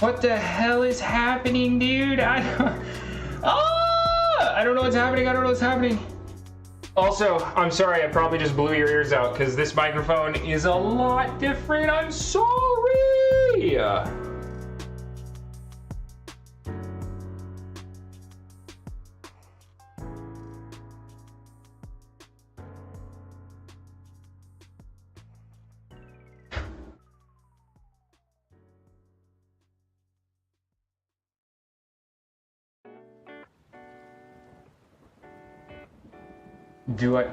What the hell is happening, dude? I don't know what's happening. I don't know what's happening. Also, I'm sorry, I probably just blew your ears out because this microphone is a lot different. I'm sorry.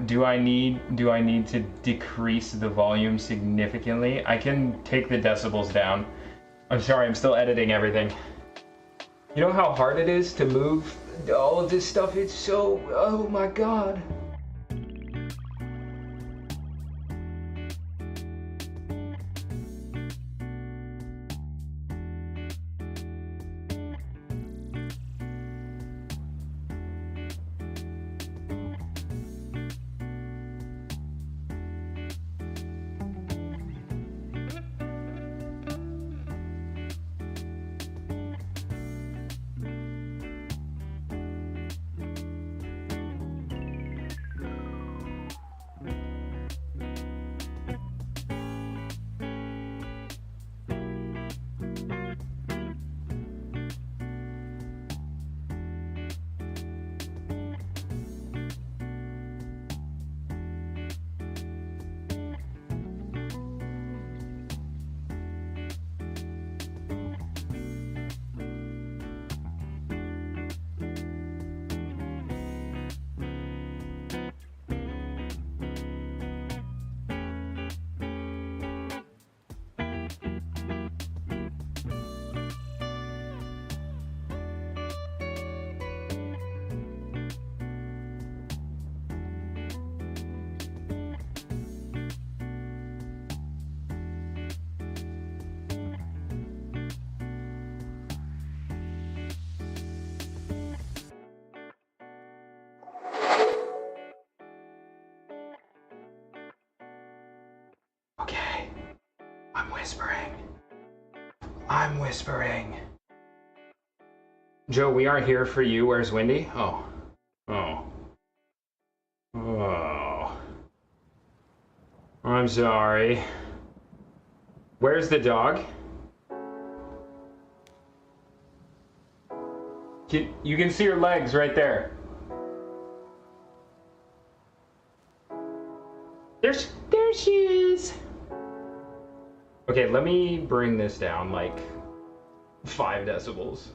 Do I need to decrease the volume significantly? I can take the decibels down. I'm sorry, I'm still editing everything. You know how hard it is to move all of this stuff? It's so, oh my god. Okay, I'm whispering. I'm whispering. Joe, we are here for you. Where's Wendy? Oh. Oh. Oh. I'm sorry. Where's the dog? You can see her legs right there. There she is. Okay, let me bring this down like 5 decibels.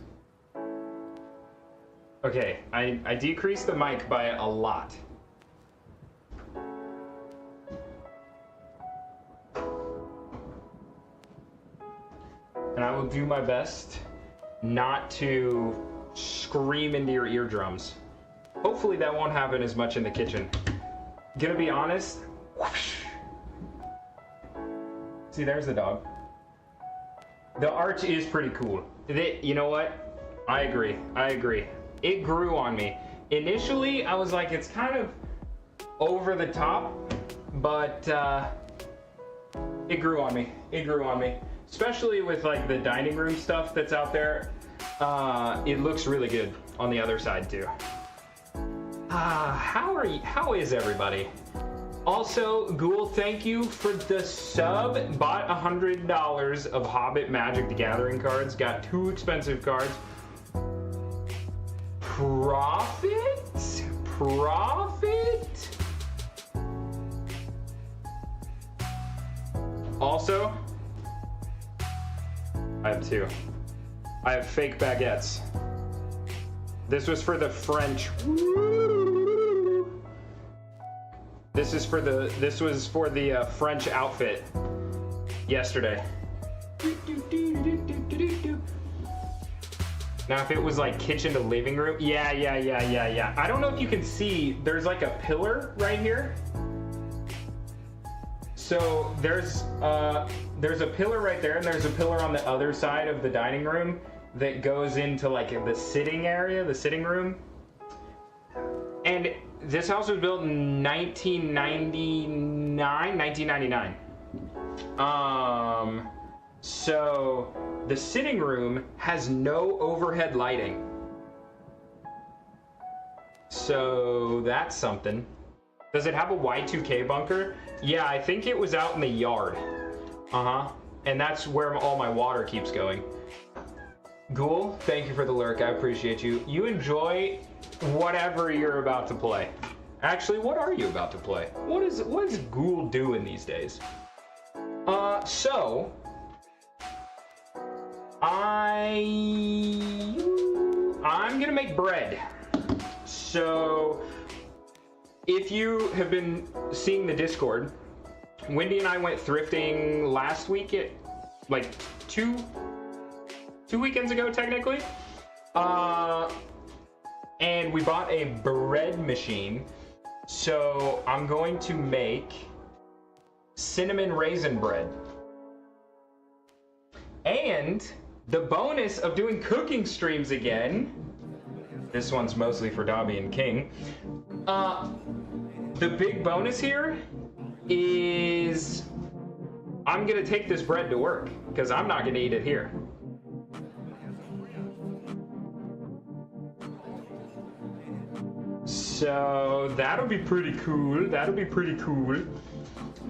Okay, I decreased the mic by a lot. And I will do my best not to scream into your eardrums. Hopefully that won't happen as much in the kitchen. Gonna be honest. Whoosh. See, there's the dog. The arch is pretty cool. You know what? I agree. It grew on me. Initially, I was like, it's kind of over the top, but it grew on me. Especially with like the dining room stuff that's out there. It looks really good on the other side too. How is everybody? Also, Ghoul, thank you for the sub. Bought $100 of Hobbit Magic the Gathering cards. Got 2 expensive cards. Profit? Also, I have 2. I have fake baguettes. This was for the French. This was for the French outfit yesterday. Now if it was like kitchen to living room, yeah. I don't know if you can see, there's like a pillar right here. So there's a pillar right there, and there's a pillar on the other side of the dining room that goes into like the sitting area, the sitting room. And this house was built in 1999. So the sitting room has no overhead lighting. So that's something. Does it have a Y2K bunker? Yeah, I think it was out in the yard. Uh-huh. And that's where all my water keeps going. Ghoul, thank you for the lurk. I appreciate you. You enjoy whatever you're about to play. Actually, what are you about to play? What is Ghoul doing these days? So I'm gonna make bread. So if you have been seeing the Discord, Wendy and I went thrifting last week, like two weekends ago technically, and we bought a bread machine. So I'm going to make cinnamon raisin bread. And the bonus of doing cooking streams again, this one's mostly for Dobby and King, the big bonus here is I'm gonna take this bread to work because I'm not gonna eat it here. So that'll be pretty cool. That'll be pretty cool.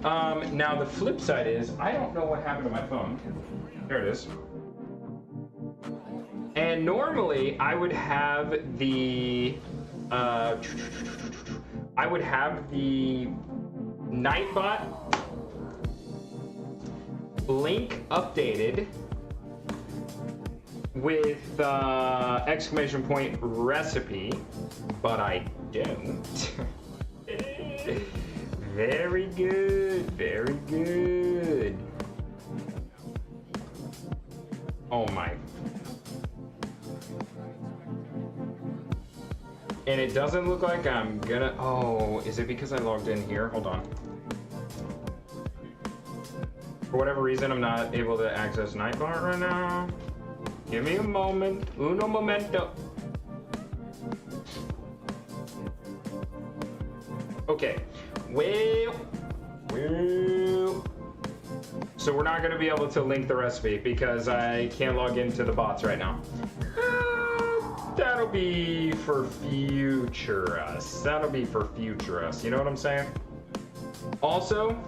Now the flip side is I don't know what happened to my phone. There it is. And normally I would have the Nightbot link updated with exclamation point recipe, but I don't. Very good, very good. Oh my. And it doesn't look like I'm gonna, oh, is it because I logged in here? Hold on. For whatever reason, I'm not able to access Nightbot right now. Give me a moment. Uno momento. Okay. Well. So we're not going to be able to link the recipe because I can't log into the bots right now. That'll be for future us. That'll be for future us. You know what I'm saying? Also,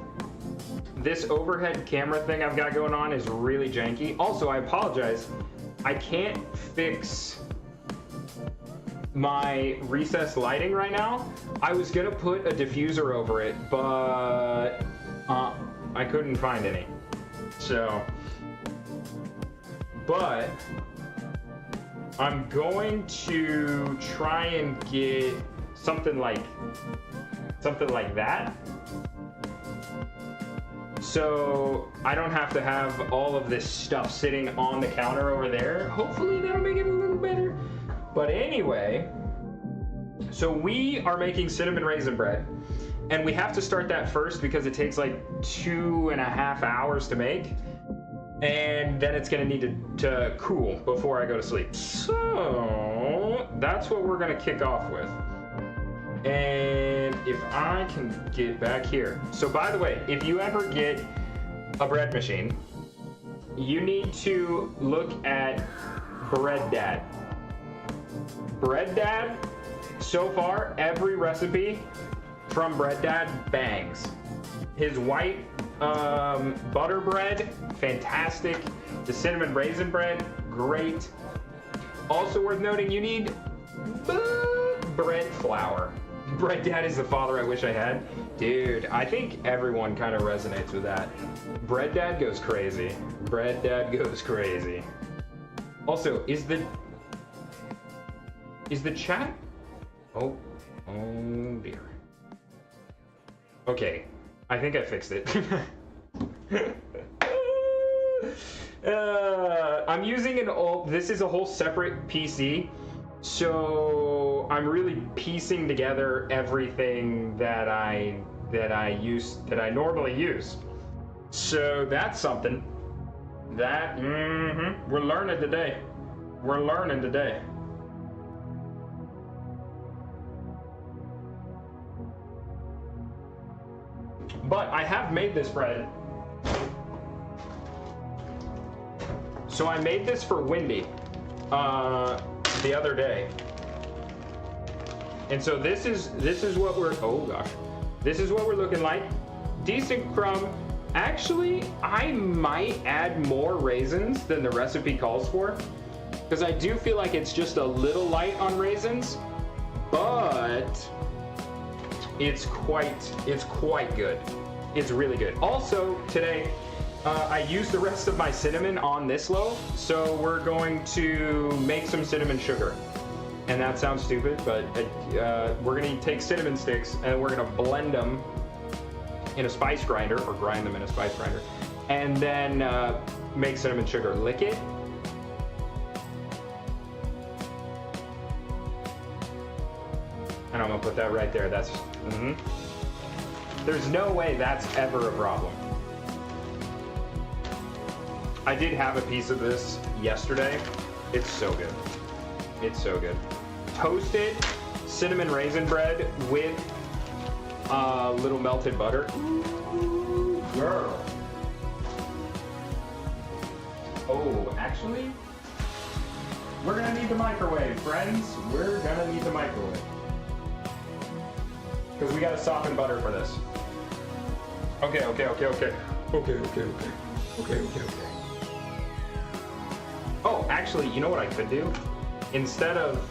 this overhead camera thing I've got going on is really janky. Also, I apologize. I can't fix my recessed lighting right now. I was gonna put a diffuser over it, but I couldn't find any. So, but I'm going to try and get something like that. So I don't have to have all of this stuff sitting on the counter over there. Hopefully that'll make it a little better. But anyway, so we are making cinnamon raisin bread, and we have to start that first because it takes like 2.5 hours to make, and then it's gonna need to cool before I go to sleep. So that's what we're gonna kick off with. And if I can get back here. So by the way, if you ever get a bread machine, you need to look at Bread Dad. Bread Dad, so far, every recipe from Bread Dad bangs. His white butter bread, fantastic. The cinnamon raisin bread, great. Also worth noting, you need bread flour. Bread Dad is the father I wish I had. Dude, I think everyone kind of resonates with that. Bread Dad goes crazy. Bread Dad goes crazy. Also, is the chat? Oh dear. Okay, I think I fixed it. I'm using an old, this is a whole separate PC, so I'm really piecing together everything that I normally use. So that's something that we're learning today. We're learning today. But I have made this bread. So I made this for Wendy the other day. And so this is what we're, oh gosh. This is what we're looking like. Decent crumb. Actually, I might add more raisins than the recipe calls for, because I do feel like it's just a little light on raisins, but it's quite good. It's really good. Also, today, I used the rest of my cinnamon on this loaf, so we're going to make some cinnamon sugar. And that sounds stupid, but we're gonna take cinnamon sticks and we're gonna blend them in a spice grinder, or grind them in a spice grinder, and then make cinnamon sugar. Lick it. And I'm gonna put that right there. That's, There's no way that's ever a problem. I did have a piece of this yesterday. It's so good. It's so good. Toasted cinnamon raisin bread with little melted butter. Ooh, girl. Oh, actually, we're gonna need the microwave, friends. We're gonna need the microwave. Because we gotta soften butter for this. Okay. Oh, actually, you know what I could do? Instead of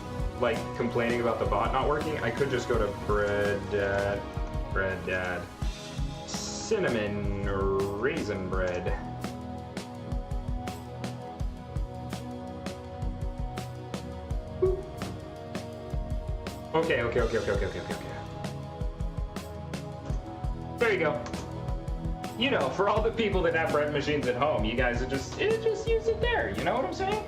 like complaining about the bot not working, I could just go to bread dad, cinnamon raisin bread. Okay. There you go. You know, for all the people that have bread machines at home, you guys would just use it there. You know what I'm saying?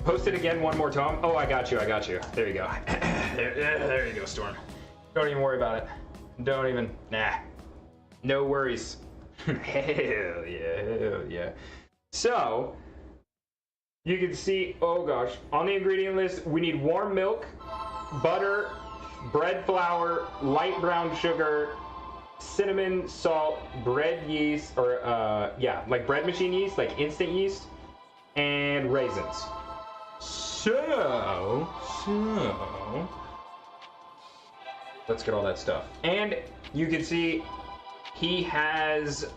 Post it again one more time. Oh, I got you. There you go. There you go, Storm. Don't even worry about it. Don't even. Nah. No worries. Hell yeah. So, you can see, oh gosh, on the ingredient list, we need warm milk, butter, bread flour, light brown sugar, cinnamon, salt, bread yeast, or like bread machine yeast, like instant yeast, and raisins. So, let's get all that stuff. And you can see he has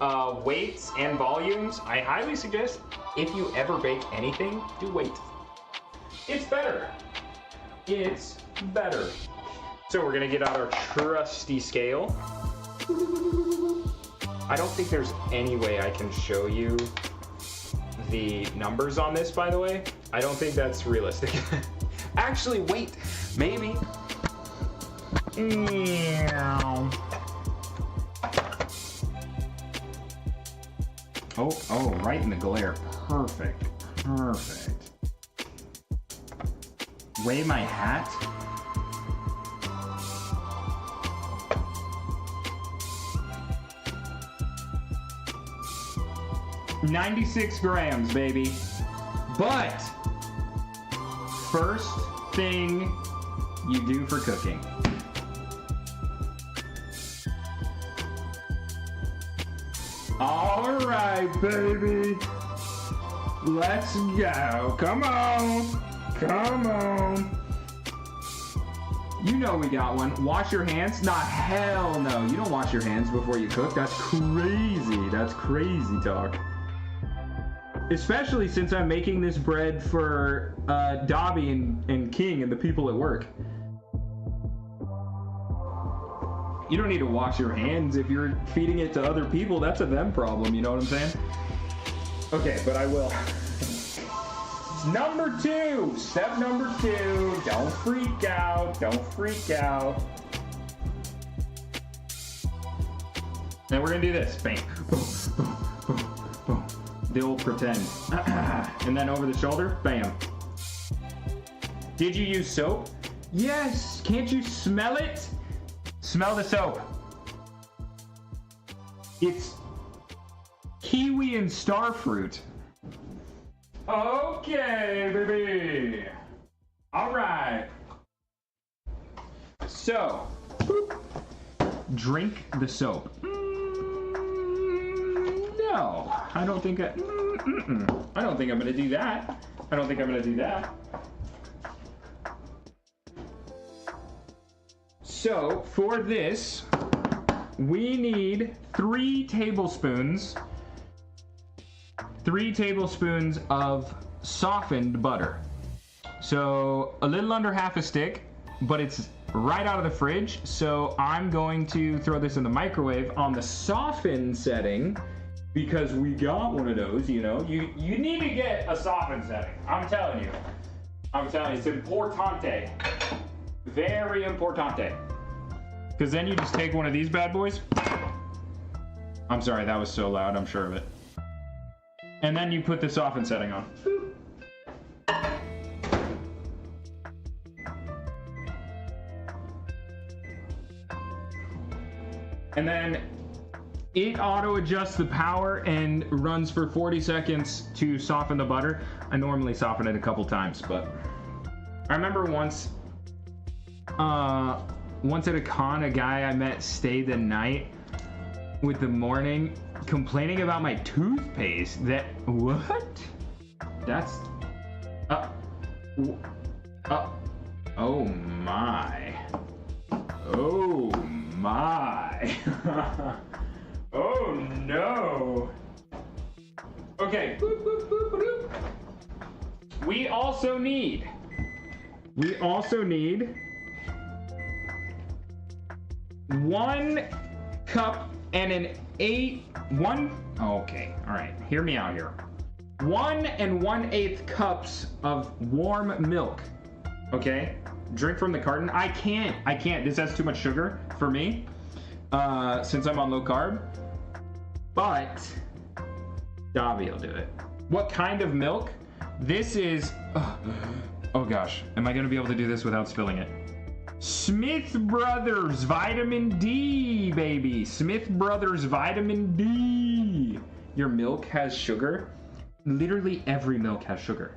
weights and volumes. I highly suggest, if you ever bake anything, do weight. It's better. So we're gonna get out our trusty scale. I don't think there's any way I can show you the numbers on this, by the way. I don't think that's realistic. Actually, wait, maybe. Oh, right in the glare. Perfect. Weigh my hat. $96 grams, baby. But first thing you do for cooking. All right, baby. Let's go. Come on. You know we got one. Wash your hands? Nah, hell no. You don't wash your hands before you cook. That's crazy. That's crazy talk. Especially since I'm making this bread for Dobby and King and the people at work. You don't need to wash your hands if you're feeding it to other people. That's a them problem, you know what I'm saying? Okay, but I will. Number 2, step number 2, don't freak out. Now we're gonna do this, bam. The old pretend. And then over the shoulder, bam. Did you use soap? Yes, can't you smell it? Smell the soap. It's kiwi and starfruit. Okay, baby. All right. So, Boop. Drink the soap. No, I don't think I don't think I'm gonna do that. I don't think I'm gonna do that. So for this, we need 3 tablespoons of softened butter. So a little under half a stick, but it's right out of the fridge. So I'm going to throw this in the microwave on the soften setting because we got one of those, you know. You need to get a soften setting. I'm telling you, it's importante. Very importante. Because then you just take one of these bad boys. I'm sorry, that was so loud, I'm sure of it. And then you put the soften setting on. And then it auto adjusts the power and runs for 40 seconds to soften the butter. I normally soften it a couple times, but I remember once at a con, a guy I met stayed the night with the morning complaining about my toothpaste. That, what? That's, oh my. Oh my. Oh no. Okay. Boop, boop, boop, boop. We also need 1 cup and an 1, okay, all right, hear me out here. 1 1/8 cups of warm milk, okay? Drink from the carton. I can't, this has too much sugar for me, since I'm on low carb, but Davi will do it. What kind of milk? This is, oh gosh, am I gonna be able to do this without spilling it? Smith Brothers Vitamin D, baby. Smith Brothers Vitamin D. Your milk has sugar. Literally every milk has sugar.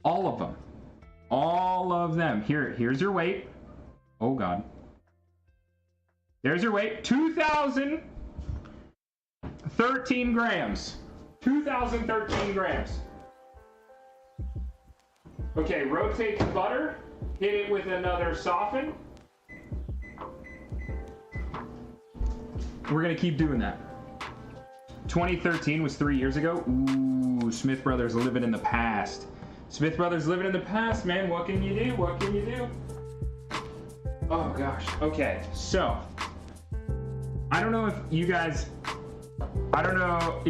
All of them. All of them. Here's your weight. Oh God. There's your weight. 2,013 grams. 2,013 grams. Okay, rotate the butter. Hit it with another soften. We're gonna keep doing that. 2013 was 3 years ago. Ooh, Smith Brothers living in the past. Smith Brothers living in the past, man. What can you do? What can you do? Oh gosh. Okay, so I don't know if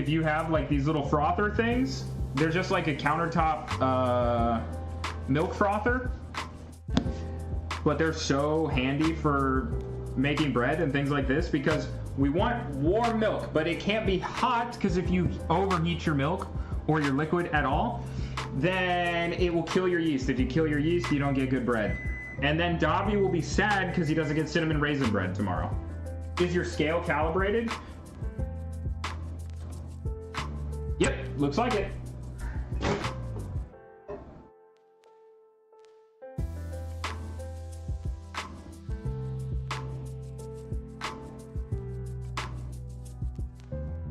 you have like these little frother things. They're just like a countertop milk frother. But they're so handy for making bread and things like this because we want warm milk, but it can't be hot because if you overheat your milk or your liquid at all, then it will kill your yeast. If you kill your yeast, you don't get good bread. And then Davi will be sad because he doesn't get cinnamon raisin bread tomorrow. Is your scale calibrated? Yep, looks like it.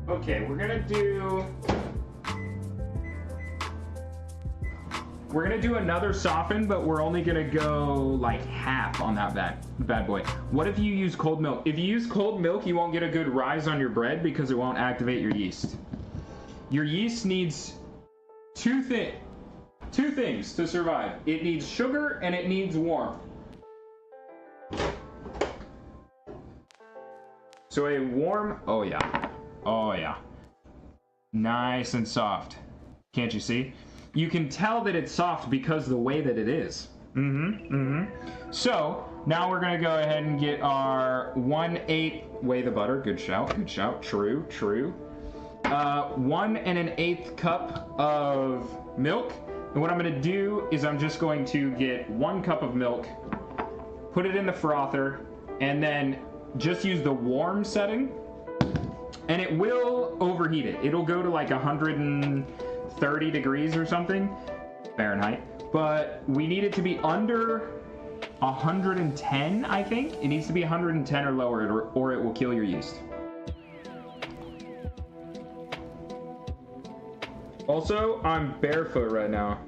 Okay, we're gonna do another soften, but we're only gonna go like half on that bad boy. What if you use cold milk? If you use cold milk, you won't get a good rise on your bread because it won't activate your yeast. Your yeast needs two things to survive. It needs sugar and it needs warmth. So a warm, oh yeah. Oh yeah. Nice and soft. Can't you see? You can tell that it's soft because the way that it is. So now we're gonna go ahead and get our 1/8, weigh the butter, good shout, true. 1 1/8 cup of milk. And what I'm gonna do is I'm just going to get 1 cup of milk, put it in the frother, and then just use the warm setting. And it will overheat it. It'll go to like 130 degrees or something, Fahrenheit. But we need it to be under 110, I think. It needs to be 110 or lower, or it will kill your yeast. Also, I'm barefoot right now.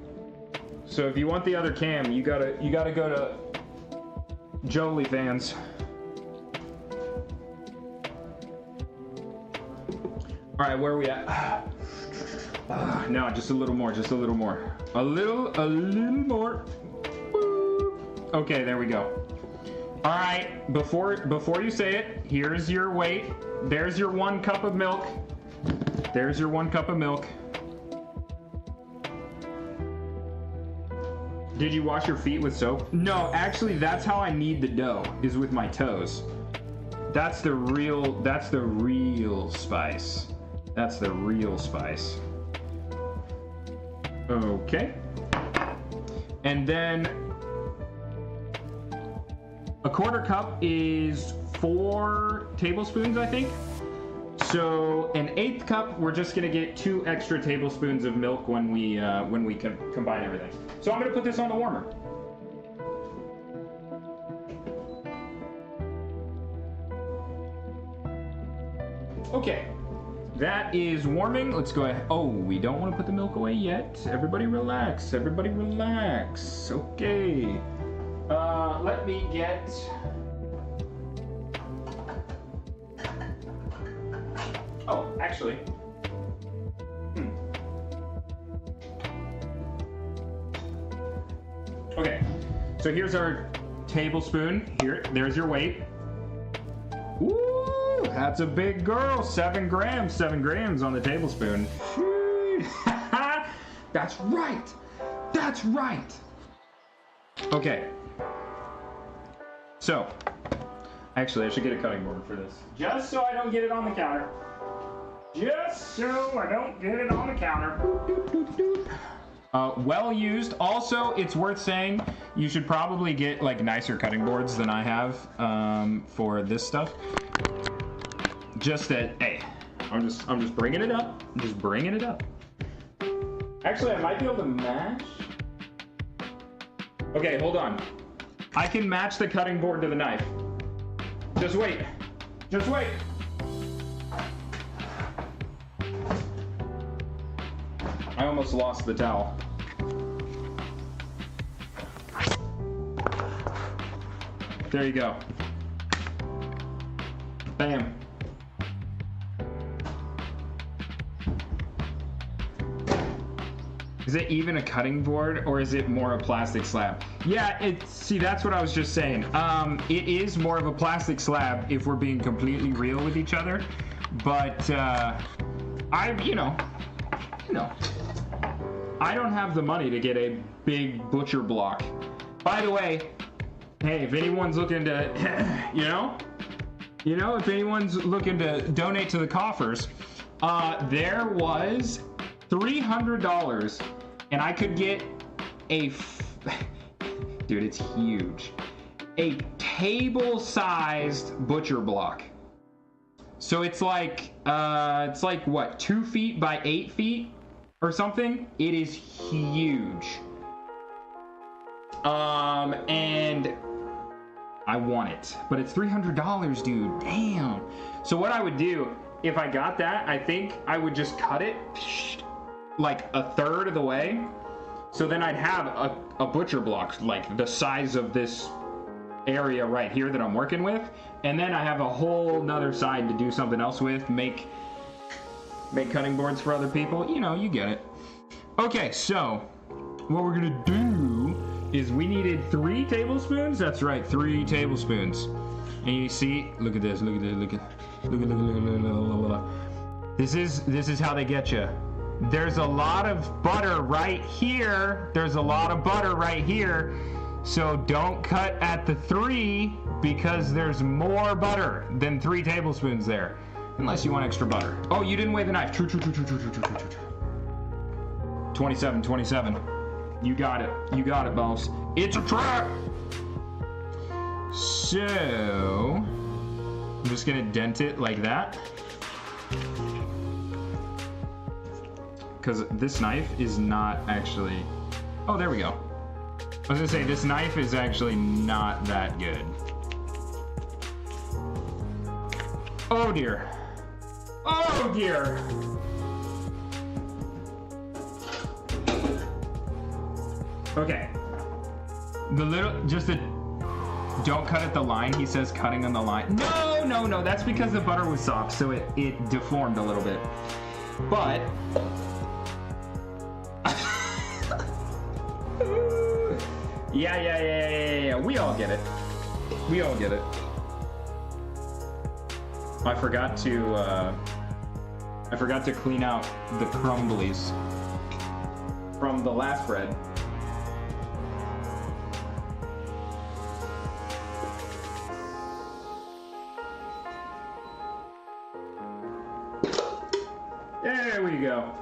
So if you want the other cam, you gotta go to Jolie fans. All right, where are we at? No, just a little more, just a little more. A little more. Okay, there we go. All right, before you say it, here's your weight. There's your 1 cup of milk. There's your 1 cup of milk. Did you wash your feet with soap? No, actually, that's how I knead the dough, is with my toes. That's the real spice. That's the real spice. Okay. And then a 1/4 cup is 4 tablespoons, I think. So an 1/8 cup, we're just gonna get 2 extra tablespoons of milk when we combine everything. So I'm gonna put this on the warmer. Okay, that is warming. Let's go ahead. Oh, we don't want to put the milk away yet. Everybody relax. Everybody relax. Okay. Let me get. Oh, actually. Okay, so here's our tablespoon. Here, there's your weight. Ooh, that's a big girl. 7 grams. 7 grams on the tablespoon. That's right. That's right. Okay. So, actually, I should get a cutting board for this. Just so I don't get it on the counter. Just so I don't get it on the counter. Well used. Also, it's worth saying you should probably get like nicer cutting boards than I have for this stuff. Just that, hey, I'm just bringing it up. I'm just bringing it up. Actually, I might be able to match. Okay, hold on. I can match the cutting board to the knife. Just wait. Just wait. I almost lost the towel. There you go. Bam. Is it even a cutting board or is it more a plastic slab? Yeah, see, that's what I was just saying. It is more of a plastic slab if we're being completely real with each other. But you know, I don't have the money to get a big butcher block. By the way, hey, if anyone's looking to, you know, if anyone's looking to donate to the coffers, there was $300 and I could get a, dude, it's huge, a table-sized butcher block. So it's like what, 2 feet by 8 feet or something? It is huge. And I want it, but it's $300, dude. Damn. So what I would do if I got that, I think I would just cut it like 1/3 of the way. So then I'd have a butcher block like the size of this area right here that I'm working with. And then I have a whole nother side to do something else with, make cutting boards for other people. You know, you get it. Okay, so what we're gonna do is we needed 3 tablespoons. That's right, 3 tablespoons. And you see, look at this, look. This is how they get you. There's a lot of butter right here. There's a lot of butter right here. So don't cut at the 3 because there's more butter than 3 tablespoons there. Unless you want extra butter. Oh, you didn't weigh the knife. True. 27. You got it, boss. It's a trap. So I'm just gonna dent it like that, because this knife is not actually. Oh, there we go. I was gonna say, this knife is actually not that good. Oh dear. Oh dear. Okay. Don't cut at the line. He says cutting on the line. No, that's because the butter was soft, so it deformed a little bit. But yeah. We all get it. I forgot to clean out the crumblies from the last bread. There we go.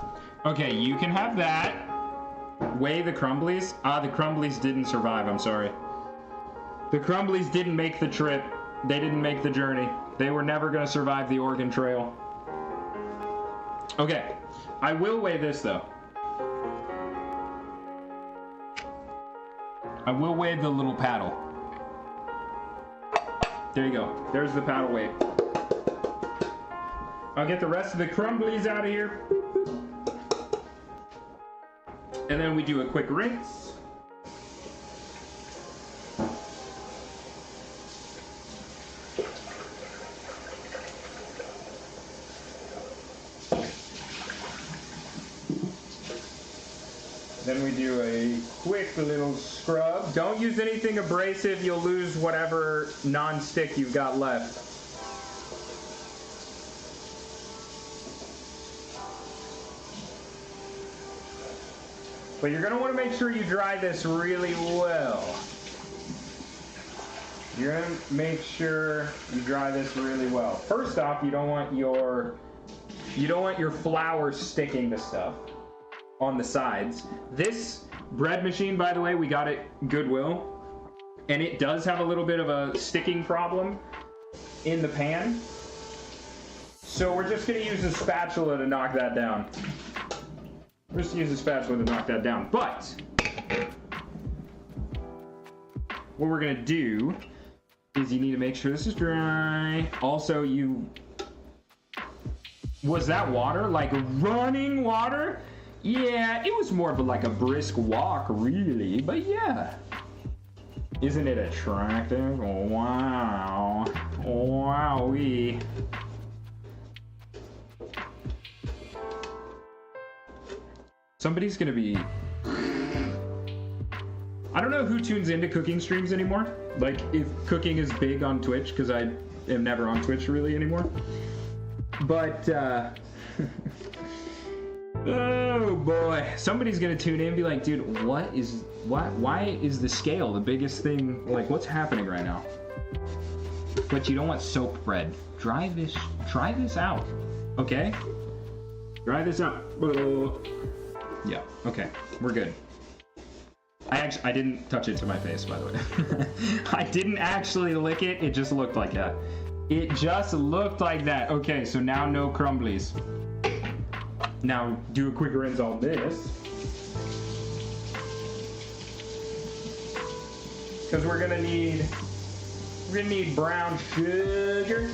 Okay, you can have that. Weigh the crumblies. The crumblies didn't survive, I'm sorry. The crumblies didn't make the trip. They didn't make the journey. They were never gonna survive the Oregon Trail. Okay, I will weigh this though. I will weigh the little paddle. There you go. There's the paddle weight. I'll get the rest of the crumblies out of here. And then we do a quick rinse. Then we do a quick little scrub. Don't use anything abrasive. You'll lose whatever non-stick you've got left. But you're gonna want to make sure you dry this really well. You're gonna make sure you dry this really well. First off, you don't want your flour sticking to stuff on the sides. This bread machine, by the way, we got it Goodwill, and it does have a little bit of a sticking problem in the pan. So we're just gonna use a spatula to knock that down. We're just gonna use a spatula to knock that down. But what we're gonna do is you need to make sure this is dry. Also, was that water? Like running water? Yeah, it was more of like a brisk walk, really. But yeah. Isn't it attractive? Wow. Wowee. Somebody's gonna be... I don't know who tunes into cooking streams anymore. Like, if cooking is big on Twitch, because I am never on Twitch really anymore. But, oh boy. Somebody's gonna tune in and be like, dude, why is the scale the biggest thing? Like, what's happening right now? But you don't want soaked bread. Try this out, okay? Try this out. Yeah, okay, we're good. I didn't touch it to my face, by the way. I didn't actually lick it, it just looked like that. It just looked like that. Okay, so now no crumblies. Now do a quick rinse on this. Because we're gonna need brown sugar.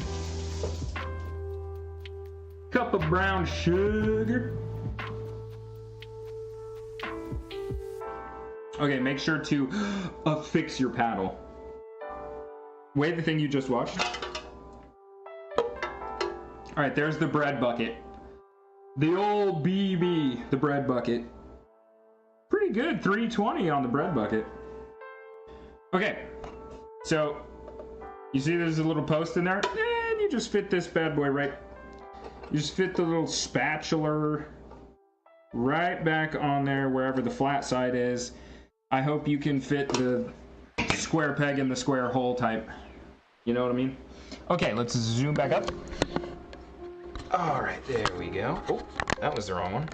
Cup of brown sugar. Okay, make sure to affix your paddle. Weigh the thing you just watched. All right, there's the bread bucket. The old BB, the bread bucket. Pretty good, 320 on the bread bucket. Okay, so you see there's a little post in there? And you just fit this bad boy right. You just fit the little spatula right back on there wherever the flat side is. I hope you can fit the square peg in the square hole type. You know what I mean? Okay, let's zoom back up. All right, there we go. Oh, that was the wrong one.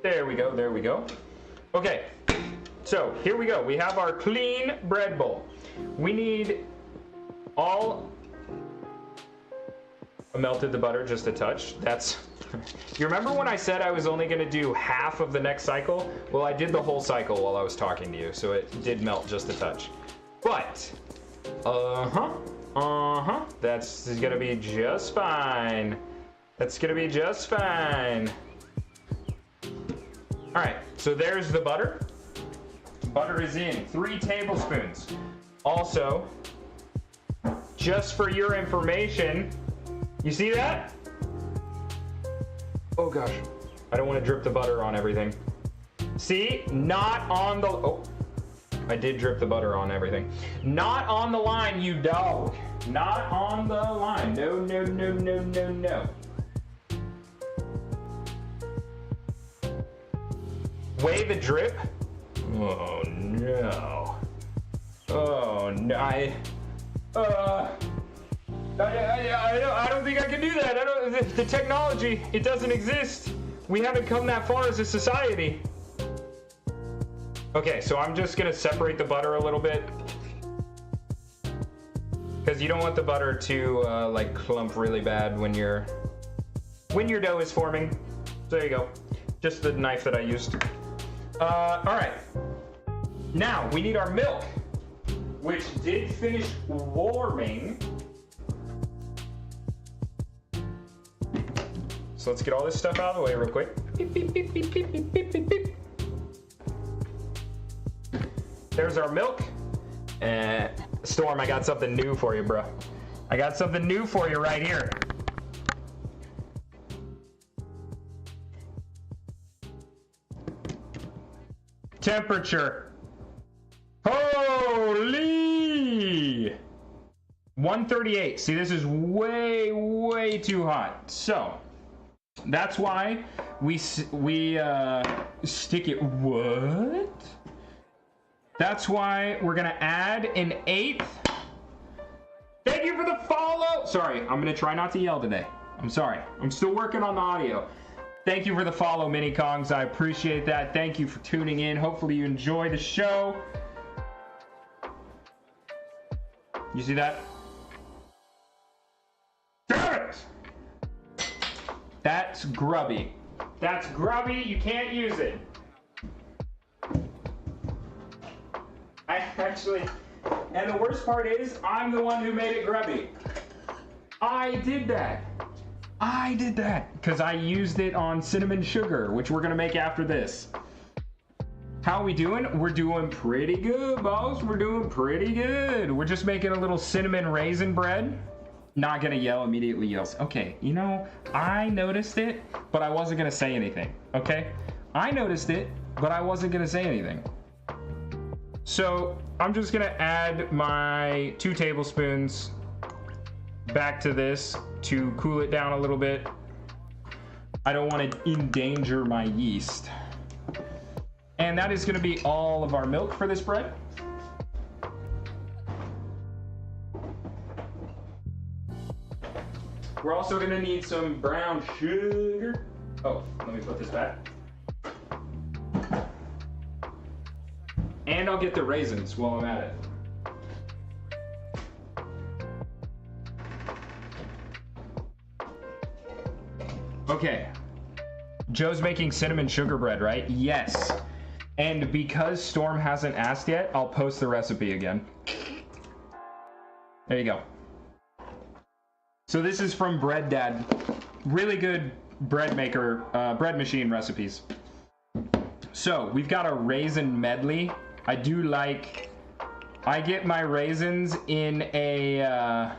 There we go. Okay, so here we go. We have our clean bread bowl. We need all I melted the butter just a touch. That's, you remember when I said I was only gonna do half of the next cycle? Well, I did the whole cycle while I was talking to you, so it did melt just a touch. But, that's gonna be just fine. That's gonna be just fine. All right, so there's the butter. Butter is in, 3 tablespoons. Also, just for your information, you see that? Oh gosh, I don't want to drip the butter on everything. See, not on the, oh, I did drip the butter on everything. Not on the line, you dog. Not on the line. No, no, no, no, no, no. Weigh the drip. Oh no. Oh no. I don't think I can do that. The technology, it doesn't exist. We haven't come that far as a society. Okay, so I'm just gonna separate the butter a little bit, because you don't want the butter to like clump really bad when your dough is forming. So there you go. Just the knife that I used. All right. Now we need our milk, which did finish warming. So let's get all this stuff out of the way real quick. Beep, beep, beep, beep, beep, beep, beep, beep, beep. There's our milk. Storm, I got something new for you, bro. I got something new for you right here. Temperature. Holy! 138. See, this is way, way too hot. So, that's why we stick it. What? That's why we're gonna add an 1/8. Thank you for the follow. Sorry, I'm gonna try not to yell today. I'm sorry. I'm still working on the audio. Thank you for the follow, Mini Kongs. I appreciate that. Thank you for tuning in. Hopefully you enjoy the show. You see that? Damn it! That's grubby. That's grubby. You can't use it. I actually, and the worst part is, I'm the one who made it grubby. I did that. I did that because I used it on cinnamon sugar, which we're gonna make after this. How are we doing? We're doing pretty good, boss. We're doing pretty good. We're just making a little cinnamon raisin bread. Not gonna yell, immediately yells. Okay, you know, I noticed it, but I wasn't gonna say anything, okay? I noticed it, but I wasn't gonna say anything. So I'm just gonna add my 2 tablespoons back to this to cool it down a little bit. I don't want to endanger my yeast. And that is gonna be all of our milk for this bread. We're also gonna need some brown sugar. Oh, let me put this back. And I'll get the raisins while I'm at it. Okay. Joe's making cinnamon sugar bread, right? Yes. And because Storm hasn't asked yet, I'll post the recipe again. There you go. So this is from Bread Dad. Really good bread maker, bread machine recipes. So we've got a raisin medley. I get my raisins in a,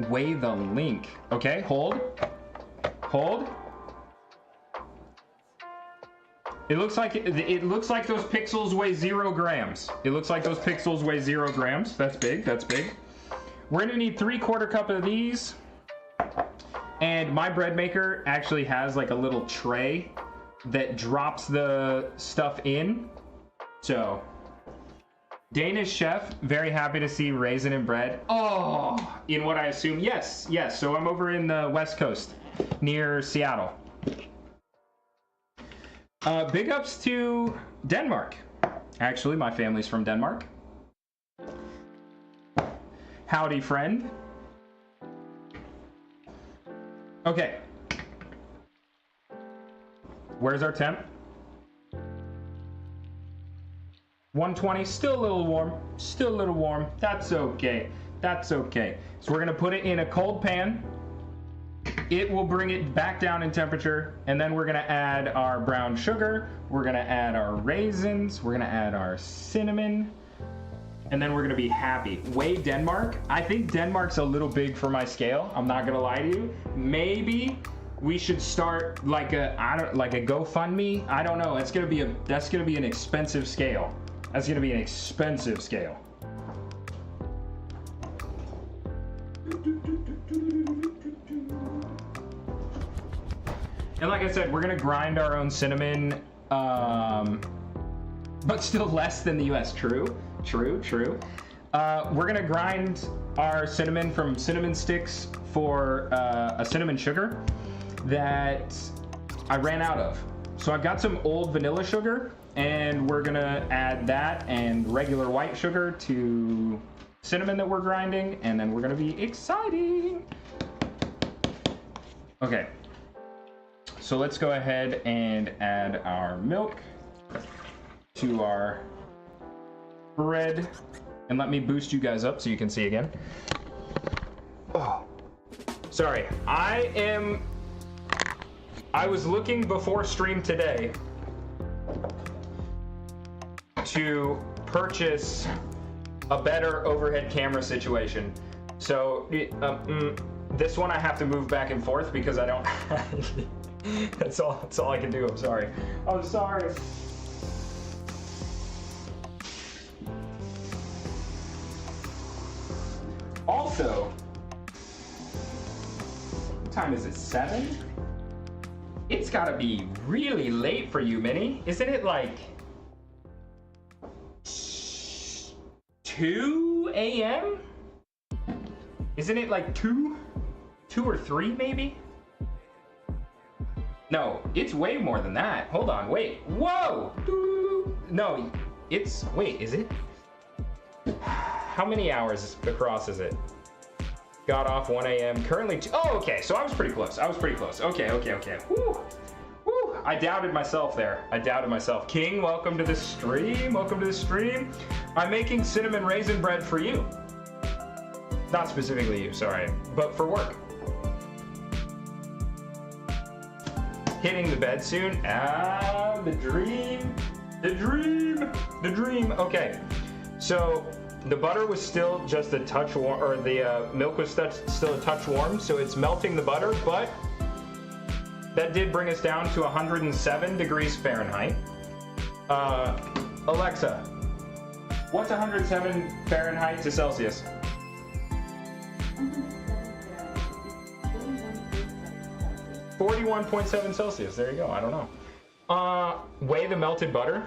weigh the link. Okay, hold. It looks like those pixels weigh 0 grams. It looks like those pixels weigh 0 grams. That's big, that's big. We're gonna need 3/4 cup of these. And my bread maker actually has like a little tray that drops the stuff in. So, Danish chef, very happy to see raisin and bread. Oh, in what I assume, yes. So I'm over in the West Coast, near Seattle. Big ups to Denmark. Actually, my family's from Denmark. Howdy, friend. Okay. Where's our temp? 120, still a little warm. Still a little warm. That's okay. That's okay. So we're gonna put it in a cold pan. It will bring it back down in temperature, and then we're gonna add our brown sugar, we're gonna add our raisins, we're gonna add our cinnamon, and then we're gonna be happy. Way Denmark. I think Denmark's a little big for my scale. I'm not gonna lie to you. Maybe we should start like a GoFundMe. I don't know. That's gonna be an expensive scale. That's gonna be an expensive scale. And like I said, we're gonna grind our own cinnamon, but still less than the US. True. We're gonna grind our cinnamon from cinnamon sticks for a cinnamon sugar that I ran out of. So I've got some old vanilla sugar, and we're gonna add that and regular white sugar to cinnamon that we're grinding, and then we're gonna be exciting. Okay. So let's go ahead and add our milk to our bread, and let me boost you guys up so you can see again. Oh, sorry. I was looking before stream today to purchase a better overhead camera situation. So this one I have to move back and forth because I don't that's all I can do. I'm sorry. Also, what time is it? 7? It's gotta be really late for you, Minnie. Isn't it like 2 a.m.? Isn't it like 2 or 3 maybe? No, it's way more than that. Hold on, wait. Whoa! No, wait, is it? How many hours across is it? Got off 1 a.m. Currently, oh, okay, so I was pretty close. Okay. Woo! I doubted myself there. King, welcome to the stream. I'm making cinnamon raisin bread for you. Not specifically you, sorry, but for work. Hitting the bed soon. The dream. Okay, so the butter was still just a touch warm, or the milk was still a touch warm, so it's melting the butter, but that did bring us down to 107 degrees Fahrenheit. Alexa, what's 107 Fahrenheit to Celsius? 41.7 Celsius. There you go. I don't know. Weigh the melted butter.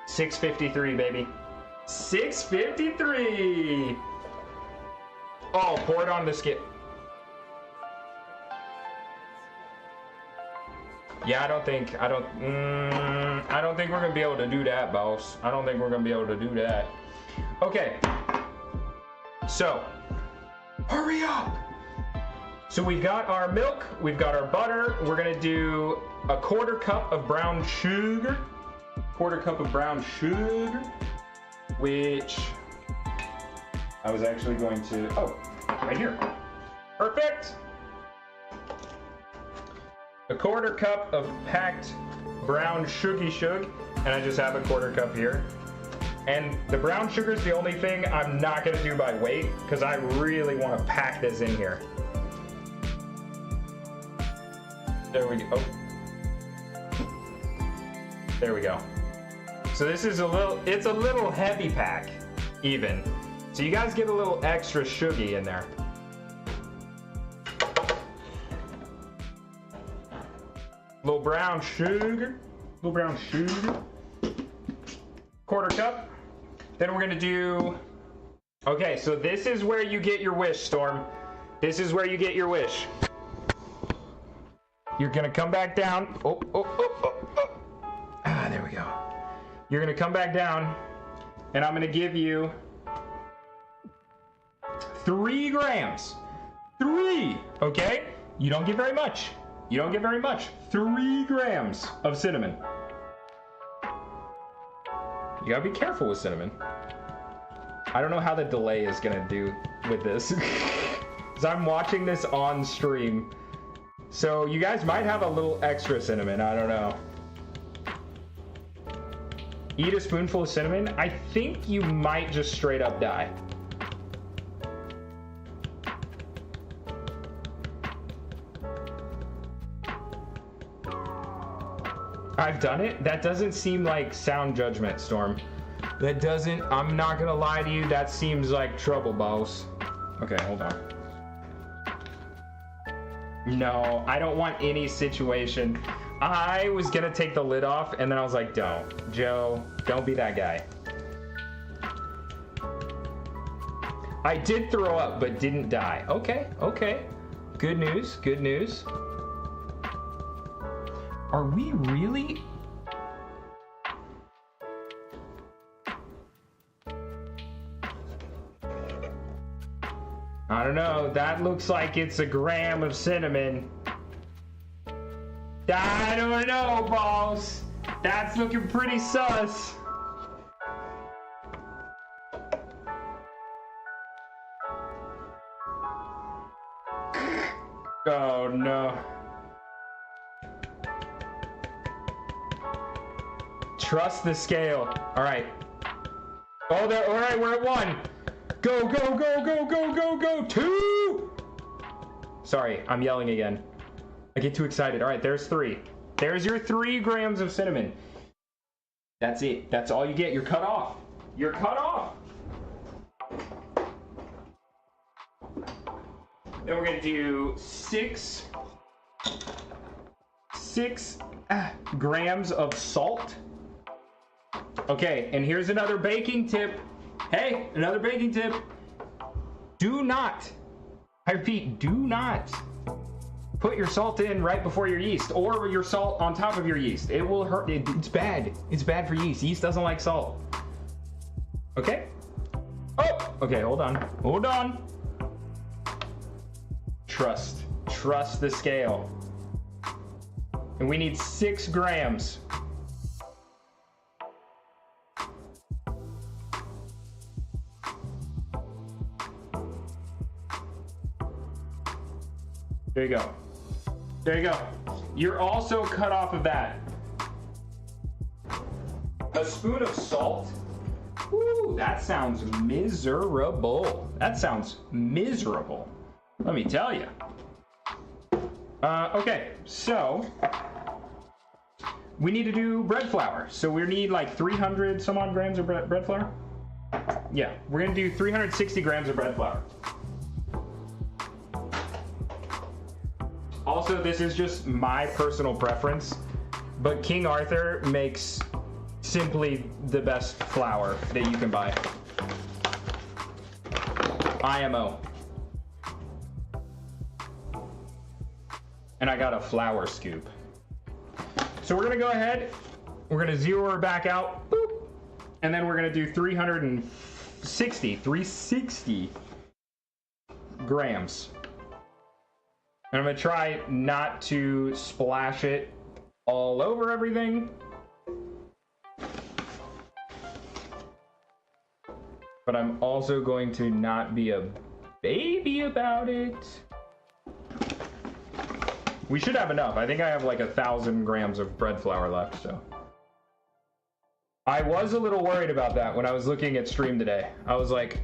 653, baby. 653. Oh, pour it on the skip. Yeah, I don't think we're gonna be able to do that, boss. I don't think we're gonna be able to do that. Okay. So, hurry up. So we've got our milk, we've got our butter. We're gonna do a 1/4 cup of brown sugar. 1/4 cup of brown sugar, which I was actually going to, right here. Perfect. A 1/4 cup of packed brown shug, and I just have a 1/4 cup here. And the brown sugar is the only thing I'm not gonna do by weight, because I really want to pack this in here. There we go. Oh. There we go. So this is it's a little heavy pack, even. So you guys get a little extra suggy in there. Little brown sugar. 1/4 cup. Then we're gonna do, okay, so this is where you get your wish, Storm. This is where you get your wish. You're gonna come back down. There we go. You're gonna come back down, and I'm gonna give you 3 grams. 3, okay? You don't get very much. You don't get very much. 3 grams of cinnamon. You gotta be careful with cinnamon. I don't know how the delay is gonna do with this. Because I'm watching this on stream. So you guys might have a little extra cinnamon, I don't know. Eat a spoonful of cinnamon? I think you might just straight up die. I've done it? That doesn't seem like sound judgment, Storm. That doesn't, I'm not gonna lie to you, that seems like trouble, boss. Okay, hold on. No, I don't want any situation. I was gonna take the lid off, and then I was like, don't. Joe, don't be that guy. I did throw up, but didn't die. Okay, okay. Good news, good news. Are we really? I don't know. That looks like it's a gram of cinnamon. I don't know, boss. That's looking pretty sus. Oh no. Trust the scale. All right. Oh, there. All right, we're at 1. Go, go, go, go, go, go, go. 2. Sorry, I'm yelling again. I get too excited. All right, there's 3. There's your 3 grams of cinnamon. That's it. That's all you get. You're cut off. You're cut off. Then we're gonna do 6 grams of salt. Okay, and here's another baking tip. Hey, another baking tip. Do not, I repeat, do not put your salt in right before your yeast, or your salt on top of your yeast. It will hurt. It's bad. It's bad for yeast. Yeast doesn't like salt. Okay? Oh, okay, hold on. Hold on. Trust the scale. And we need 6 grams. There you go. There you go. You're also cut off of that. A spoon of salt? Ooh, that sounds miserable. That sounds miserable. Let me tell you. Okay, so we need to do bread flour. So we need like 300 some odd grams of bread flour. Yeah, we're gonna do 360 grams of bread flour. Also, this is just my personal preference, but King Arthur makes simply the best flour that you can buy. IMO. And I got a flour scoop. So we're gonna go ahead, we're gonna zero her back out, boop, and then we're gonna do 360 grams. And I'm gonna try not to splash it all over everything. But I'm also going to not be a baby about it. We should have enough. I think I have like 1,000 grams of bread flour left, so. I was a little worried about that when I was looking at stream today. I was like,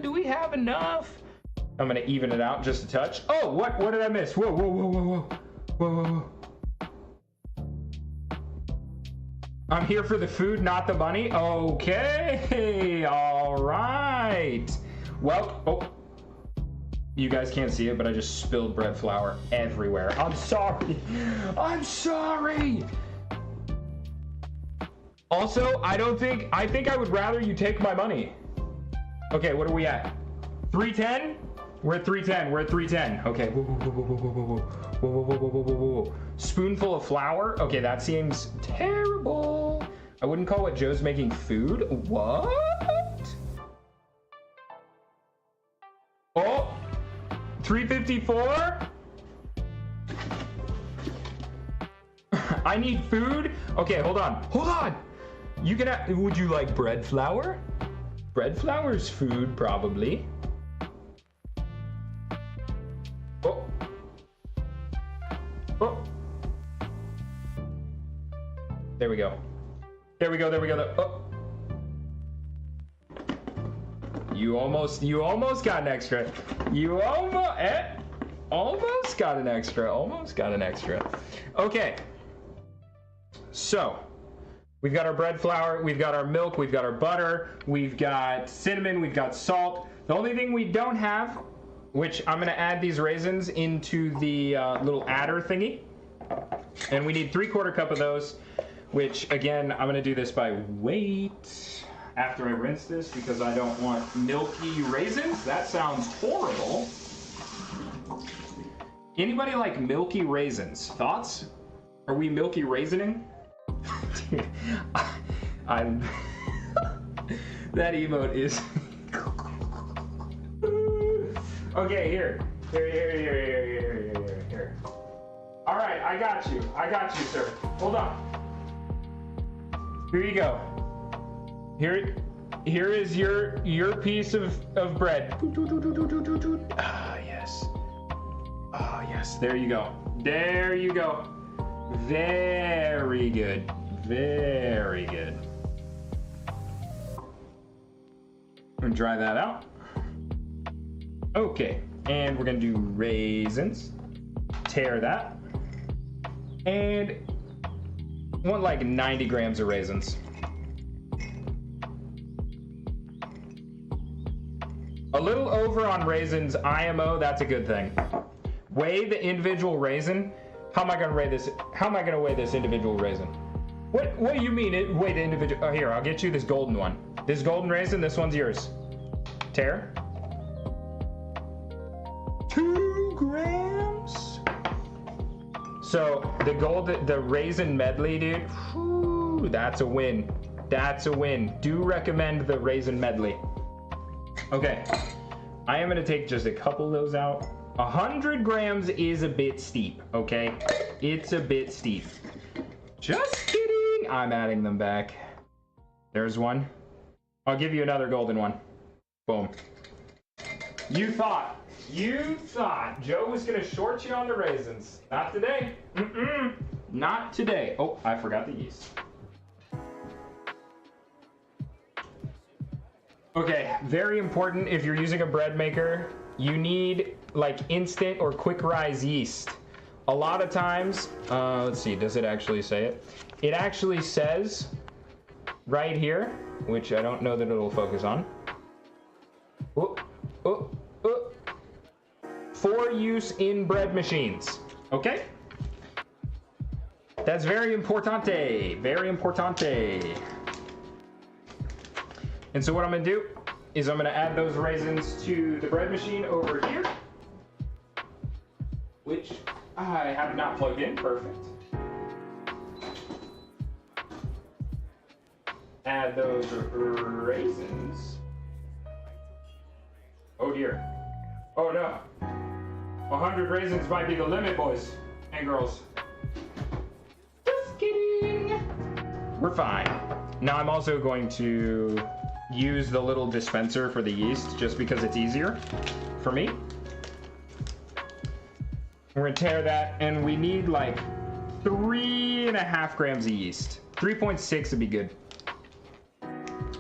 do we have enough? I'm gonna even it out just a touch. Oh, what did I miss? Whoa, whoa, whoa, whoa, whoa, whoa, whoa, whoa. I'm here for the food, not the money. Okay, all right. Well, oh, you guys can't see it, but I just spilled bread flour everywhere. I'm sorry. I'm sorry. Also, I think I would rather you take my money. Okay, what are we at? 310? We're at 310. We're at 310. Okay. Whoa, whoa, whoa, whoa, whoa, whoa, whoa, whoa, whoa, whoa, whoa, whoa, whoa. Spoonful of flour. Okay, that seems terrible. I wouldn't call what Joe's making food. What? 354. I need food. Okay, hold on. Hold on. You can. Would you like bread flour? Bread flour is food, probably. Oh. Oh. There we go. There we go. There we go. Oh. You almost got an extra. You almost got an extra. Almost got an extra. Okay. So, we've got our bread flour, we've got our milk, we've got our butter, we've got cinnamon, we've got salt. The only thing we don't have, which I'm gonna add these raisins into the little adder thingy. And we need 3/4 cup of those, which again, I'm gonna do this by weight after I rinse this because I don't want milky raisins. That sounds horrible. Anybody like milky raisins? Thoughts? Are we milky raisining? Dude, I'm that emote is okay. Here. All right, I got you, sir. Hold on. Here you go. Here is your piece of bread. Ah, yes. Ah, yes. There you go. There you go. Very good. Very good. And dry that out. Okay, and we're gonna do raisins. Tear that. And I want like 90 grams of raisins. A little over on raisins, IMO, that's a good thing. Weigh the individual raisin. How am I gonna weigh this? How am I gonna weigh this individual raisin? What do you mean weigh the individual? Oh, here, I'll get you this golden one. This golden raisin, this one's yours. Tear. 2 grams. So the raisin medley, dude. Whew, that's a win. That's a win. Do recommend the raisin medley. Okay, I am gonna take just a couple of those out. 100 grams is a bit steep, okay? It's a bit steep. Just kidding. I'm adding them back. There's one. I'll give you another golden one. Boom. You thought Joe was gonna short you on the raisins. Not today. Not today. Oh, I forgot the yeast. Okay, very important if you're using a bread maker, you need like instant or quick rise yeast. A lot of times, let's see, does it actually say it? It actually says right here, which I don't know that it'll focus on. For use in bread machines, okay? That's very importante, very importante. And so what I'm gonna do is I'm gonna add those raisins to the bread machine over here, which I have not plugged in, perfect. Add those raisins. Oh dear. Oh no. 100 raisins might be the limit, boys and girls. Just kidding. We're fine. Now I'm also going to use the little dispenser for the yeast just because it's easier for me. We're gonna tear that, and we need like 3.5 grams of yeast. 3.6 would be good,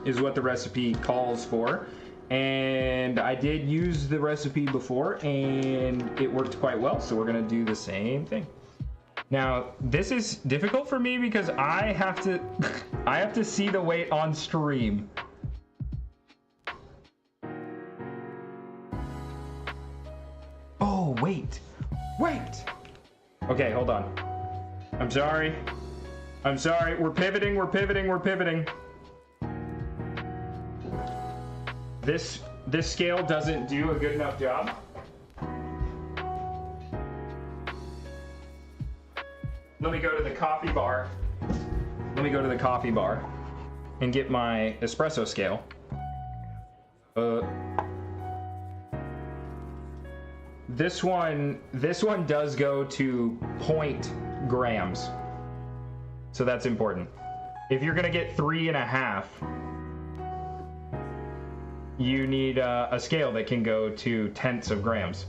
is what the recipe calls for. And I did use the recipe before and it worked quite well, so we're gonna do the same thing. Now, this is difficult for me because I have to see the weight on stream. Oh, wait. Okay, hold on. I'm sorry. We're pivoting. This scale doesn't do a good enough job. Let me go to the coffee bar. And get my espresso scale. this one does go to 0.grams. So that's important. If you're gonna get 3.5, you need a scale that can go to tenths of grams.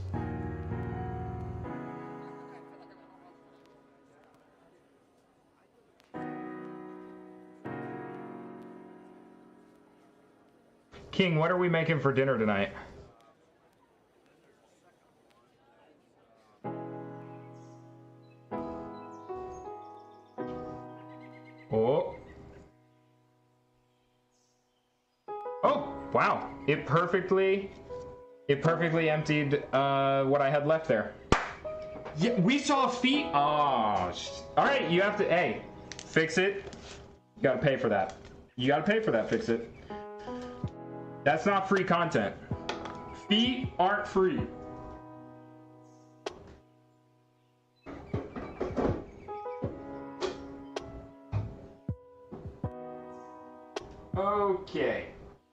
King, what are we making for dinner tonight? Oh. Oh, wow. It perfectly emptied what I had left there. Yeah, we saw feet. Oh, all right, you have to, hey, fix it. You gotta pay for that. You gotta pay for that, fix it. That's not free content. Feet aren't free. Okay.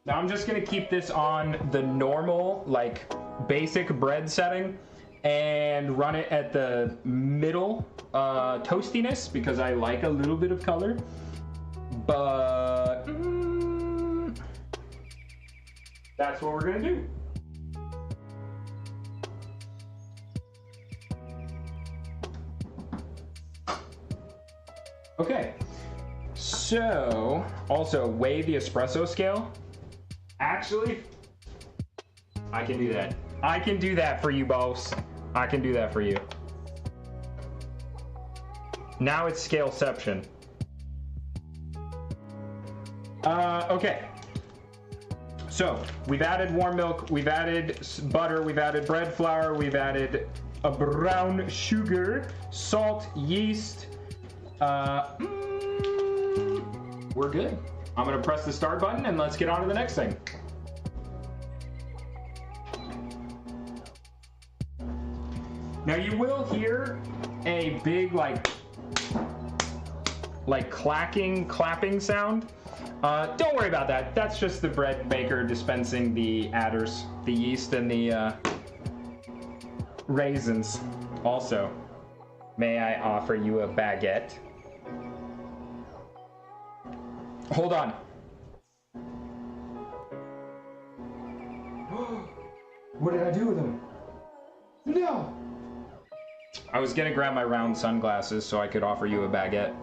Now I'm just gonna keep this on the normal, like, basic bread setting and run it at the middle toastiness because I like a little bit of color. But that's what we're gonna do. Okay, so also weigh the espresso scale. Actually, I can do that. I can do that for you, boss. I can do that for you. Now it's scaleception. Okay. So we've added warm milk, we've added butter, we've added bread flour, we've added a brown sugar, salt, yeast. We're good. I'm gonna press the start button and let's get on to the next thing. Now you will hear a big like clapping sound. Don't worry about that. That's just the bread maker dispensing the adders, the yeast and the raisins. Also, may I offer you a baguette? Hold on. What did I do with them? No! I was gonna grab my round sunglasses so I could offer you a baguette.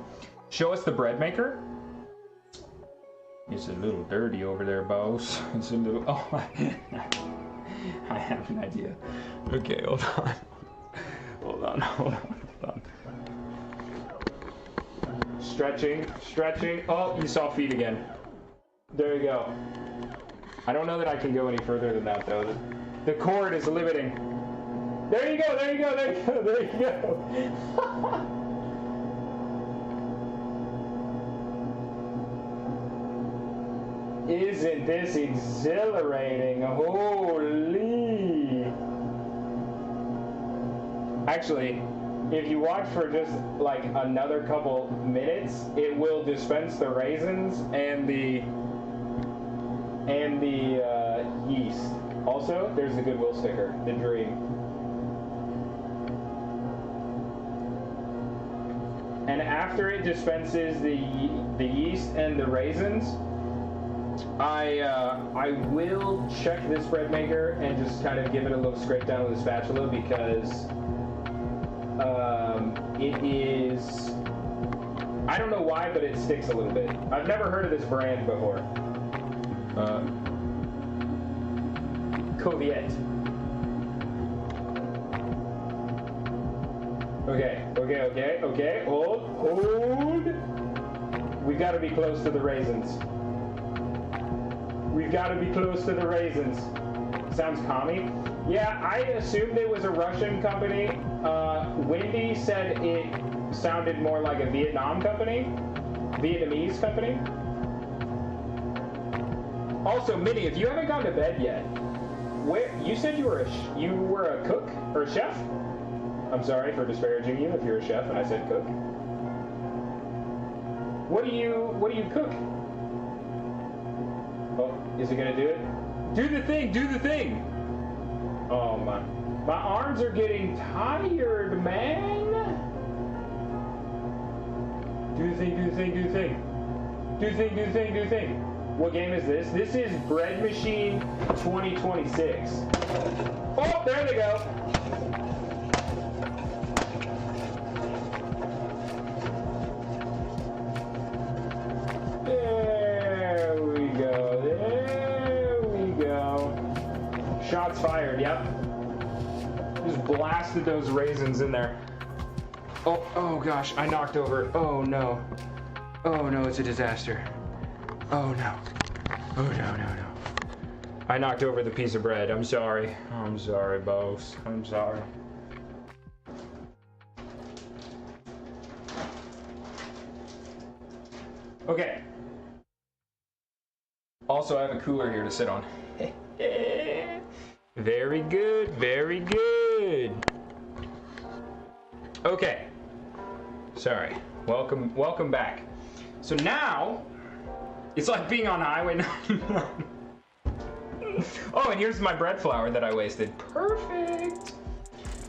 Show us the bread maker. It's a little dirty over there, boss. It's a little, oh, I have an idea. Okay, hold on. Hold on. Stretching. Oh, you saw feet again. There you go. I don't know that I can go any further than that, though. The cord is limiting. There you go. Isn't this exhilarating? Holy. Actually, if you watch for just like another couple minutes, it will dispense the raisins and the yeast. Also, there's the Goodwill sticker, the dream. And after it dispenses the yeast and the raisins, I will check this bread maker and just kind of give it a little scrape down with a spatula because it is, I don't know why, but it sticks a little bit. I've never heard of this brand before. Coviet. Okay. Hold. We've got to be close to the raisins. Sounds commie. Yeah, I assumed it was a Russian company. Wendy said it sounded more like a Vietnamese company. Also, Minnie, if you haven't gone to bed yet, where you said you were a cook or a chef? I'm sorry for disparaging you if you're a chef and I said cook. What do you cook? Oh, is it gonna do it? Do the thing! Oh my. My arms are getting tired, man. Do the thing, do the thing, do the thing. Do the thing, do the thing, do the thing. What game is this? This is Bread Machine 2026. Oh, there they go. There we go. There we go. Shots fired, yep. Just blasted those raisins in there. Oh gosh, I knocked over. Oh no. Oh no, it's a disaster. Oh no. Oh no. I knocked over the piece of bread. I'm sorry. I'm sorry, boss. I'm sorry. Okay. Also, I have a cooler here to sit on. Very good, very good. Okay. Sorry. Welcome back. So now, it's like being on Highway 99. Oh, and here's my bread flour that I wasted. Perfect.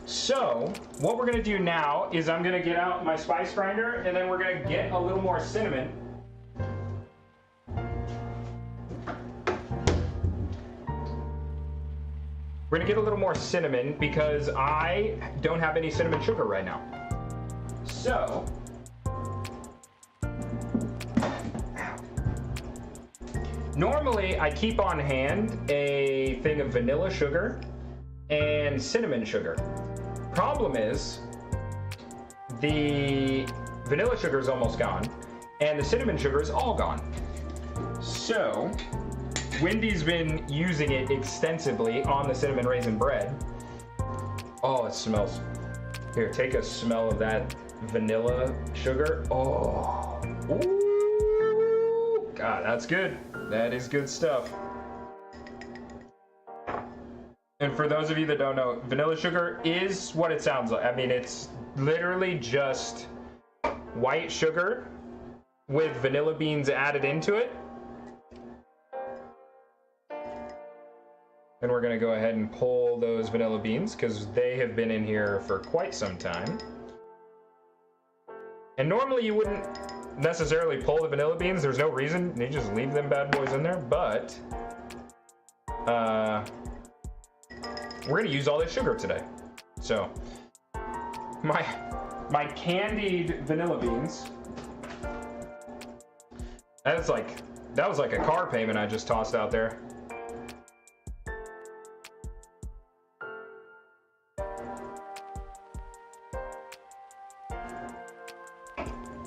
So, what we're gonna do now is I'm gonna get out my spice grinder, and then we're gonna get a little more cinnamon. We're gonna get a little more cinnamon because I don't have any cinnamon sugar right now. So, normally I keep on hand a thing of vanilla sugar and cinnamon sugar. Problem is, the vanilla sugar is almost gone and the cinnamon sugar is all gone. So, Wendy's been using it extensively on the cinnamon raisin bread. Oh, it smells. Here, take a smell of that vanilla sugar. Oh, ooh, God, that's good. That is good stuff. And for those of you that don't know, vanilla sugar is what it sounds like. I mean, it's literally just white sugar with vanilla beans added into it. And we're gonna go ahead and pull those vanilla beans because they have been in here for quite some time. And normally you wouldn't necessarily pull the vanilla beans. There's no reason. You just leave them bad boys in there. But we're gonna use all this sugar today. So my candied vanilla beans. That was like a car payment I just tossed out there.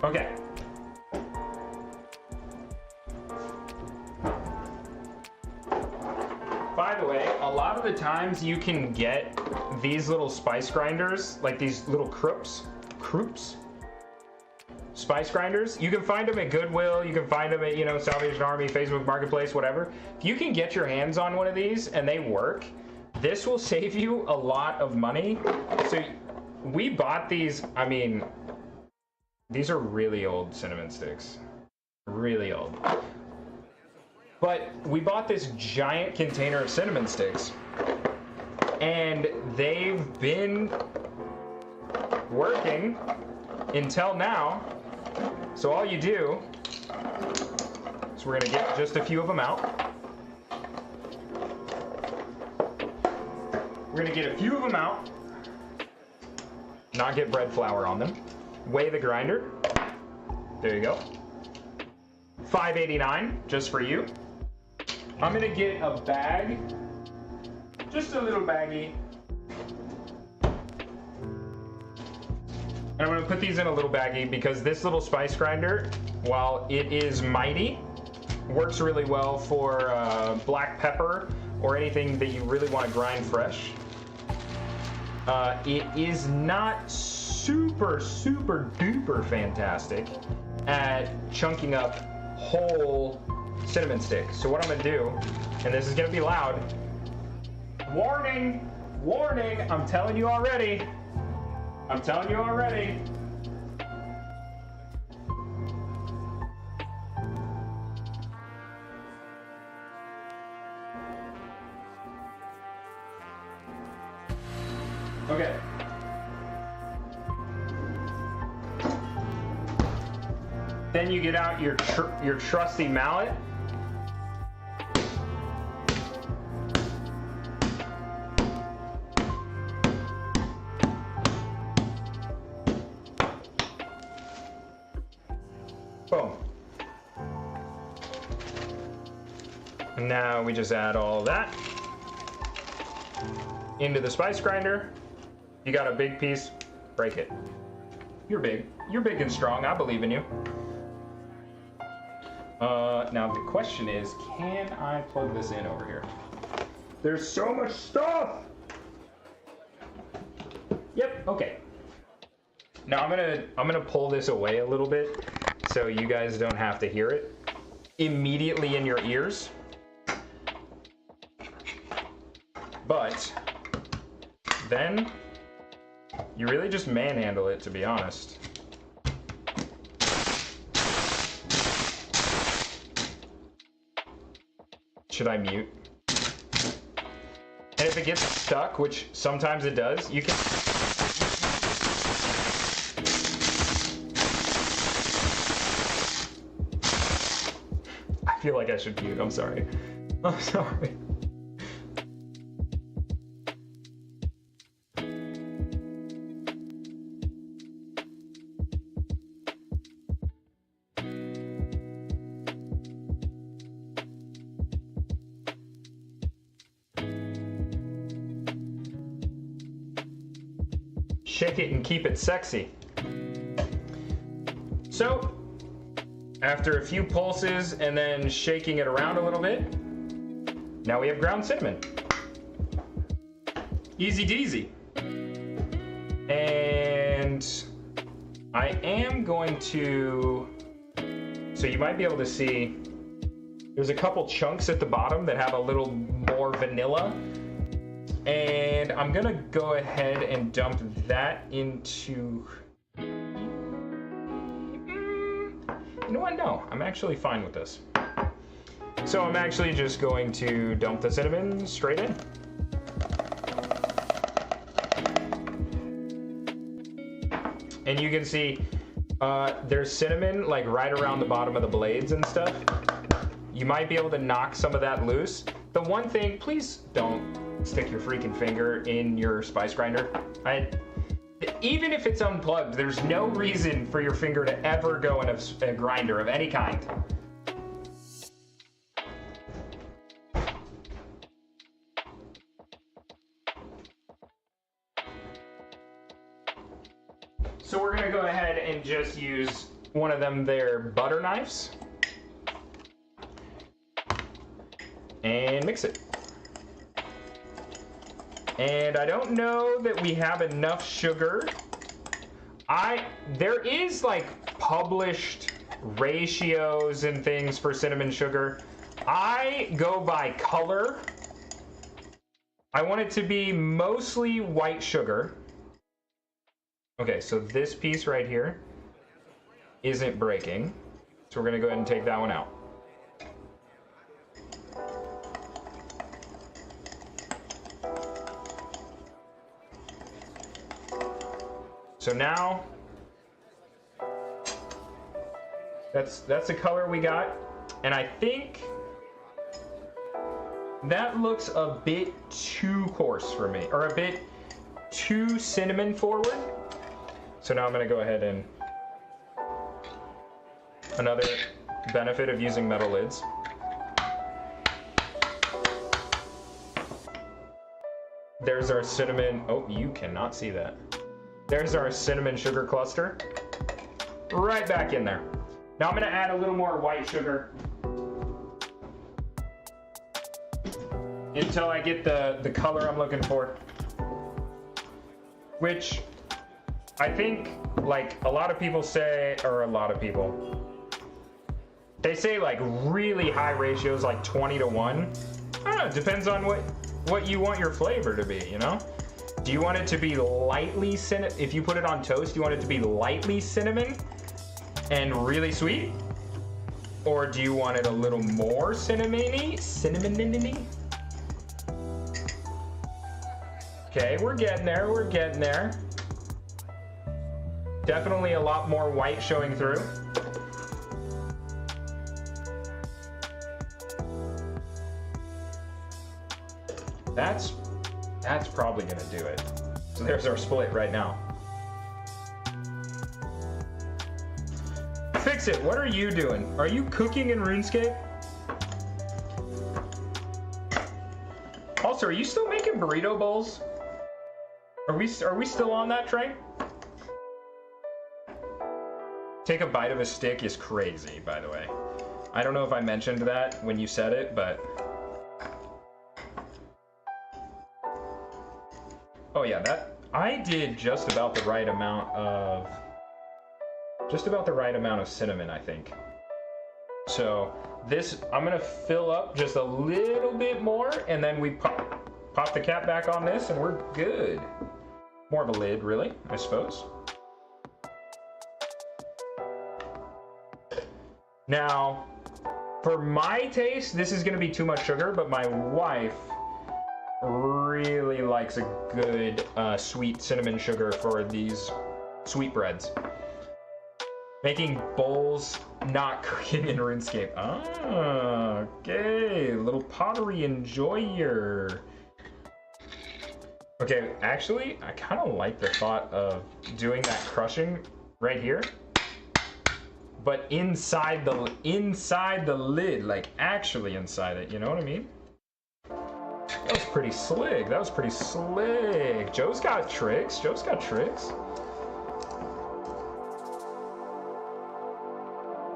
Okay. By the way, a lot of the times you can get these little spice grinders, like these little croops, spice grinders. You can find them at Goodwill. You can find them at, Salvation Army, Facebook Marketplace, whatever. If you can get your hands on one of these and they work, this will save you a lot of money. So we bought these, these are really old cinnamon sticks. Really old. But we bought this giant container of cinnamon sticks. And they've been working until now. So all you do is we're gonna get just a few of them out. We're gonna get a few of them out. Not get bread flour on them. Weigh the grinder. There you go. $5.89 just for you. I'm gonna get a bag, just a little baggie. And I'm gonna put these in a little baggie because this little spice grinder, while it is mighty, works really well for black pepper or anything that you really want to grind fresh. It is not super duper fantastic at chunking up whole cinnamon sticks. So what I'm gonna do, and this is gonna be loud, warning, I'm telling you already. Okay. Then you get out your trusty mallet. Boom. And now we just add all that into the spice grinder. You got a big piece, break it. You're big. You're big and strong. I believe in you. Now the question is, can I plug this in over here? There's so much stuff. Yep. Okay. Now I'm gonna pull this away a little bit so you guys don't have to hear it immediately in your ears. But then you really just manhandle it, to be honest. Should I mute? And if it gets stuck, which sometimes it does, you can... I feel like I should mute, I'm sorry. I'm sorry. Shake it and keep it sexy. So, after a few pulses and then shaking it around a little bit, now we have ground cinnamon. Easy deesy. And I am going to, so you might be able to see, there's a couple chunks at the bottom that have a little more vanilla. And I'm gonna go ahead and dump that into... You know what? No, I'm actually fine with this. So I'm actually just going to dump the cinnamon straight in. And you can see there's cinnamon like right around the bottom of the blades and stuff. You might be able to knock some of that loose. The one thing, please don't stick your freaking finger in your spice grinder. Even if it's unplugged, there's no reason for your finger to ever go in a grinder of any kind. So we're gonna go ahead and just use one of them there butter knives and mix it. And I don't know that we have enough sugar. There is like published ratios and things for cinnamon sugar. I go by color. I want it to be mostly white sugar. Okay, so this piece right here isn't breaking. So we're gonna go ahead and take that one out. So now, that's the color we got, and I think that looks a bit too coarse for me, or a bit too cinnamon forward. So now I'm gonna go ahead and, another benefit of using metal lids. There's our cinnamon, oh, you cannot see that. There's our cinnamon sugar cluster, right back in there. Now I'm gonna add a little more white sugar until I get the color I'm looking for. Which I think, like a lot of people say, or a lot of people, they say like really high ratios, like 20 to 1. I don't know, it depends on what you want your flavor to be, you know? Do you want it to be lightly cinnamon? If you put it on toast, you want it to be lightly cinnamon and really sweet? Or do you want it a little more cinnamony? Cinnamon-y? Okay, we're getting there, we're getting there. Definitely a lot more white showing through. That's probably gonna do it. So there's our split right now. Fix it, what are you doing? Are you cooking in RuneScape? Also, are you still making burrito bowls? Are we still on that train? Take a bite of a stick is crazy, by the way. I don't know if I mentioned that when you said it, but... Oh yeah, I did just about the right amount of cinnamon, I think. So this, I'm gonna fill up just a little bit more, and then we pop the cap back on this, and we're good. More of a lid, really, I suppose. Now, for my taste, this is gonna be too much sugar, but my wife really likes a good sweet cinnamon sugar for these sweetbreads. Making bowls, not cooking in RuneScape. Ah, okay, little pottery enjoyer. Okay, actually, I kind of like the thought of doing that crushing right here, but inside the lid, like actually inside it. You know what I mean? That was pretty slick. That was pretty slick. Joe's got tricks. Joe's got tricks.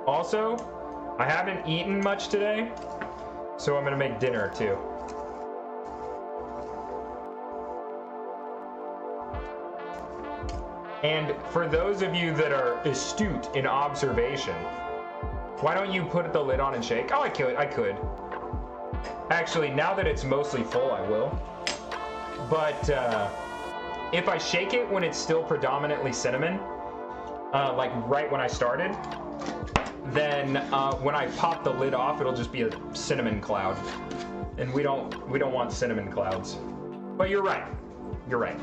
Also, I haven't eaten much today, so I'm gonna make dinner too. And for those of you that are astute in observation, why don't you put the lid on and shake? Oh, I could. Actually, now that it's mostly full, I will. But if I shake it when it's still predominantly cinnamon, like right when I started, then when I pop the lid off, it'll just be a cinnamon cloud, and we don't want cinnamon clouds. But you're right. You're right.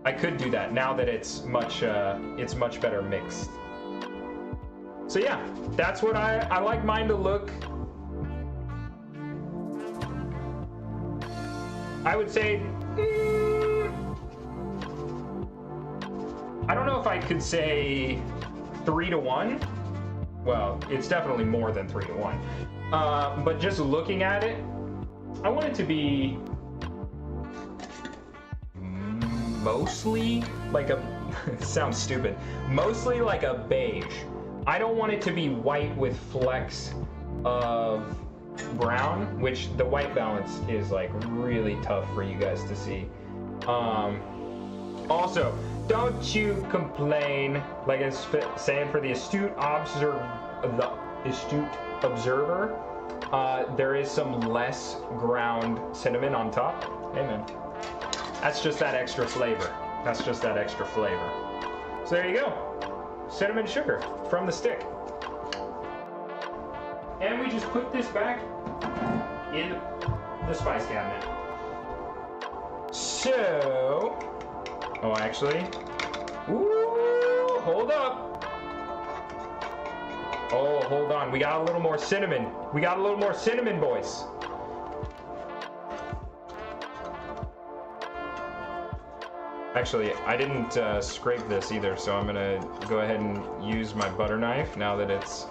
I could do that now that it's much better mixed. So yeah, that's what I like mine to look. I would say, I don't know if I could say 3-to-1. Well, it's definitely more than 3-to-1. But just looking at it, I want it to be mostly like a, it sounds stupid, mostly like a beige. I don't want it to be white with flecks of brown, which the white balance is like really tough for you guys to see. Also, don't you complain, like I was saying, for the astute observer, there is some less ground cinnamon on top. Hey man, that's just that extra flavor. That's just that extra flavor. So there you go, cinnamon sugar from the stick. And we just put this back in the spice cabinet. So, oh, actually, ooh, hold up. Oh, hold on. We got a little more cinnamon. We got a little more cinnamon, boys. Actually, I didn't scrape this either, so I'm gonna go ahead and use my butter knife now that it's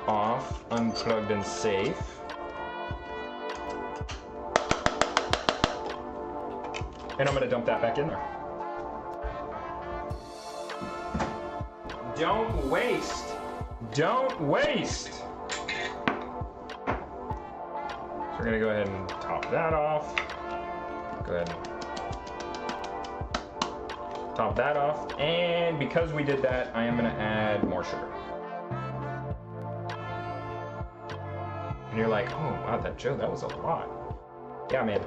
off, unplugged, and safe. And I'm gonna dump that back in there. Don't waste. Don't waste. So we're gonna go ahead and top that off. Go ahead and top that off. And because we did that, I am gonna add more sugar. And you're like, oh wow, that was a lot. Yeah, man.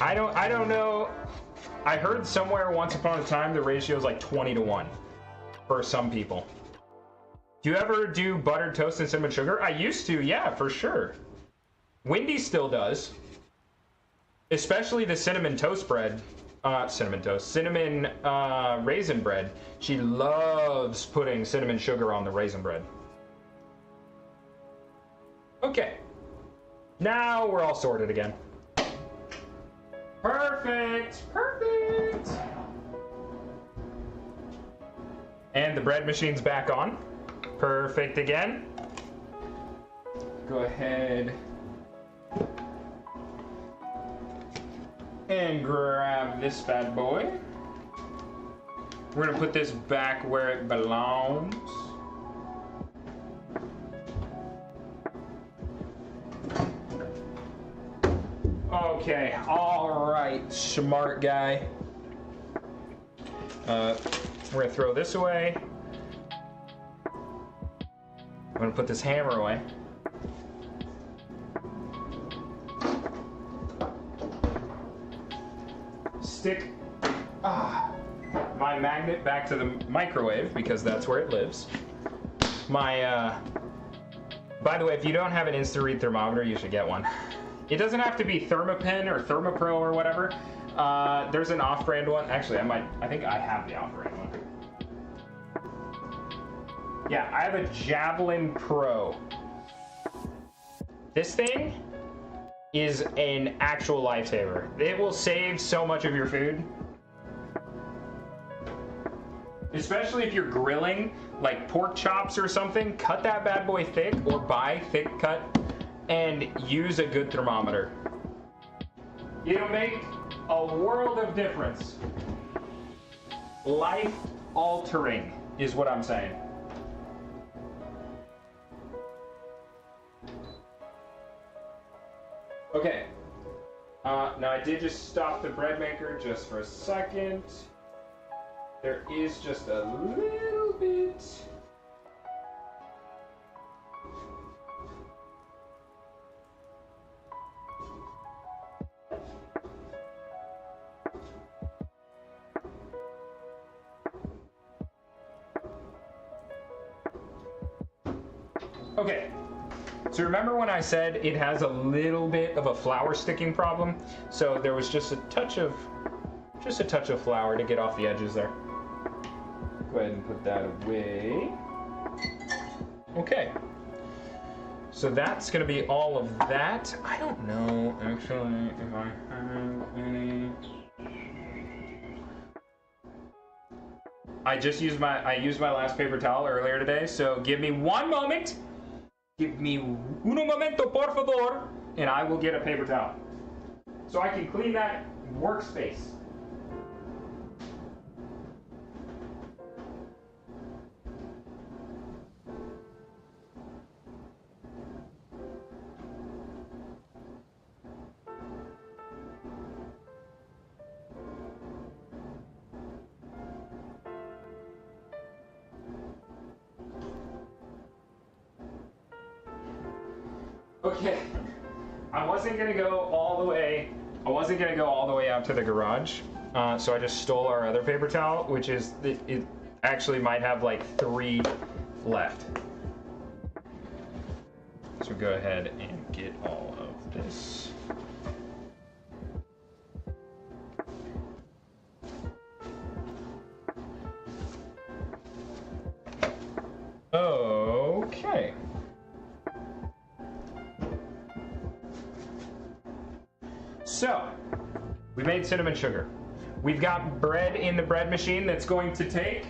I don't know. I heard somewhere once upon a time the ratio is like 20-to-1 for some people. Do you ever do buttered toast and cinnamon sugar? I used to, yeah, for sure. Wendy still does. Especially the cinnamon toast bread. Cinnamon raisin bread. She loves putting cinnamon sugar on the raisin bread. Okay. Now we're all sorted again. Perfect. Perfect. And the bread machine's back on. Perfect again. Go ahead and grab this bad boy. We're gonna put this back where it belongs. Okay, all right, smart guy. We're gonna throw this away. I'm gonna put this hammer away. Stick my magnet back to the microwave because that's where it lives. By the way, if you don't have an Insta-Read thermometer, you should get one. It doesn't have to be Thermapen or Thermopro or whatever. There's an off-brand one. Actually, I think I have the off-brand one. Yeah, I have a Javelin Pro. This thing is an actual lifesaver. It will save so much of your food. Especially if you're grilling, like pork chops or something, cut that bad boy thick or buy thick cut and use a good thermometer. It'll make a world of difference. Life altering is what I'm saying. Okay. Now I did just stop the bread maker just for a second. There is just a little bit. Okay. So remember when I said it has a little bit of a flour sticking problem? So there was just a touch of flour to get off the edges there. Go ahead and put that away. Okay. So that's gonna be all of that. I don't know actually if I have any. I used my last paper towel earlier today, so give me one moment. Give me uno momento, por favor, and I will get a paper towel. So I can clean that workspace. Okay, I wasn't gonna go all the way out to the garage, so I just stole our other paper towel, which is, it actually might have like 3 left. So go ahead and get all of this. Okay. So, we made cinnamon sugar. We've got bread in the bread machine that's going to take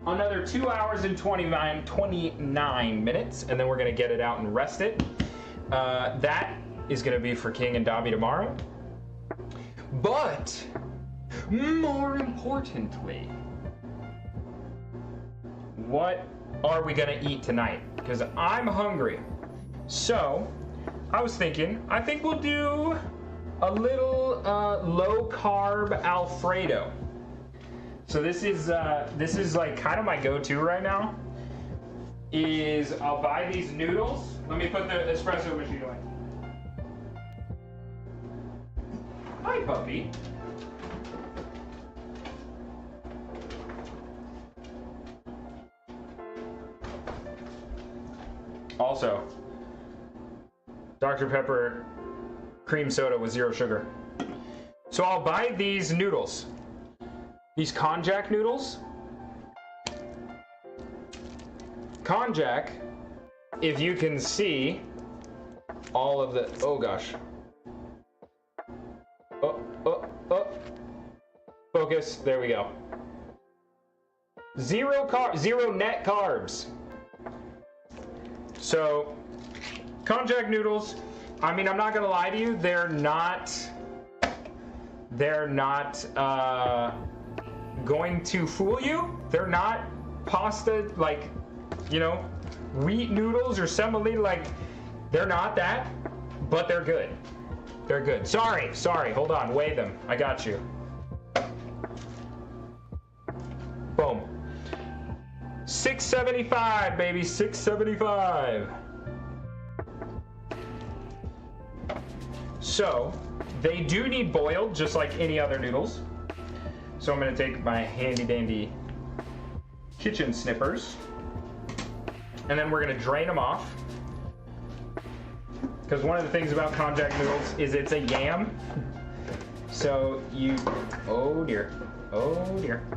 another 2 hours and 29 minutes, and then we're gonna get it out and rest it. That is gonna be for King and Dobby tomorrow. But, more importantly, what are we gonna eat tonight? Because I'm hungry. So, I was thinking, I think we'll do a little low-carb Alfredo. So this is like kind of my go-to right now. Is I'll buy these noodles. Let me put the espresso machine away. Hi, puppy. Also, Dr. Pepper cream soda with 0 sugar. So I'll buy these noodles. These konjac noodles. Konjac, if you can see all of the, oh gosh. Oh. Focus, there we go. 0 net carbs. So, konjac noodles, I mean, I'm not gonna lie to you, they're not going to fool you. They're not pasta, like, you know, wheat noodles or semolina, like, they're not that, but they're good. They're good. Sorry, hold on, weigh them. I got you. Boom. 675, baby, 675. So, they do need boiled, just like any other noodles. So I'm gonna take my handy dandy kitchen snippers, and then we're gonna drain them off. Because one of the things about konjac noodles is it's a yam. So you, oh dear.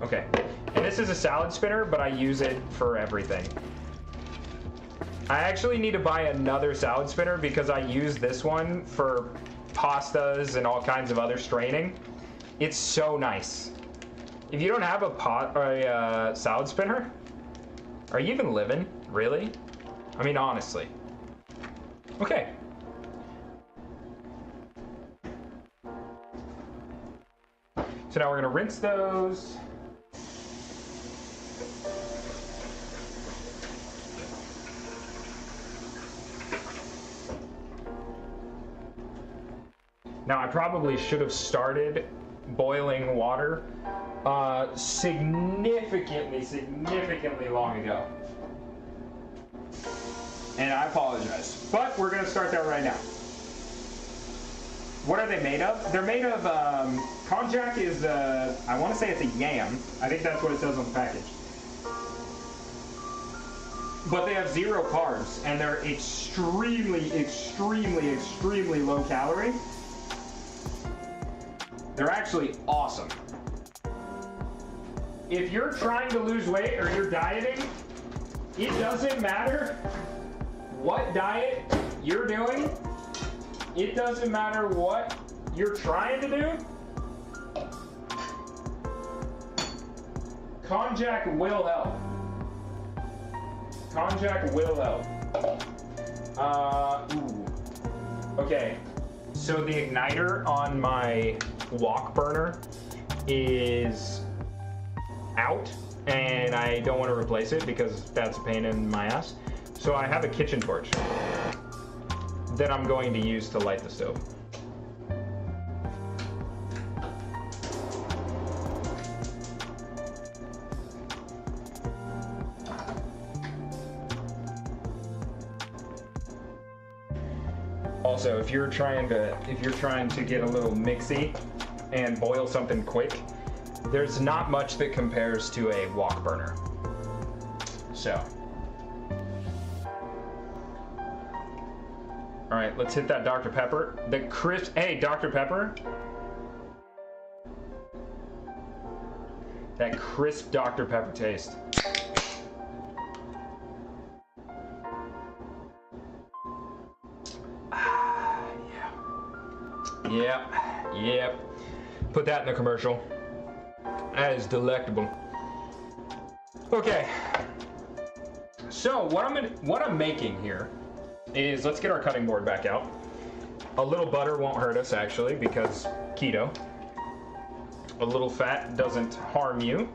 Okay. And this is a salad spinner, but I use it for everything. I actually need to buy another salad spinner because I use this one for pastas and all kinds of other straining. It's so nice. If you don't have a salad spinner, are you even living? Really? I mean, honestly. Okay. So now we're gonna rinse those. Now I probably should have started boiling water significantly long ago. And I apologize. But we're gonna start that right now. What are they made of? They're made of, konjac is, I want to say it's a yam. I think that's what it says on the package. But they have 0 carbs, and they're extremely low calorie. They're actually awesome. If you're trying to lose weight or you're dieting, it doesn't matter what diet you're doing. It doesn't matter what you're trying to do. Konjac will help. Konjac will help. Okay, so the igniter on my wok burner is out, and I don't want to replace it because that's a pain in my ass. So I have a kitchen torch that I'm going to use to light the stove. Also, if you're trying to get a little mixy and boil something quick, there's not much that compares to a wok burner. So, all right, let's hit that Dr. Pepper. The crisp, hey, Dr. Pepper. That crisp Dr. Pepper taste. Yep. Put that in the commercial. That is delectable. Okay. So what I'm making here is, let's get our cutting board back out. A little butter won't hurt us actually because keto. A little fat doesn't harm you.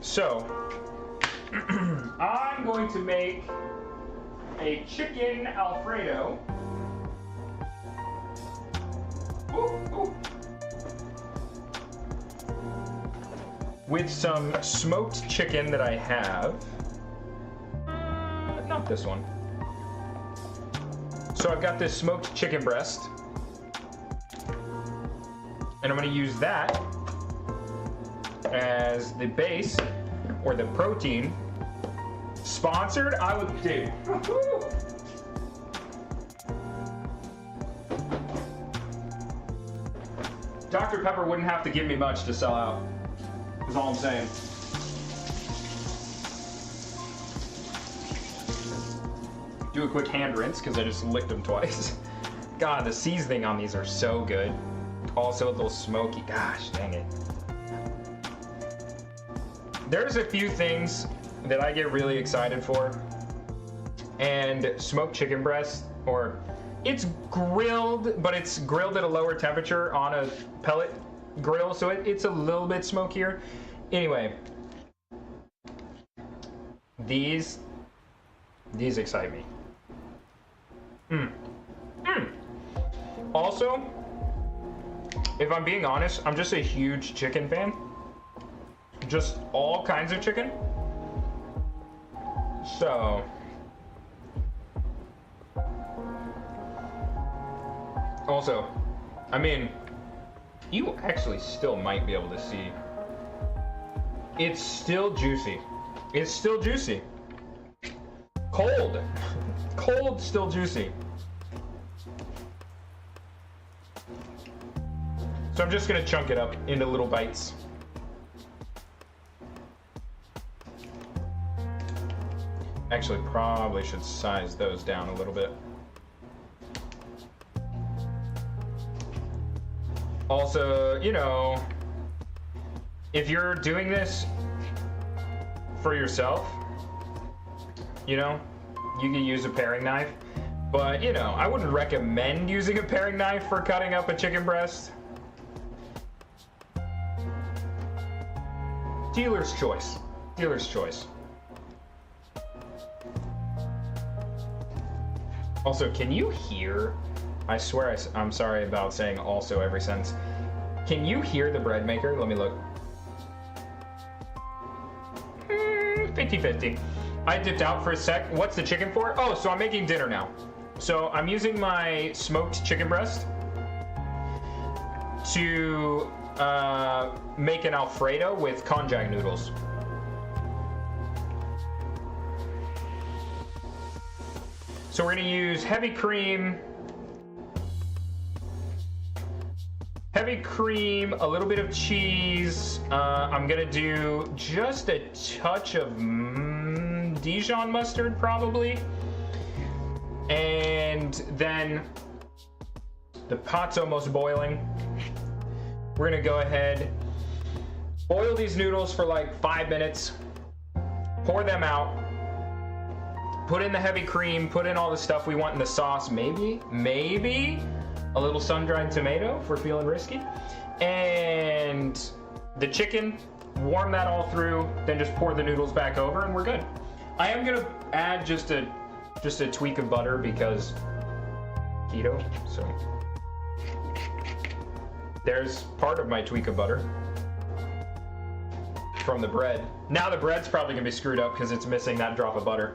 So I'm going to make a chicken Alfredo. Ooh. With some smoked chicken that I have. Not this one. So I've got this smoked chicken breast. And I'm going to use that as the base or the protein. Sponsored? I would do. Dr. Pepper wouldn't have to give me much to sell out, is all I'm saying. Do a quick hand rinse, because I just licked them twice. God, the seasoning on these are so good. Also a little smoky. Gosh, dang it. There's a few things that I get really excited for. And smoked chicken breast, or it's grilled, but it's grilled at a lower temperature on a pellet grill, so it's a little bit smokier. Anyway, these excite me. Also, if I'm being honest, I'm just a huge chicken fan. Just all kinds of chicken. So, also, I mean, you actually still might be able to see. It's still juicy. It's still juicy. Cold. Cold, still juicy. So I'm just gonna chunk it up into little bites. Actually, probably should size those down a little bit. Also, you know, if you're doing this for yourself, you know, you can use a paring knife. But, you know, I wouldn't recommend using a paring knife for cutting up a chicken breast. Dealer's choice. Dealer's choice. Also, can you hear? I swear I'm sorry about saying also every sentence. Can you hear the bread maker? Let me look. 50-50. I dipped out for a sec. What's the chicken for? Oh, so I'm making dinner now. So I'm using my smoked chicken breast to make an Alfredo with konjac noodles. So we're gonna use heavy cream, a little bit of cheese. I'm gonna do just a touch of Dijon mustard, probably. And then the pot's almost boiling. We're gonna go ahead, boil these noodles for like 5 minutes, pour them out, put in the heavy cream, put in all the stuff we want in the sauce, maybe a little sun-dried tomato if we're feeling risky, and the chicken, warm that all through, then just pour the noodles back over and we're good. I am gonna add just a tweak of butter because keto, so there's part of my tweak of butter from the bread. Now the bread's probably gonna be screwed up because it's missing that drop of butter.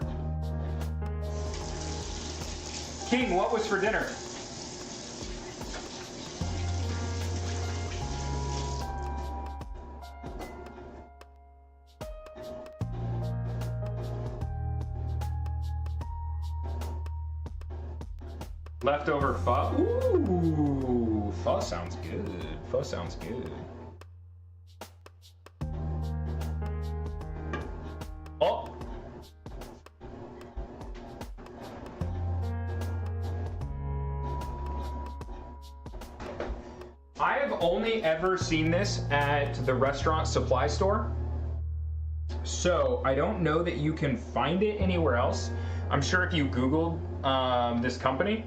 King, what was for dinner? Leftover pho. Ooh, pho sounds good. Pho sounds good. Oh. I have only ever seen this at the restaurant supply store. So I don't know that you can find it anywhere else. I'm sure if you Googled this company,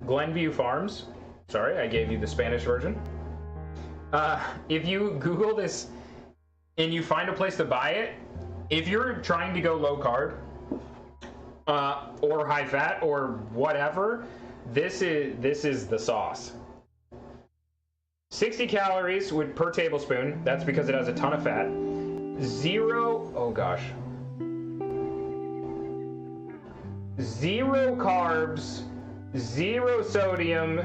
Glenview Farms, sorry, I gave you the Spanish version. If you Google this and you find a place to buy it, if you're trying to go low carb or high fat or whatever, this is the sauce. 60 calories per tablespoon. That's because it has a ton of fat. Oh gosh. 0 carbs, 0 sodium,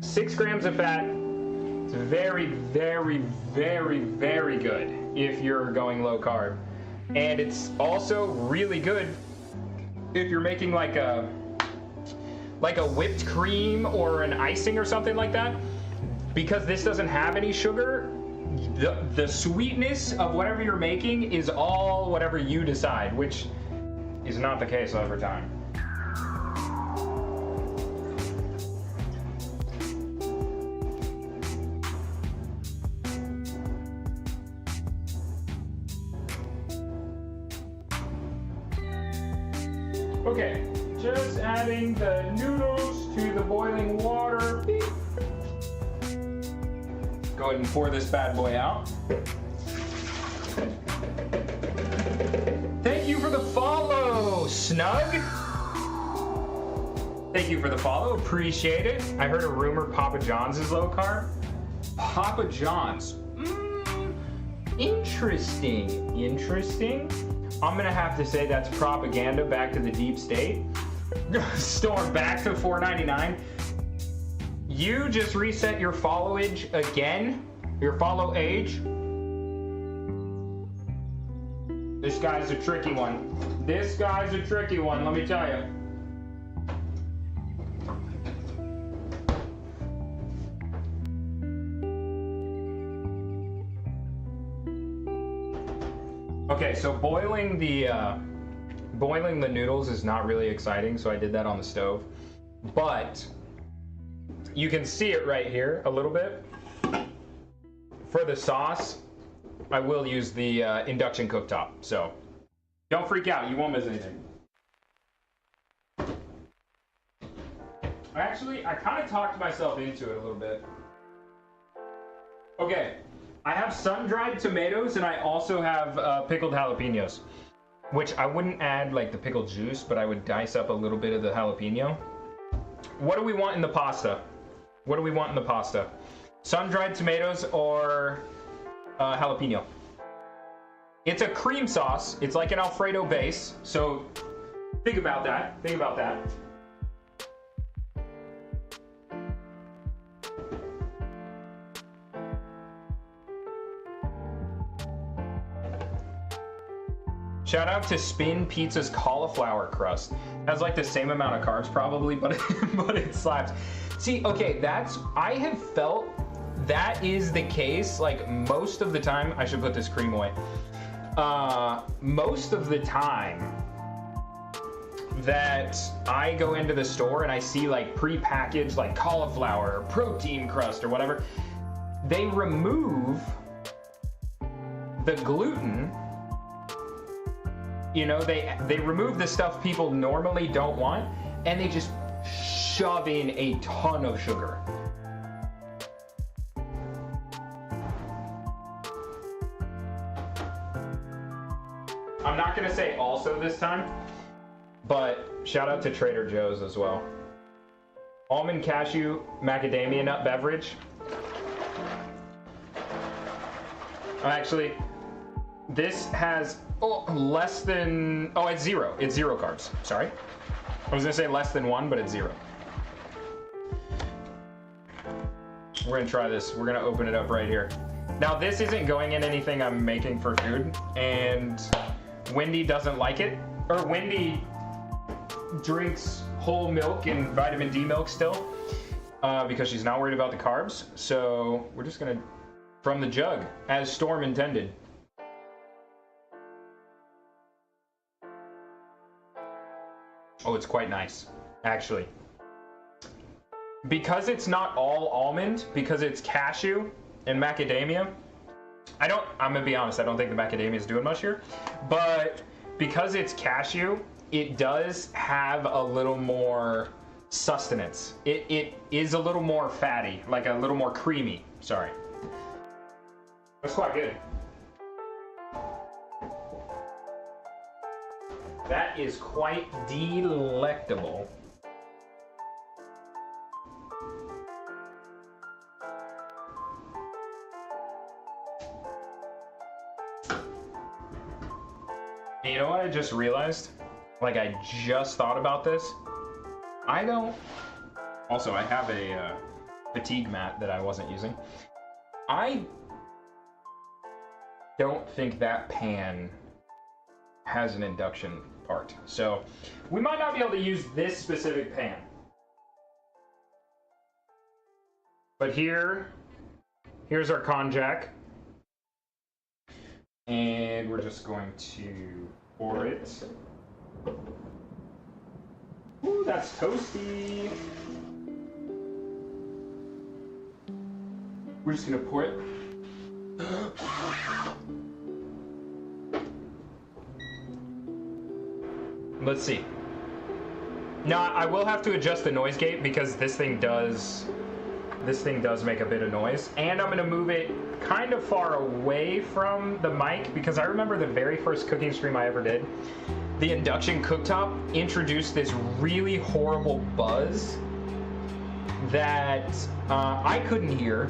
6 grams of fat. It's very, very, very, very good if you're going low carb. And it's also really good if you're making like like a whipped cream or an icing or something like that, because this doesn't have any sugar, the sweetness of whatever you're making is all whatever you decide, which is not the case every time. Okay, just adding the noodles to the boiling water. Beep. Go ahead and pour this bad boy out. Thank you for the follow, Snug. Thank you for the follow, appreciate it. I heard a rumor Papa John's is low carb. Papa John's, interesting, interesting. I'm gonna have to say that's propaganda back to the deep state. Storm back to $4.99. You just reset your follow age again, your follow age. This guy's a tricky one. This guy's a tricky one, let me tell you. Okay, so boiling the noodles is not really exciting, so I did that on the stove. But you can see it right here a little bit. For the sauce, I will use the induction cooktop, so don't freak out, you won't miss anything. Actually, I kind of talked myself into it a little bit. Okay. I have sun-dried tomatoes, and I also have pickled jalapenos, which I wouldn't add like the pickled juice, but I would dice up a little bit of the jalapeno. What do we want in the pasta? What do we want in the pasta? Sun-dried tomatoes or jalapeno? It's a cream sauce. It's like an Alfredo base, so think about that. Think about that. Shout out to Spin Pizza's cauliflower crust. Has like the same amount of carbs probably, but but it slaps. See, okay, I have felt that is the case like most of the time. I should put this cream away. Most of the time that I go into the store and I see like pre-packaged like cauliflower or protein crust or whatever, they remove the gluten. You know, they remove the stuff people normally don't want, and they just shove in a ton of sugar. I'm not gonna say also this time, but shout out to Trader Joe's as well. Almond cashew macadamia nut beverage. Actually, this has less than, it's zero. It's 0 carbs. Sorry. I was gonna say less than 1, but it's 0. We're gonna try this. We're gonna open it up right here. Now this isn't going in anything I'm making for food, and Wendy doesn't like it. Or Wendy drinks whole milk and vitamin D milk still, because she's not worried about the carbs. So we're just gonna, from the jug, as Storm intended. Oh, it's quite nice, actually. Because it's not all almond, because it's cashew and macadamia, I'm gonna be honest, I don't think the macadamia is doing much here, but because it's cashew, it does have a little more sustenance. It is a little more fatty, like a little more creamy, sorry. That's quite good. That is quite delectable. And you know what I just realized? Like, I just thought about this. Also, I have a fatigue mat that I wasn't using. I don't think that pan has an induction part. So we might not be able to use this specific pan. But here's our konjac. And we're just going to pour it. Ooh, that's toasty. We're just gonna pour it. Let's see. Now, I will have to adjust the noise gate because this thing does make a bit of noise. And I'm gonna move it kind of far away from the mic because I remember the very first cooking stream I ever did, the induction cooktop introduced this really horrible buzz that I couldn't hear,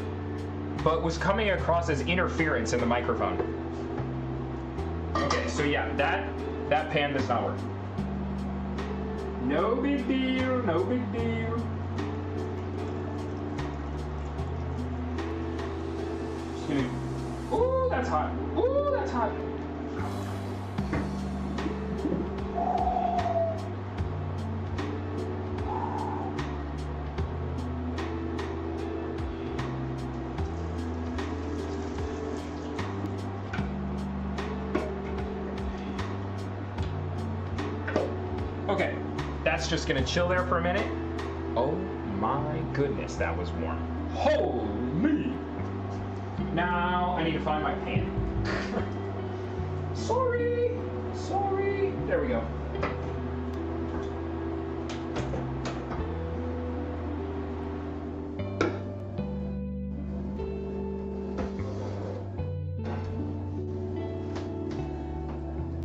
but was coming across as interference in the microphone. Okay, so yeah, that pan does not work. No big deal, no big deal. Ooh, that's hot. Ooh, that's hot. Okay, that's just gonna chill there for a minute. Oh my goodness, that was warm. Holy! Now I need to find my pan. Sorry. There we go.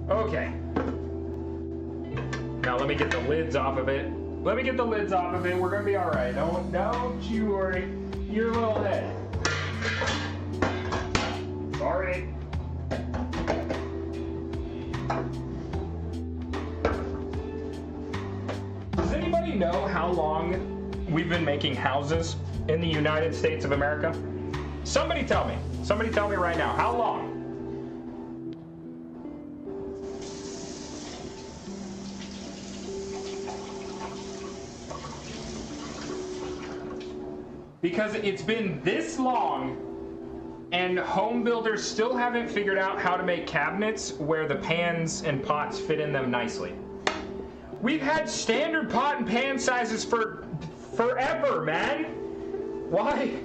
Okay. Now let me get the lids off of it. We're gonna be all right. Don't you worry. Your little head. Sorry. Does anybody know how long we've been making houses in the United States of America? Somebody tell me. Somebody tell me right now. How long? Because it's been this long and home builders still haven't figured out how to make cabinets where the pans and pots fit in them nicely. We've had standard pot and pan sizes for forever, man. Why?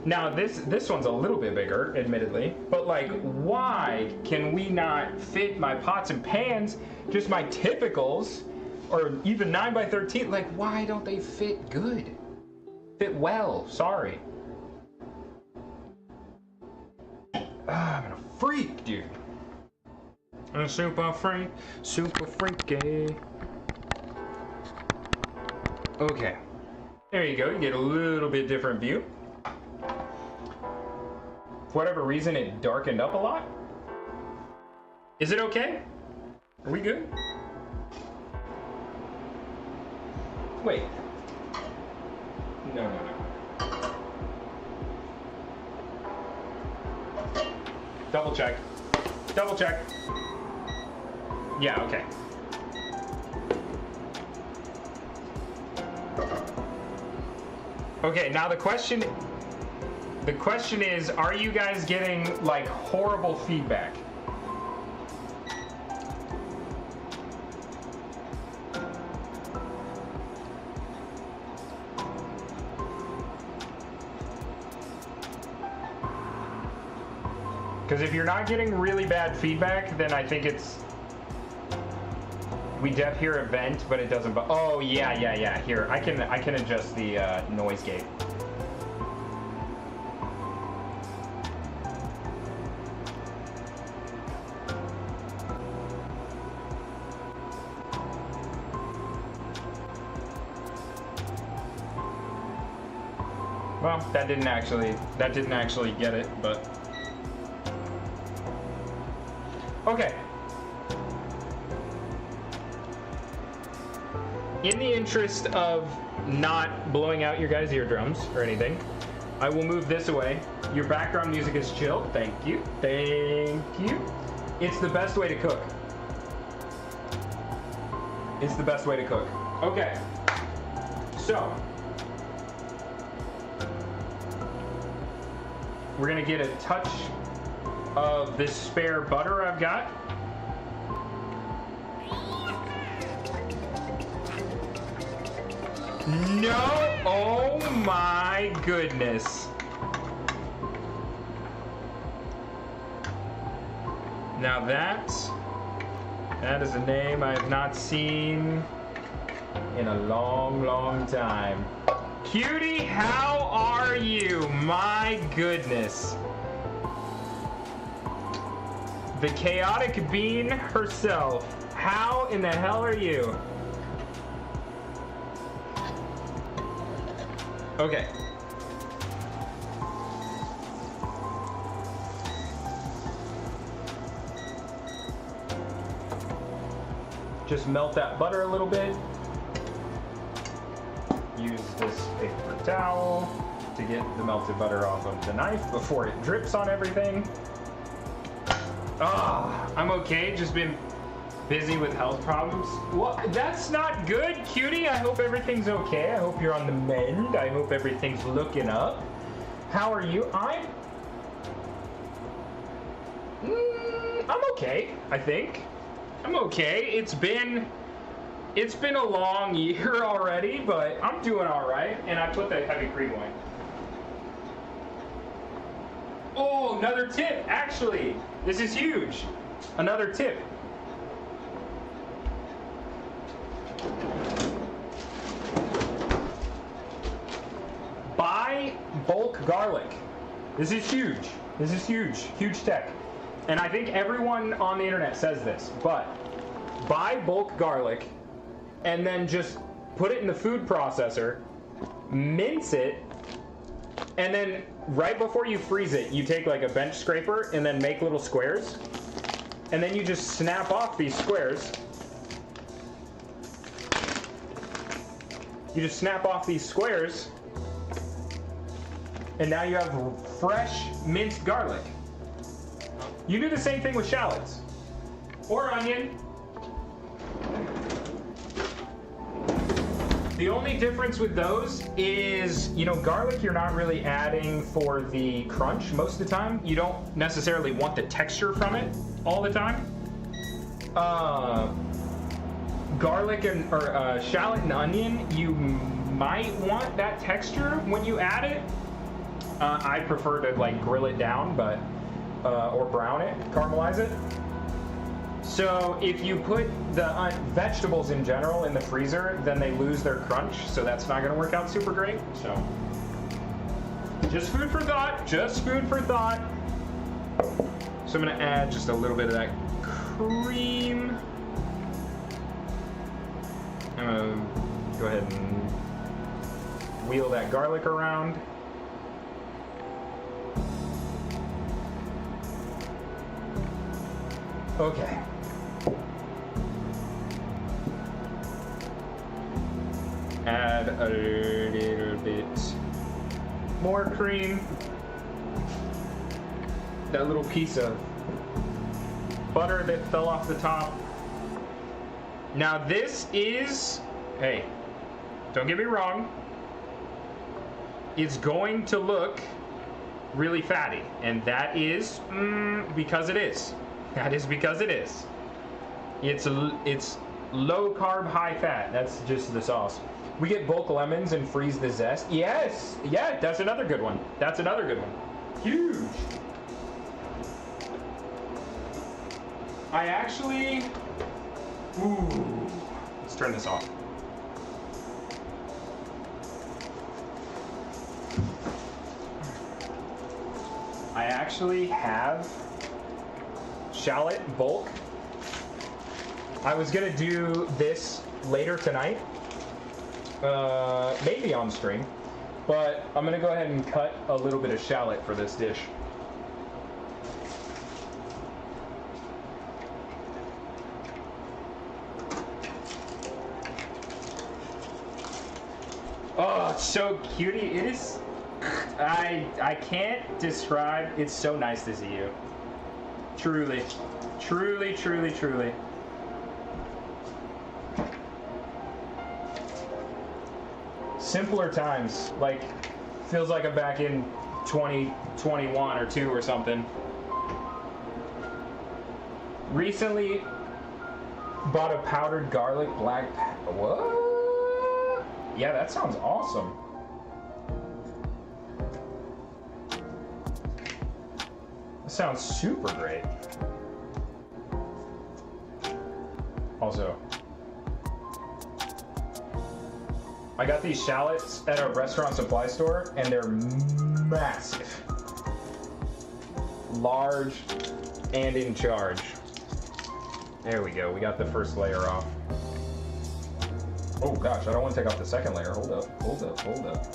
Now this one's a little bit bigger, admittedly, but like, why can we not fit my pots and pans, just my typicals, or even 9x13? Like, why don't they fit good? Fit well, sorry. I'm a freak, dude. I'm a super freak, super freaky. Okay. There you go, you get a little bit different view. For whatever reason, it darkened up a lot. Is it okay? Are we good? Wait. No. Double check. Yeah, okay. Okay, now the question is, are you guys getting like horrible feedback? Because if you're not getting really bad feedback, then I think it's... We def hear a vent, but it doesn't... Oh, yeah. Here, I can adjust the noise gate. Well, that didn't actually get it, but... Okay. In the interest of not blowing out your guys' eardrums or anything, I will move this away. Your background music is chill. Thank you. It's the best way to cook. Okay. So, We're gonna get a touch of this spare butter I've got. No, oh my goodness. Now that is a name I have not seen in a long, long time. Cutie, how are you? My goodness. The chaotic bean herself. How in the hell are you? Okay. Just melt that butter a little bit. Use this paper towel to get the melted butter off of the knife before it drips on everything. Ah, I'm okay, just been busy with health problems. Well, that's not good, Cutie. I hope everything's okay. I hope you're on the mend. I hope everything's looking up. How are you? I'm okay, I think. I'm okay. It's been a long year already, but I'm doing all right. And I put that heavy cream away. Oh, another tip. Actually, this is huge. Another tip. Buy bulk garlic. This is huge. This is huge. Huge tech. And I think everyone on the internet says this, but buy bulk garlic and then just put it in the food processor, mince it, and then right before you freeze it, you take like a bench scraper and then make little squares. And then you just snap off these squares. You just snap off these squares, and now you have fresh minced garlic. You do the same thing with shallots or onion. The only difference with those is, you know, garlic you're not really adding for the crunch most of the time. You don't necessarily want the texture from it all the time. Garlic or shallot and onion, you might want that texture when you add it. I prefer to like grill it down, but or brown it, caramelize it. So if you put the vegetables in general in the freezer, then they lose their crunch, so that's not going to work out super great. So just food for thought, just food for thought. So I'm going to add just a little bit of that cream. I'm going to go ahead and wheel that garlic around. Okay. Add a little bit more cream. That little piece of butter that fell off the top. Now this is, hey, don't get me wrong, it's going to look really fatty, and that is because it is. That is because it is. It's low carb, high fat. That's just the sauce. We get bulk lemons and freeze the zest. Yes, yeah, that's another good one. That's another good one. Huge. I actually, let's turn this off. I actually have shallot bulk. I was gonna do this later tonight, maybe on stream, but I'm gonna go ahead and cut a little bit of shallot for this dish. Oh, it's so cutie. It is, I can't describe, it's so nice to see you. Truly, truly, truly, truly. Simpler times, like, feels like I'm back in 2021 or 2 or something. Recently bought a powdered garlic black what? Yeah, that sounds awesome. That sounds super great. Also, I got these shallots at a restaurant supply store, and they're massive, large, and in charge. There we go. We got the first layer off. Oh gosh, I don't want to take off the second layer. Hold up, hold up, hold up.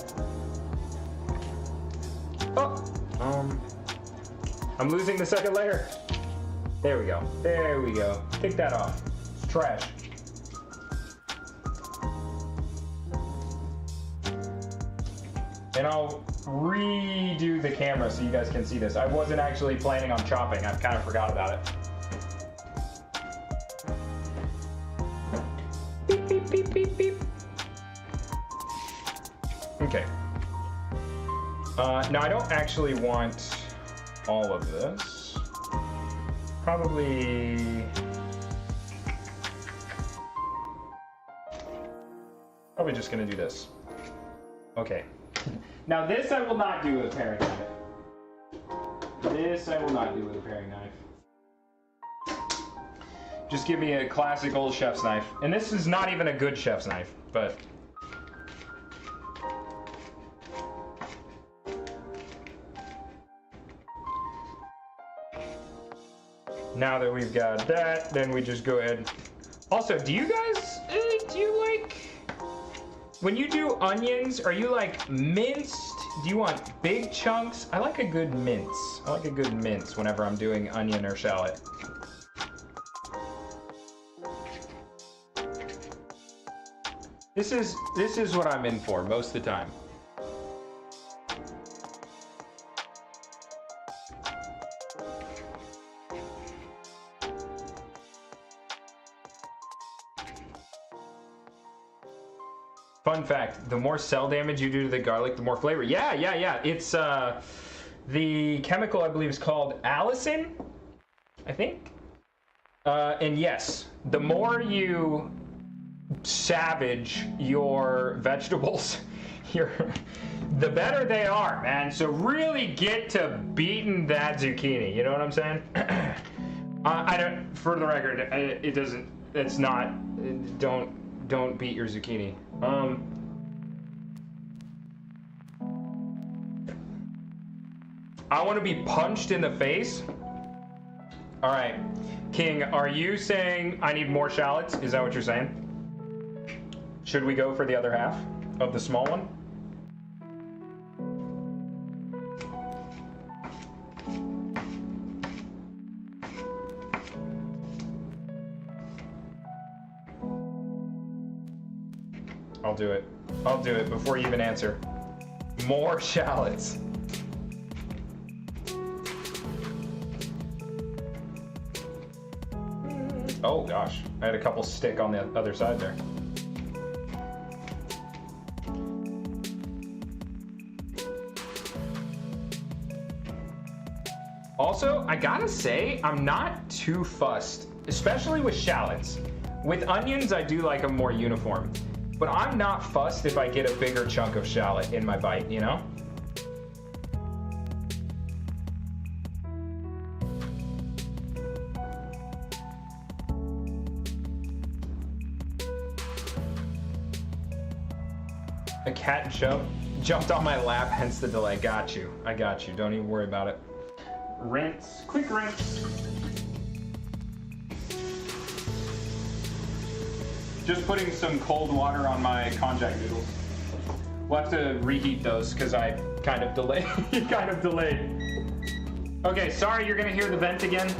Oh, I'm losing the second layer. There we go. There we go. Take that off. It's trash. And I'll redo the camera so you guys can see this. I wasn't actually planning on chopping. I kind of forgot about it. Beep, beep, beep, beep, beep. Okay. Now I don't actually want all of this. Probably just gonna do this. Okay. Now this I will not do with a paring knife. This I will not do with a paring knife. Just give me a classic old chef's knife. And this is not even a good chef's knife, but... Now that we've got that, then we just go ahead. Also, do you guys, do you like, when you do onions, are you like minced? Do you want big chunks? I like a good mince. I like a good mince whenever I'm doing onion or shallot. This is what I'm in for most of the time. Fun fact, the more cell damage you do to the garlic, the more flavor. Yeah. It's, the chemical I believe is called allicin, I think. And yes, the more you savage your vegetables, the better they are, man. So really get to beating that zucchini, you know what I'm saying? I don't, for the record, it doesn't, it's not, don't beat your zucchini. I want to be punched in the face. All right, King, are you saying I need more shallots? Is that what you're saying? Should we go for the other half of the small one? I'll do it. I'll do it before you even answer. More shallots. Oh gosh, I had a couple stick on the other side there. Also, I gotta say, I'm not too fussed, especially with shallots. With onions, I do like them more uniform. But I'm not fussed if I get a bigger chunk of shallot in my bite, you know? A cat jumped on my lap, hence the delay. Got you. I got you. Don't even worry about it. Rinse. Quick rinse. Just putting some cold water on my konjac noodles. We'll have to reheat those because I kind of delayed. Okay, sorry you're gonna hear the vent again.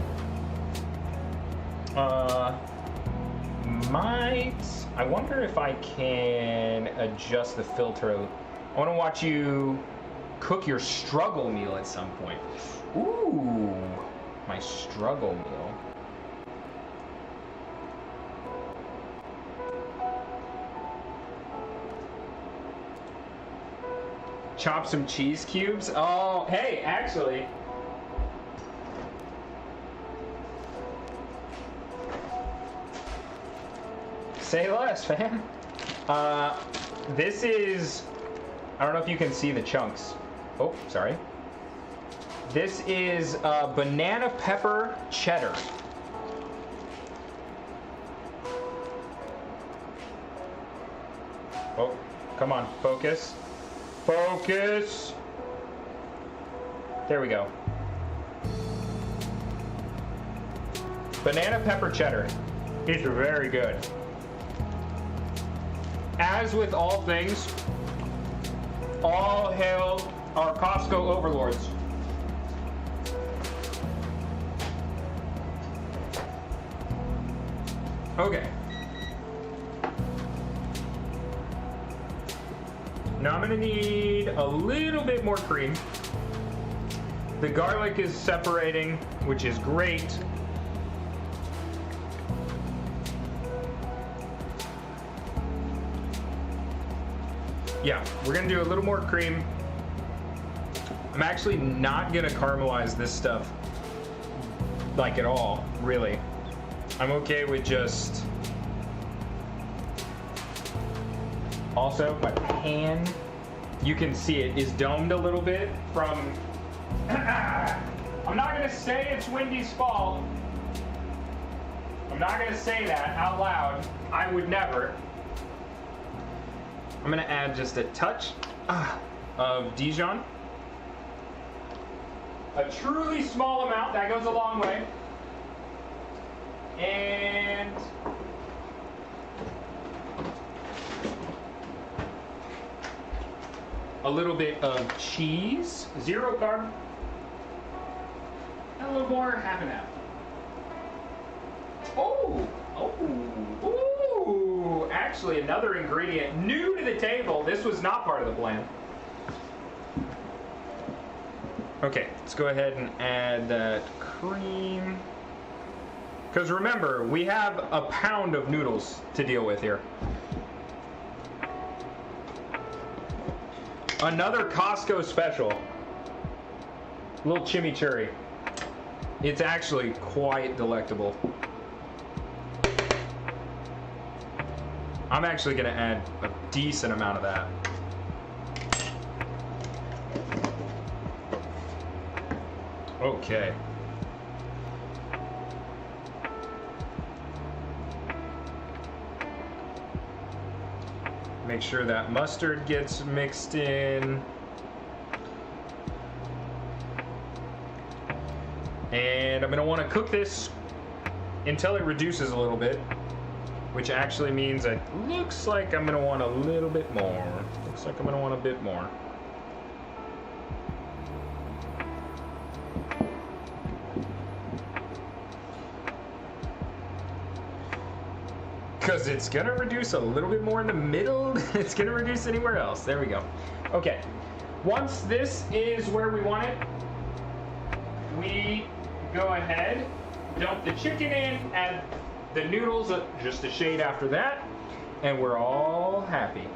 I wonder if I can adjust the filter. I want to watch you cook your struggle meal at some point. Ooh, my struggle meal. Chop some cheese cubes. Oh, hey, actually. Say less, fam. This is, I don't know if you can see the chunks. Oh, sorry. This is banana pepper cheddar. Oh, come on, focus. Focus. There we go. Banana pepper cheddar. It's very good. As with all things, all hail our Costco overlords. Okay. Now I'm gonna need a little bit more cream. The garlic is separating, which is great. Yeah, we're gonna do a little more cream. I'm actually not gonna caramelize this stuff like at all, really. I'm okay with just... Also, my pan, you can see it is domed a little bit from... I'm not gonna say it's Wendy's fault. I'm not gonna say that out loud. I would never. I'm gonna add just a touch of Dijon. A truly small amount, that goes a long way. And a little bit of cheese, 0 carb. And a little more, half and half. Oh, ooh, actually another ingredient new to the table. This was not part of the plan. Okay, let's go ahead and add that cream. Because remember, we have a pound of noodles to deal with here. Another Costco special. Little chimichurri. It's actually quite delectable. I'm actually gonna add a decent amount of that. Okay. Make sure that mustard gets mixed in. And I'm gonna wanna cook this until it reduces a little bit, which actually means it looks like I'm gonna want a little bit more. Looks like I'm gonna want a bit more. Because it's gonna reduce a little bit more in the middle. It's gonna reduce anywhere else. There we go. Okay, once this is where we want it, we go ahead, dump the chicken in, add the noodles just a shade after that, and we're all happy.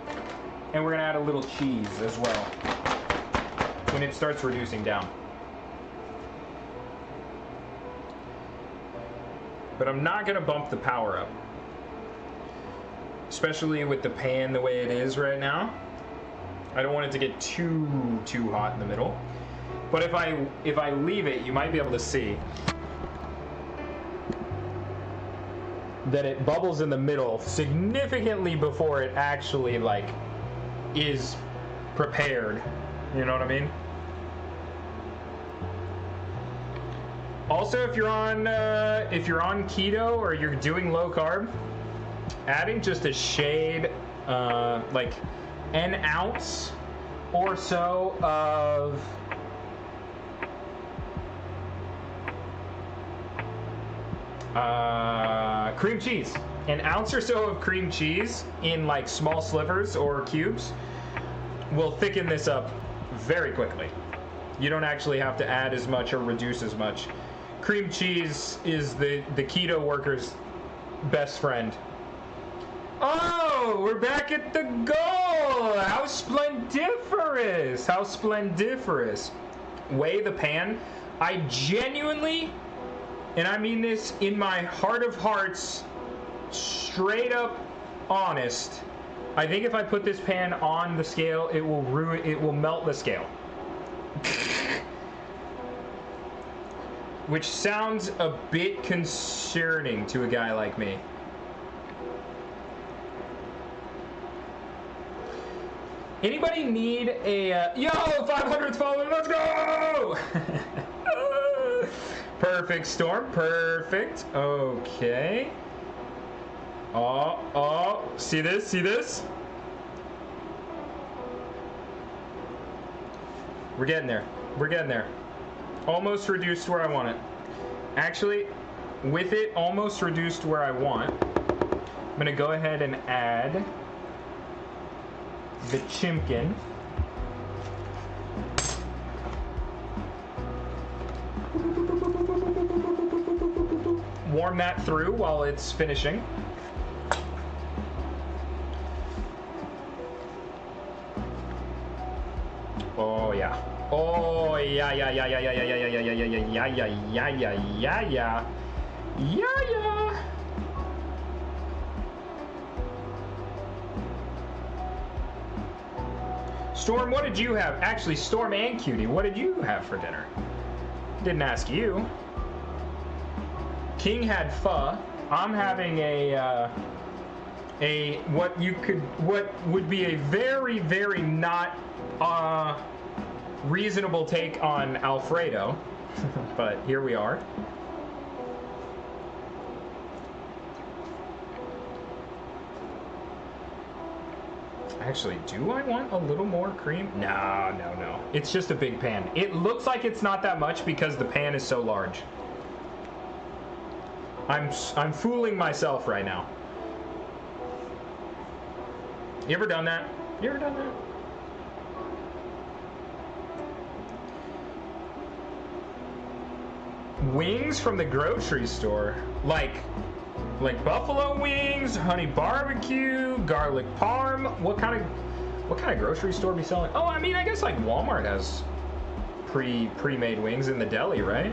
And we're gonna add a little cheese as well when it starts reducing down. But I'm not gonna bump the power up, especially with the pan the way it is right now. I don't want it to get too hot in the middle. But if I leave it, you might be able to see that it bubbles in the middle significantly before it actually is prepared. You know what I mean? Also, if you're on keto or you're doing low carb, adding just a shade, like an ounce or so of cream cheese. An ounce or so of cream cheese in like small slivers or cubes will thicken this up very quickly. You don't actually have to add as much or reduce as much. Cream cheese is the keto worker's best friend. Oh, We're back at the goal! How splendiferous! How splendiferous! Weigh the pan. I genuinely, and I mean this in my heart of hearts, straight up honest, I think if I put this pan on the scale, it will melt the scale. Which sounds a bit concerning to a guy like me. Anybody need a, yo, 500th follower, let's go! Perfect, Storm, perfect. Okay. Oh, see this, see this? We're getting there, we're getting there. Almost reduced to where I want it. Actually, with it almost reduced to where I want, I'm gonna go ahead and add the chimkin. Warm that through while it's finishing. Oh yeah. Oh yeah. Storm, what did you have? Actually, Storm and Cutie, what did you have for dinner? Didn't ask you. King had pho. I'm having what would be a very, very not reasonable take on Alfredo, but here we are. Actually, do I want a little more cream? No. It's just a big pan. It looks like it's not that much because the pan is so large. I'm fooling myself right now. You ever done that? You ever done that? Wings from the grocery store, like buffalo wings, honey barbecue, garlic parm. What kind of grocery store be selling? Oh, I mean, I guess like Walmart has pre-made wings in the deli, right?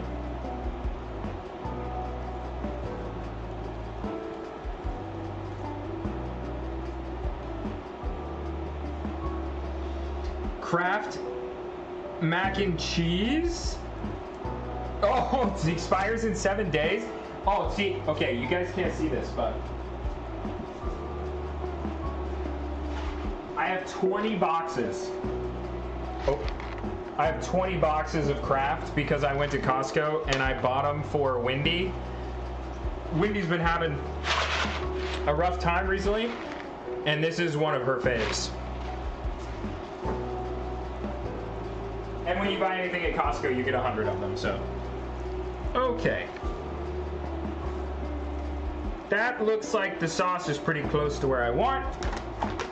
Kraft mac and cheese. Oh, it expires in 7 days. Oh, see, okay, you guys can't see this, but I have 20 boxes. Oh, I have 20 boxes of Kraft because I went to Costco and I bought them for Wendy. Wendy's been having a rough time recently, and this is one of her faves. And when you buy anything at Costco, you get 100 of them, so. Okay. That looks like the sauce is pretty close to where I want.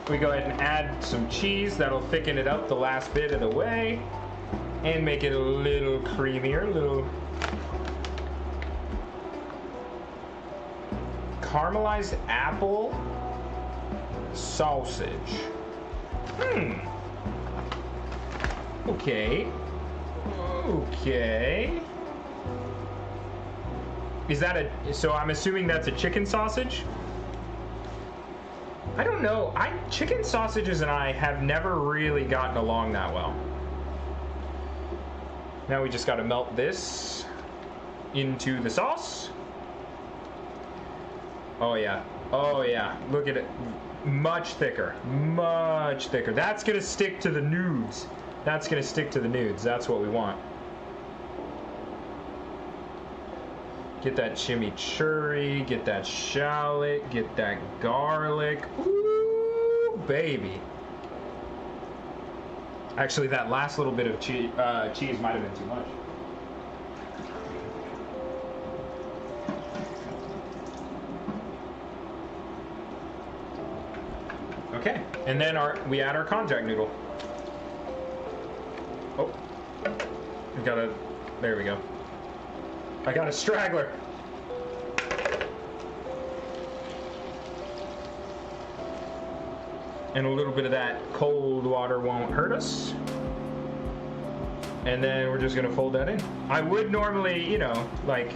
We go ahead and add some cheese. That'll thicken it up the last bit of the way and make it a little creamier, a little caramelized apple sausage. Okay. Is that so I'm assuming that's a chicken sausage? I don't know. Chicken sausages and I have never really gotten along that well. Now we just got to melt this into the sauce. Oh yeah. Look at it. Much thicker. That's going to stick to the nudes. That's what we want. Get that chimichurri, get that shallot, get that garlic. Ooh, baby. Actually, that last little bit of cheese might have been too much. Okay, and then we add our konjac noodle. Oh, there we go. I got a straggler. And a little bit of that cold water won't hurt us. And then we're just gonna fold that in. I would normally, you know, like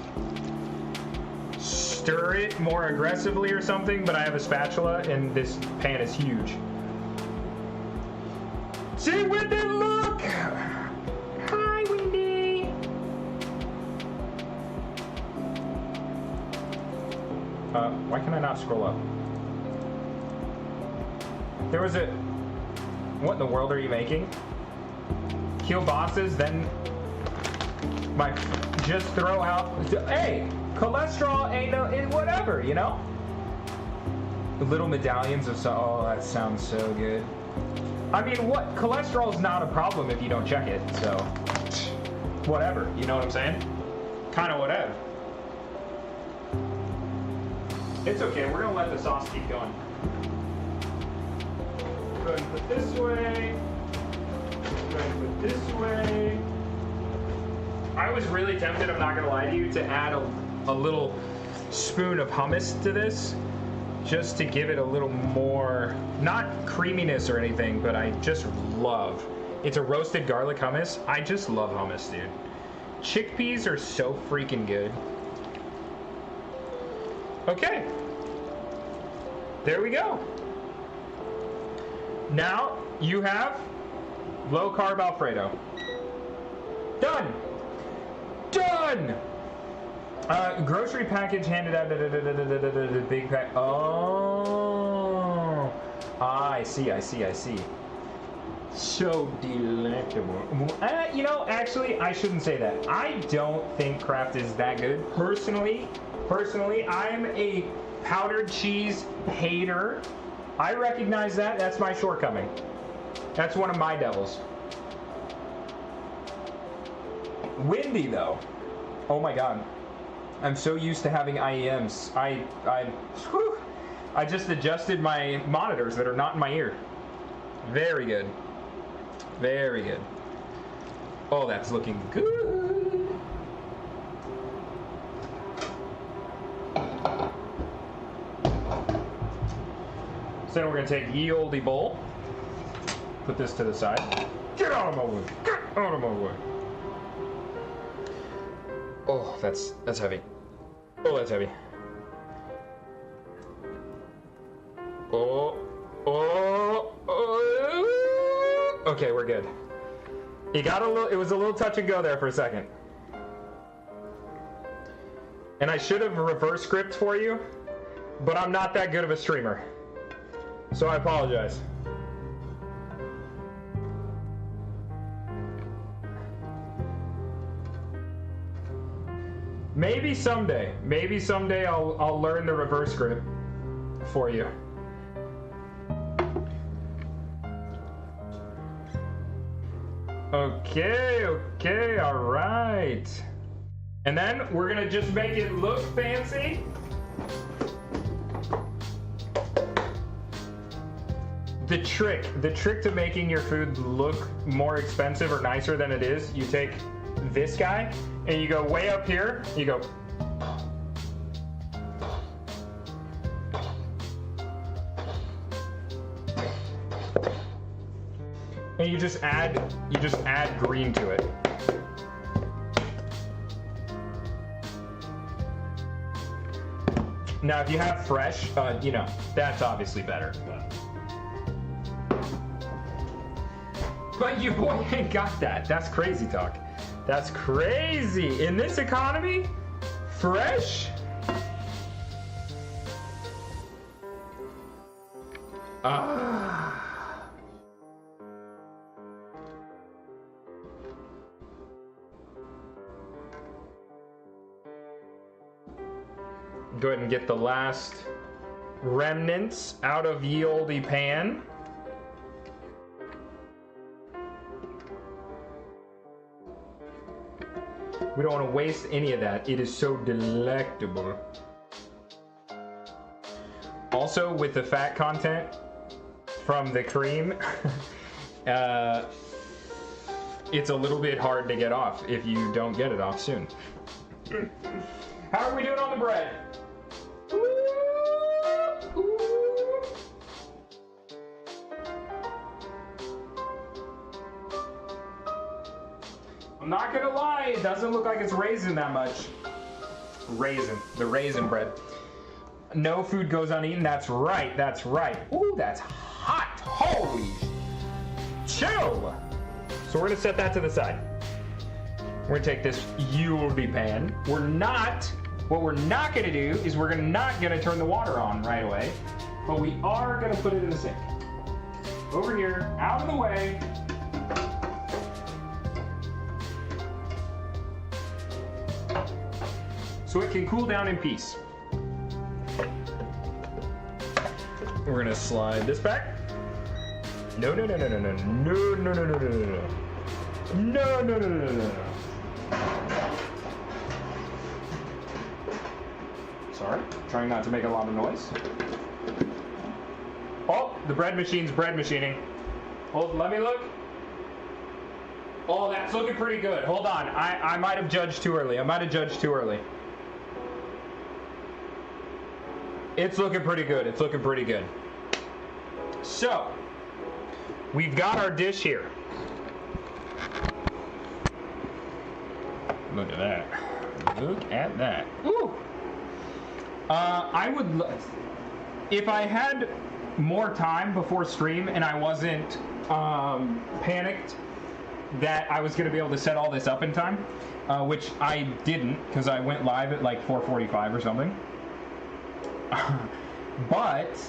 stir it more aggressively or something, but I have a spatula and this pan is huge. See, Wendy, look! Hi, Wendy! Why can I not scroll up? There was a... What in the world are you making? Kill bosses, then... just throw out... Hey! Cholesterol ain't no... whatever, you know? The little medallions of... Oh, that sounds so good. I mean, what? Cholesterol's not a problem if you don't check it, so... Whatever, you know what I'm saying? Kind of whatever. It's okay, we're gonna let the sauce keep going. Go ahead and put this way. Go ahead and put this way. I was really tempted, I'm not gonna lie to you, to add a little spoon of hummus to this, just to give it a little more, not creaminess or anything, but I just love. It's a roasted garlic hummus. I just love hummus, dude. Chickpeas are so freaking good. Okay. There we go. Now you have low carb Alfredo. Done. Done. Grocery package handed out. Big pack. Oh. I see. So delectable. You know, actually, I shouldn't say that. I don't think Kraft is that good. Personally, I'm a powdered cheese hater. I recognize that. That's my shortcoming. That's one of my devils. Windy, though. Oh my God. I'm so used to having IEMs. I just adjusted my monitors that are not in my ear. Very good. Very good. Oh, that's looking good. So then we're going to take ye olde bowl. Put this to the side. Get out of my way. Get out of my way. Oh, that's heavy. Oh, that's heavy. Oh. Okay, we're good. It was a little touch and go there for a second. And I should have reverse script for you, but I'm not that good of a streamer. So I apologize. Maybe someday I'll learn the reverse script for you. Okay, all right. And then we're gonna just make it look fancy. The trick to making your food look more expensive or nicer than it is, you take this guy and you go way up here, you go. And you just add green to it. Now, if you have fresh, you know, that's obviously better. But you boy ain't got that. That's crazy talk. That's crazy. In this economy, fresh? Go ahead and get the last remnants out of ye olde pan. We don't want to waste any of that. It is so delectable. Also, with the fat content from the cream, it's a little bit hard to get off if you don't get it off soon. How are we doing on the bread? I'm not gonna lie, it doesn't look like it's raisin that much. The raisin bread. No food goes uneaten, that's right, that's right. Ooh, that's hot, holy chill. So we're gonna set that to the side. We're gonna take this Yulby pan. What we're not gonna do is we're not gonna turn the water on right away, but we are gonna put it in the sink. Over here, out of the way. So it can cool down in peace. We're gonna slide this back. No. Sorry, trying not to make a lot of noise. Oh, the bread machine's bread machining. Hold, let me look. Oh, that's looking pretty good. Hold on, I might have judged too early. It's looking pretty good. So, we've got our dish here. Look at that. Ooh. I would, if I had more time before stream and I wasn't panicked that I was going to be able to set all this up in time, which I didn't because I went live at like 4:45 or something. But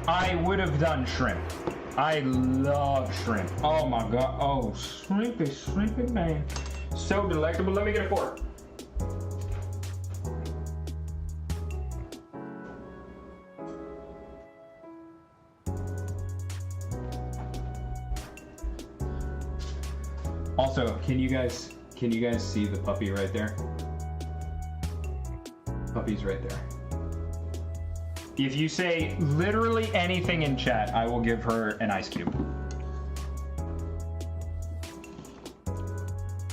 I would have done shrimp. I love shrimp. Oh my god. Oh, shrimp is shrimping, man. So delectable. Let me get a fork. Also, can you guys see the puppy right there? Puppy's right there. If you say literally anything in chat, I will give her an ice cube.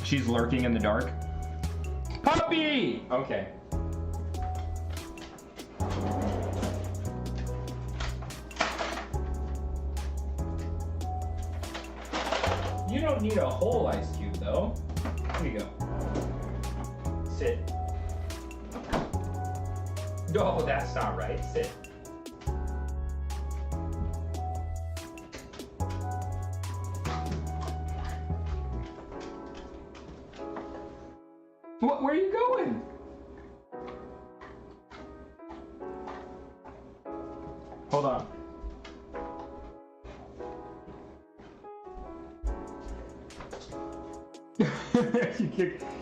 She's lurking in the dark. Puppy! Okay. You don't need a whole ice cube, though. Here you go. Sit. No, that's not right. Sit. What? Where are you going? Hold on.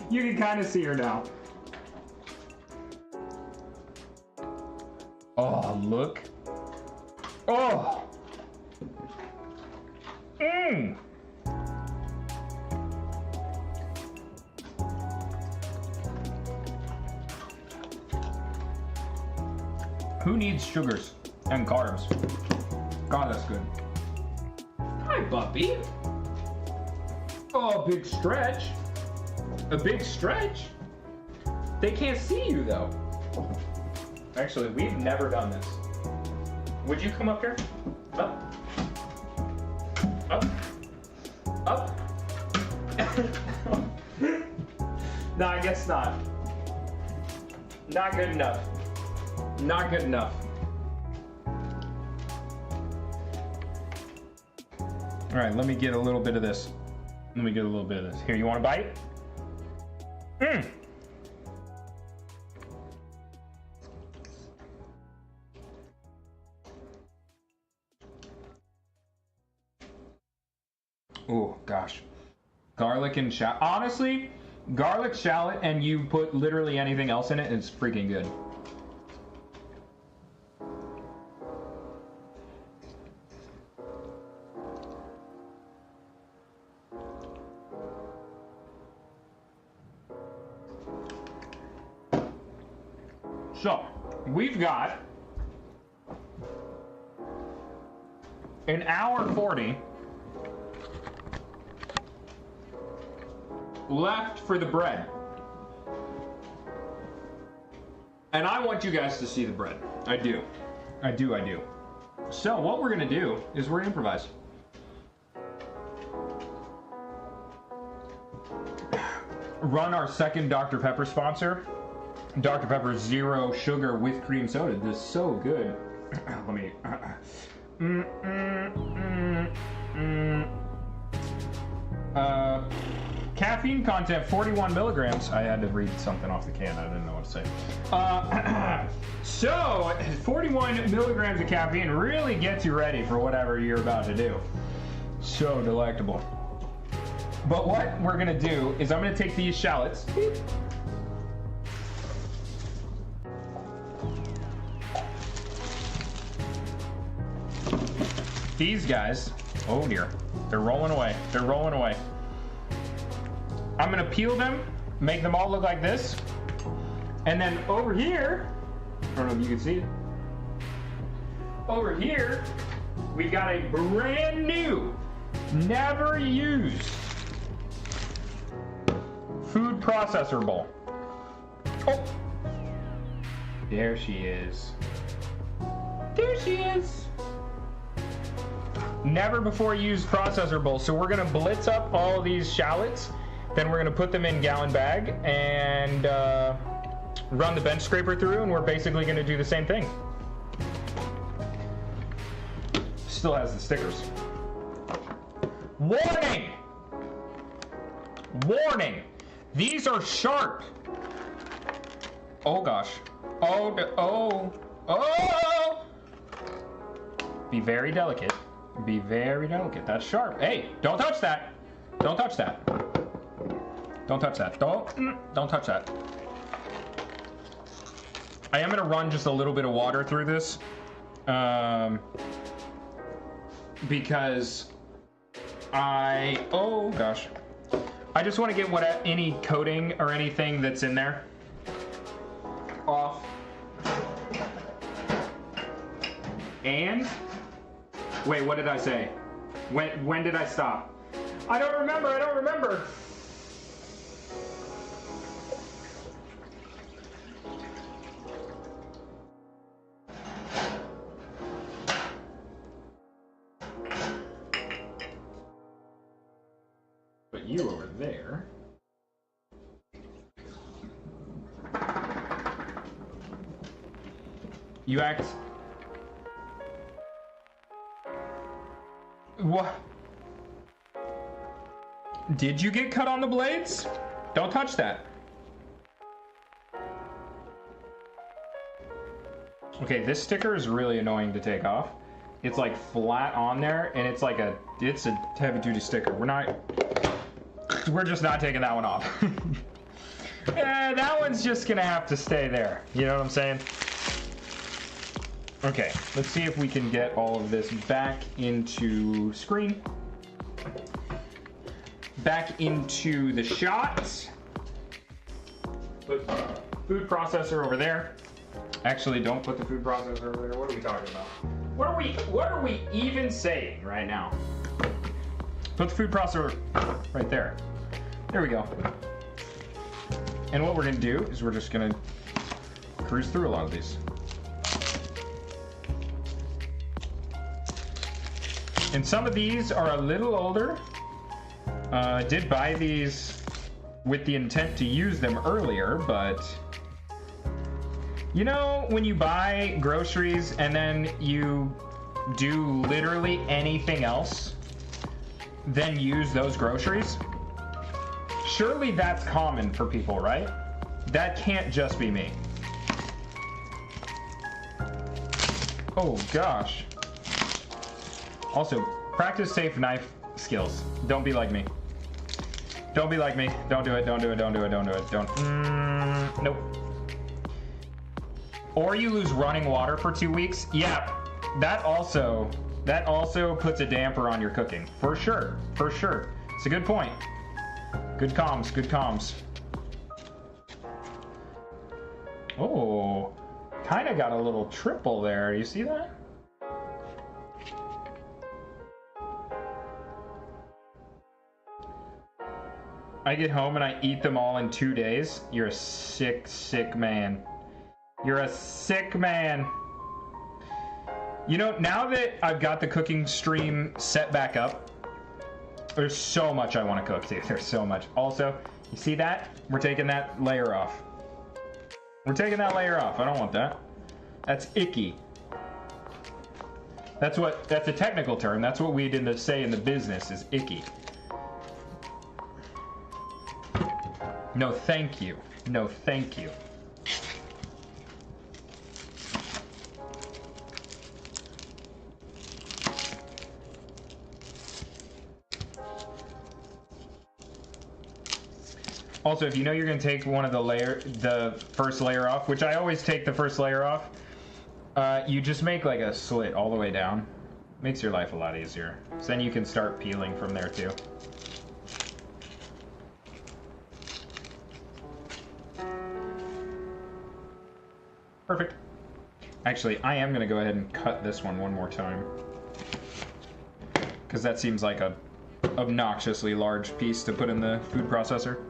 You can kind of see her now. Oh, look. Oh. Mmm. Who needs sugars and carbs? God, that's good. Hi, puppy. Oh, a big stretch. A big stretch? They can't see you, though. Actually, we've never done this. Would you come up here? Up. Up. Up. No, I guess not. Not good enough. Not good enough. All right, let me get a little bit of this. Here, you want a bite? Mmm. Oh, gosh. Garlic and shallot. Honestly, garlic, shallot, and you put literally anything else in it, it's freaking good. So, we've got an hour 40 left for the bread. And I want you guys to see the bread. I do. So what we're gonna do is we're gonna improvise. run our second Dr. Pepper sponsor. Dr. Pepper Zero Sugar with cream soda. This is so good. Let me... caffeine content 41 milligrams. I had to read something off the can. I didn't know what to say. So 41 milligrams of caffeine really gets you ready for whatever you're about to do. So delectable. But what we're gonna do is I'm gonna take these shallots. These guys, oh dear, they're rolling away. They're rolling away. I'm gonna peel them, make them all look like this. And then over here, I don't know if you can see it. Over here, we've got a brand new, never used food processor bowl. Oh, there she is. There she is. Never before used processor bowl. So we're gonna blitz up all these shallots. Then we're gonna put them in gallon bag and run the bench scraper through, and we're basically gonna do the same thing. Still has the stickers. Warning! Warning! These are sharp. Oh gosh. Oh. Be very delicate. Be very delicate. That's sharp. Hey, don't touch that. Don't touch that. Don't touch that. Don't touch that. I am going to run just a little bit of water through this. Because oh gosh. I just want to get any coating or anything that's in there off. And wait, what did I say? When did I stop? I don't remember. Put you over there. You act... What? Did you get cut on the blades? Don't touch that. Okay, this sticker is really annoying to take off. It's like flat on there, and it's like it's a heavy duty sticker. We're just not taking that one off. That one's just gonna have to stay there. You know what I'm saying? Okay, let's see if we can get all of this back into screen. Back into the shot. Put food processor over there. Actually, don't put the food processor over there. What are we talking about? What are we even saying right now? Put the food processor right there. There we go. And what we're gonna do is we're just gonna cruise through a lot of these. And some of these are a little older. I did buy these with the intent to use them earlier, but you know, when you buy groceries and then you do literally anything else than use those groceries, surely that's common for people, right? That can't just be me. Oh gosh. Also, practice safe knife skills. Don't be like me. Don't be like me. Don't do it. Don't do it. Don't do it. Don't do it. Don't. Nope. Or you lose running water for 2 weeks. Yeah, that also puts a damper on your cooking. For sure. For sure. It's a good point. Good comms. Good comms. Oh, kind of got a little triple there. You see that? I get home and I eat them all in 2 days. You're a sick, sick man. You're a sick man. You know, now that I've got the cooking stream set back up, there's so much I want to cook, dude. There's so much. Also, You see that? We're taking that layer off. We're taking that layer off. I don't want that. That's icky. That's a technical term. That's what we didn't say in the business is icky. No, thank you. No, thank you. Also, if you know you're gonna take one of the first layer off, which I always take the first layer off, you just make like a slit all the way down. Makes your life a lot easier. So then you can start peeling from there too. Perfect. Actually, I am gonna go ahead and cut this one more time, because that seems like a obnoxiously large piece to put in the food processor.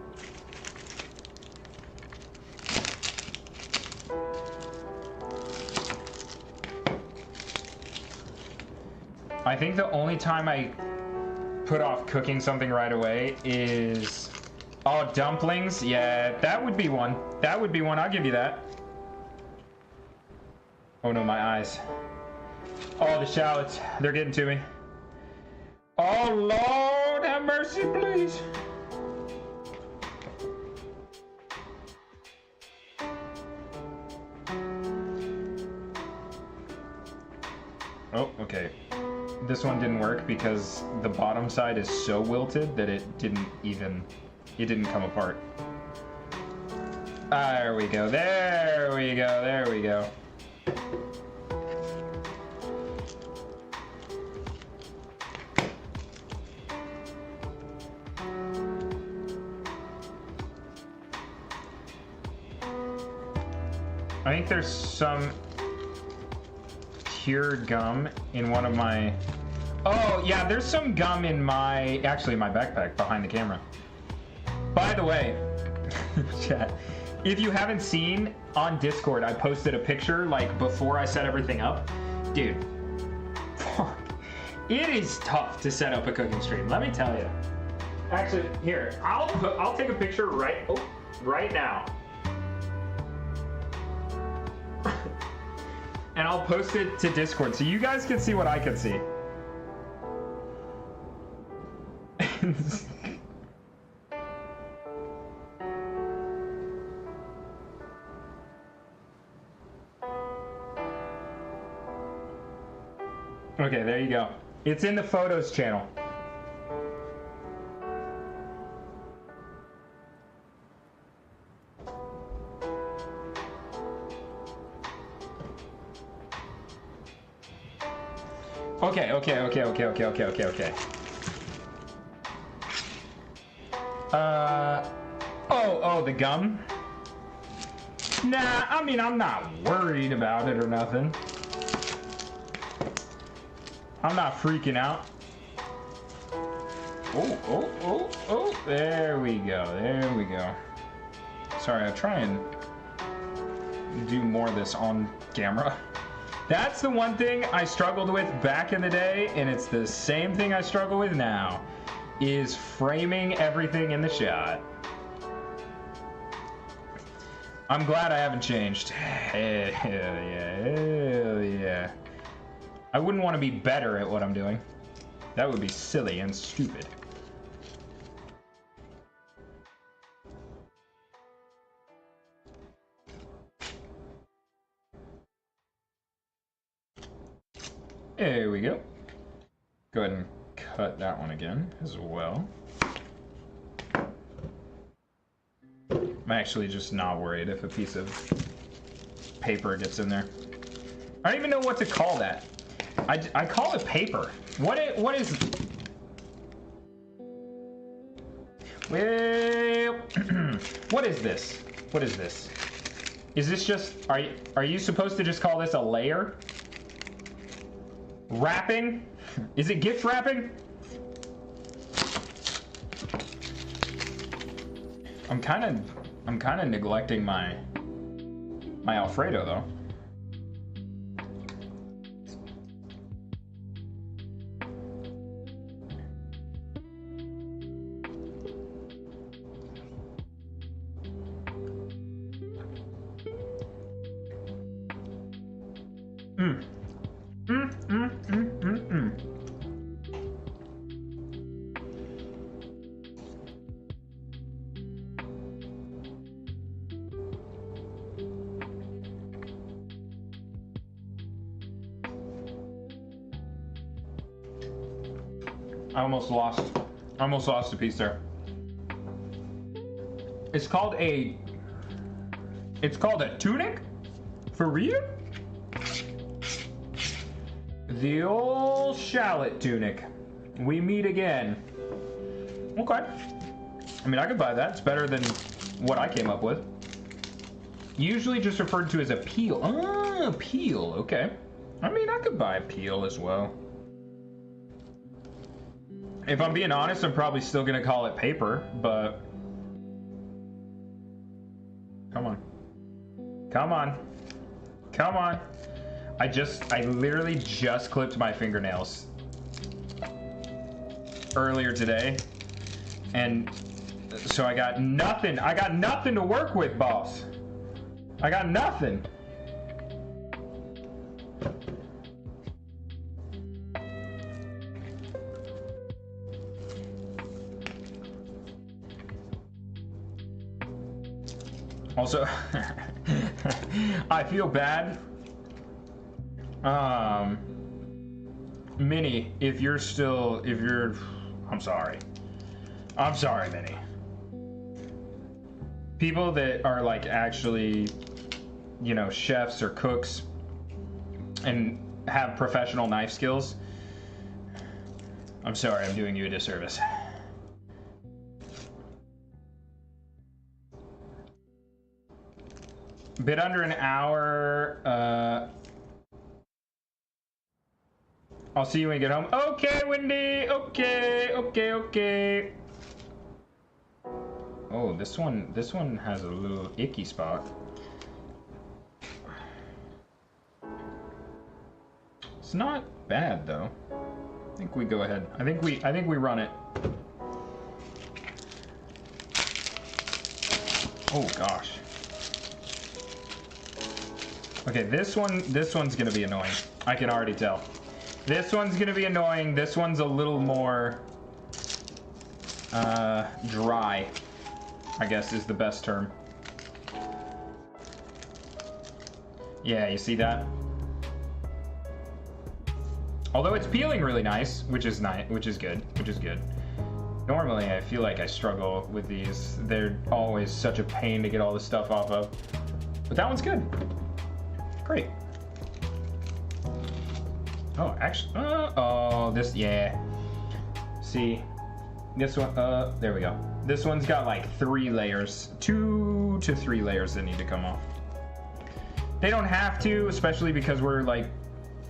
I think the only time I put off cooking something right away is... Oh, dumplings? Yeah, that would be one. That would be one. I'll give you that. Oh no, my eyes. Oh, the shallots. They're getting to me. Oh, Lord, have mercy, please. Oh, okay. This one didn't work because the bottom side is so wilted that it didn't come apart. There we go, there we go, there we go. I think there's some pure gum in one of my... Oh, yeah, there's some gum in my... Actually, my backpack behind the camera. By the way, chat, if you haven't seen, on Discord, I posted a picture, like, before I set everything up. Dude, fuck. It is tough to set up a cooking stream, let me tell you. Actually, here, I'll take a picture right now. And I'll post it to Discord so you guys can see what I can see. Okay, there you go. It's in the photos channel. Okay. Oh, the gum? Nah, I mean, I'm not worried about it or nothing. I'm not freaking out. Oh, there we go. Sorry, I'll try and do more of this on camera. That's the one thing I struggled with back in the day, and it's the same thing I struggle with now, is framing everything in the shot. I'm glad I haven't changed. Hell yeah. I wouldn't want to be better at what I'm doing. That would be silly and stupid. There we go. Go ahead and cut that one again as well. I'm actually just not worried if a piece of paper gets in there. I don't even know what to call that. I call it paper. What is... Well, what is this? What is this? Is this just... Are you supposed to just call this a layer? Wrapping? Is it gift wrapping? I'm kind of neglecting my Alfredo though. I almost lost a piece there. It's called a tunic? For real? The old shallot tunic. We meet again. Okay. I mean, I could buy that. It's better than what I came up with. Usually just referred to as a peel. Ah, peel. Okay. I mean, I could buy a peel as well. If I'm being honest, I'm probably still gonna call it paper, but... Come on. Come on. Come on. I literally just clipped my fingernails earlier today. And so I got nothing to work with, boss. I got nothing. Also, I feel bad. Minnie, I'm sorry. I'm sorry, Minnie. People that are like actually, you know, chefs or cooks and have professional knife skills, I'm sorry, I'm doing you a disservice. Bit under an hour. I'll see you when you get home. Okay, Wendy. Okay. Oh, this one has a little icky spot. It's not bad though. I think we go ahead. I think we run it. Oh gosh. Okay, this one's gonna be annoying. I can already tell. This one's gonna be annoying. This one's a little more dry, I guess is the best term. Yeah, you see that? Although it's peeling really nice, which is good. Normally, I feel like I struggle with these. They're always such a pain to get all this stuff off of. But that one's good. Great. Oh, actually, yeah. See, this one, there we go. This one's got like 3 layers, 2 to 3 layers that need to come off. They don't have to, especially because we're like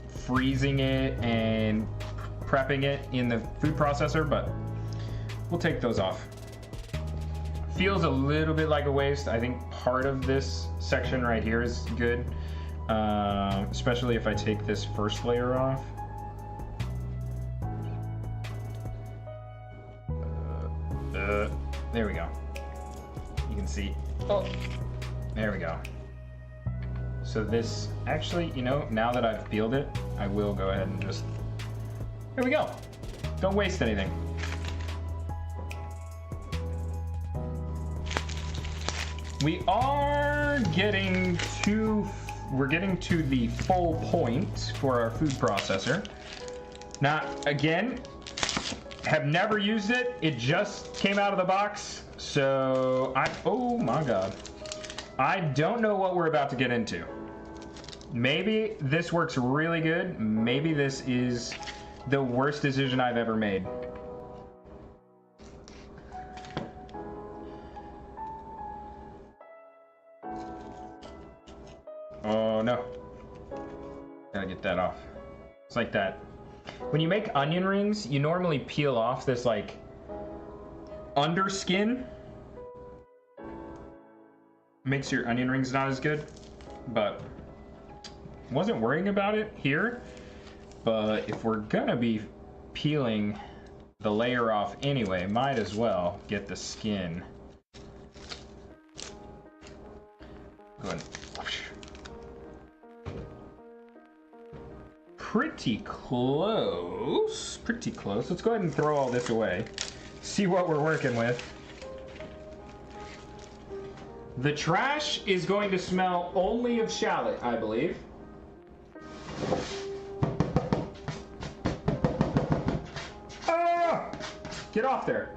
freezing it and prepping it in the food processor, but we'll take those off. Feels a little bit like a waste. I think part of this section right here is good. Especially if I take this first layer off. There we go. You can see. Oh, there we go. So this, actually, you know, now that I've peeled it, I will go ahead and just, there we go. Don't waste anything. We are getting to the full point for our food processor. Now, again, have never used it. It just came out of the box. So, oh my God. I don't know what we're about to get into. Maybe this works really good. Maybe this is the worst decision I've ever made. Oh no. Gotta get that off. It's like that. When you make onion rings, you normally peel off this like underskin. Makes your onion rings not as good, but wasn't worrying about it here. But if we're gonna be peeling the layer off anyway, might as well get the skin. Go ahead. pretty close. Pretty close. Let's go ahead and throw all this away. See what we're working with. The trash is going to smell only of shallot, I believe. Ah! Get off there.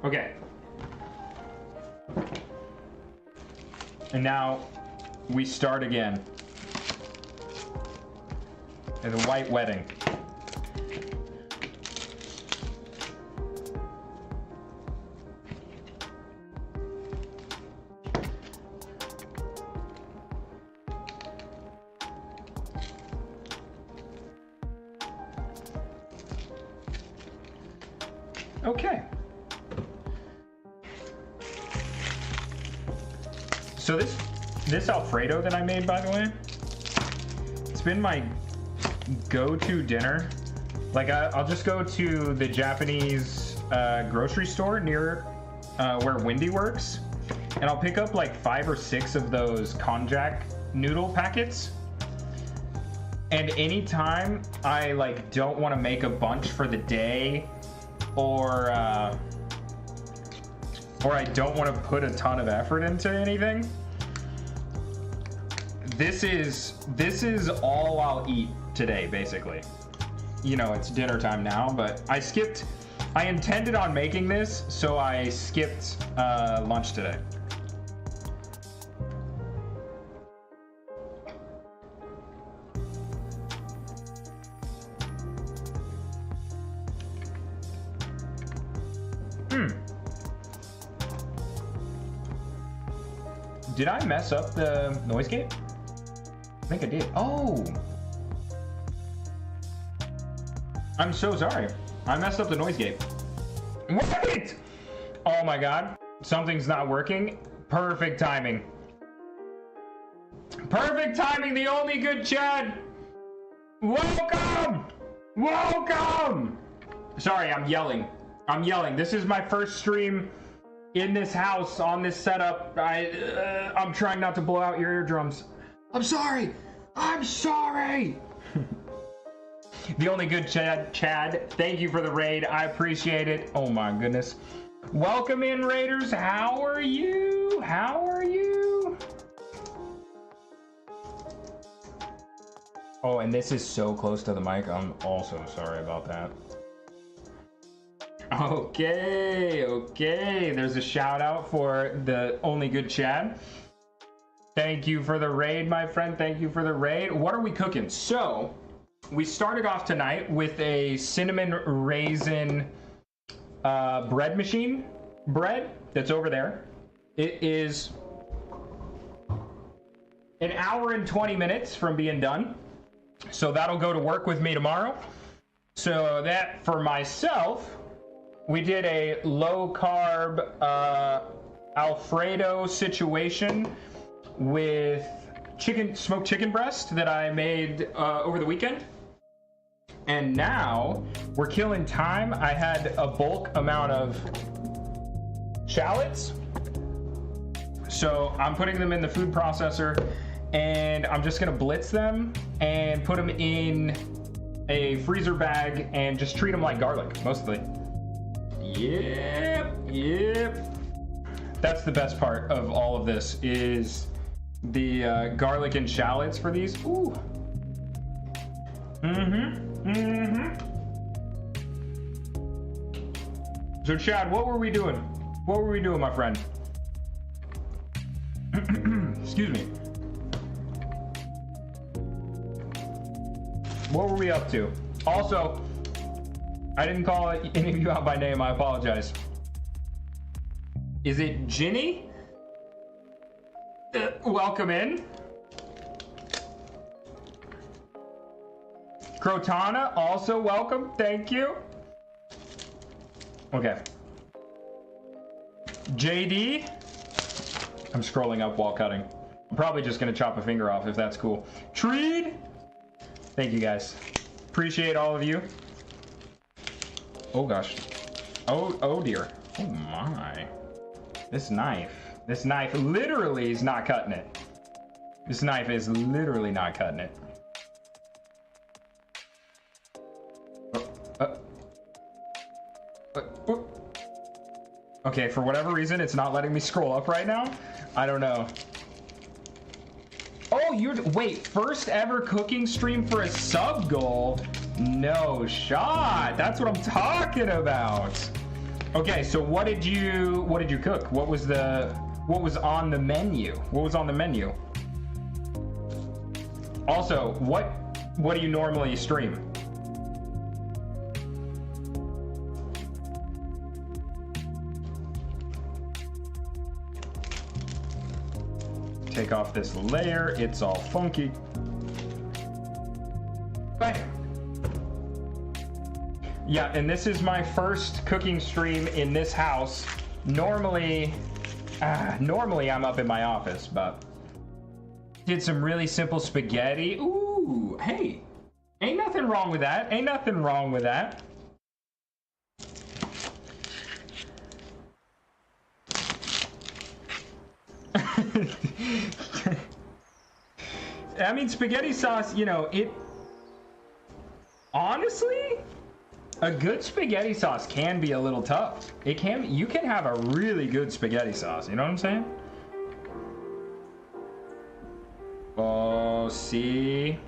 Okay. And now we start again. And the white wedding. Okay. So this Alfredo that I made, by the way, it's been my go-to dinner. Like I'll just go to the Japanese grocery store near where Wendy works, and I'll pick up like 5 or 6 of those konjac noodle packets. And anytime I like don't want to make a bunch for the day, or I don't want to put a ton of effort into anything, this is all I'll eat today, basically. You know, it's dinner time now, but I intended on making this, so I skipped lunch today. Did I mess up the noise gate? I think I did. Oh! I'm so sorry. I messed up the noise gate. Wait! Oh my god. Something's not working. Perfect timing. Perfect timing, the only good Chad! Welcome! Welcome! Sorry, I'm yelling. I'm yelling. This is my first stream in this house, on this setup. I'm trying not to blow out your eardrums. I'm sorry. I'm sorry. The only good Chad, thank you for the raid. I appreciate it. Oh my goodness. Welcome in, Raiders. How are you? How are you? Oh, and this is so close to the mic. I'm also sorry about that. Okay, okay. There's a shout out for the only good Chad. Thank you for the raid, my friend. Thank you for the raid. What are we cooking? So, we started off tonight with a cinnamon raisin bread machine bread that's over there. It is an hour and 20 minutes from being done. So that'll go to work with me tomorrow. So that for myself, we did a low carb Alfredo situation with smoked chicken breast that I made over the weekend. And now we're killing time. I had a bulk amount of shallots, so I'm putting them in the food processor, and I'm just gonna blitz them and put them in a freezer bag and just treat them like garlic mostly. Yep. That's the best part of all of this, is the garlic and shallots for these. Ooh. So Chad, what were we doing? What were we doing, my friend? Excuse me. What were we up to? Also, I didn't call any of you out by name. I apologize. Is it Ginny? Welcome in. Crotana, also welcome. Thank you. Okay. JD. I'm scrolling up while cutting. I'm probably just gonna chop a finger off if that's cool. Treed. Thank you guys. Appreciate all of you. Oh gosh. Oh dear. Oh my. This knife literally is not cutting it. This knife is literally not cutting it. Okay, for whatever reason, it's not letting me scroll up right now. I don't know. Oh, wait, first ever cooking stream for a sub goal? No shot. That's what I'm talking about. Okay, so what did you cook? What was on the menu? What was on the menu? Also, what do you normally stream? Take off this layer, it's all funky. Bye. Yeah, and this is my first cooking stream in this house. Normally I'm up in my office, but did some really simple spaghetti. Ooh, hey, ain't nothing wrong with that. Ain't nothing wrong with that. I mean, spaghetti sauce, you know, honestly, a good spaghetti sauce can be a little tough. You can have a really good spaghetti sauce, you know what I'm saying? Oh, see,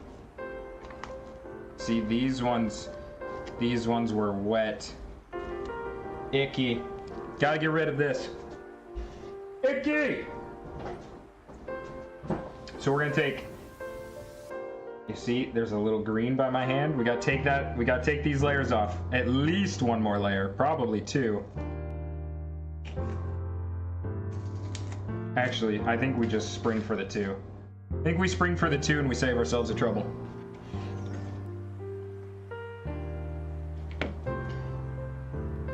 these ones were wet. Icky. Gotta get rid of this. Icky! So we're gonna take, you see, there's a little green by my hand. We gotta take that, we gotta take these layers off. At least one more layer, probably two. Actually, I think we just spring for the two. I think we spring for the two and we save ourselves the trouble.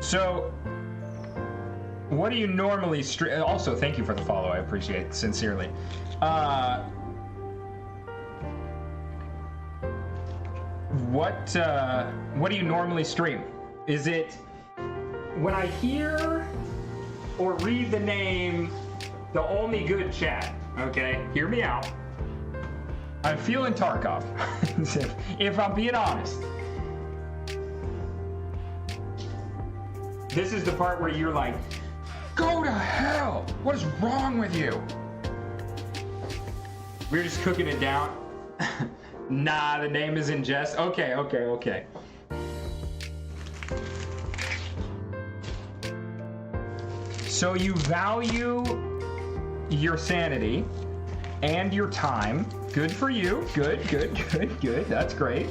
So, what do you normally stream? Also, thank you for the follow. I appreciate it sincerely. What do you normally stream? Is it when I hear or read the name, the only good chat? Okay, hear me out. I'm feeling Tarkov, if I'm being honest. This is the part where you're like, go to hell! What is wrong with you? We're just cooking it down. Nah, the name is in jest. Okay. So you value your sanity and your time. Good for you. Good. That's great.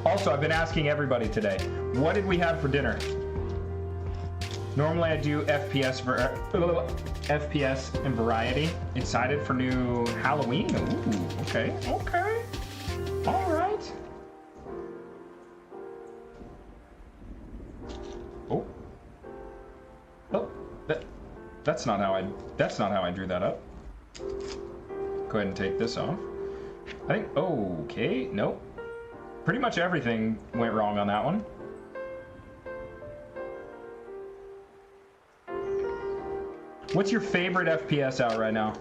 Also, I've been asking everybody today, what did we have for dinner? Normally I do FPS and variety. Excited for new Halloween? Ooh, okay. All right. Oh, that's not how I drew that up. Go ahead and take this off. I think, okay, nope. Pretty much everything went wrong on that one. What's your favorite FPS out right now?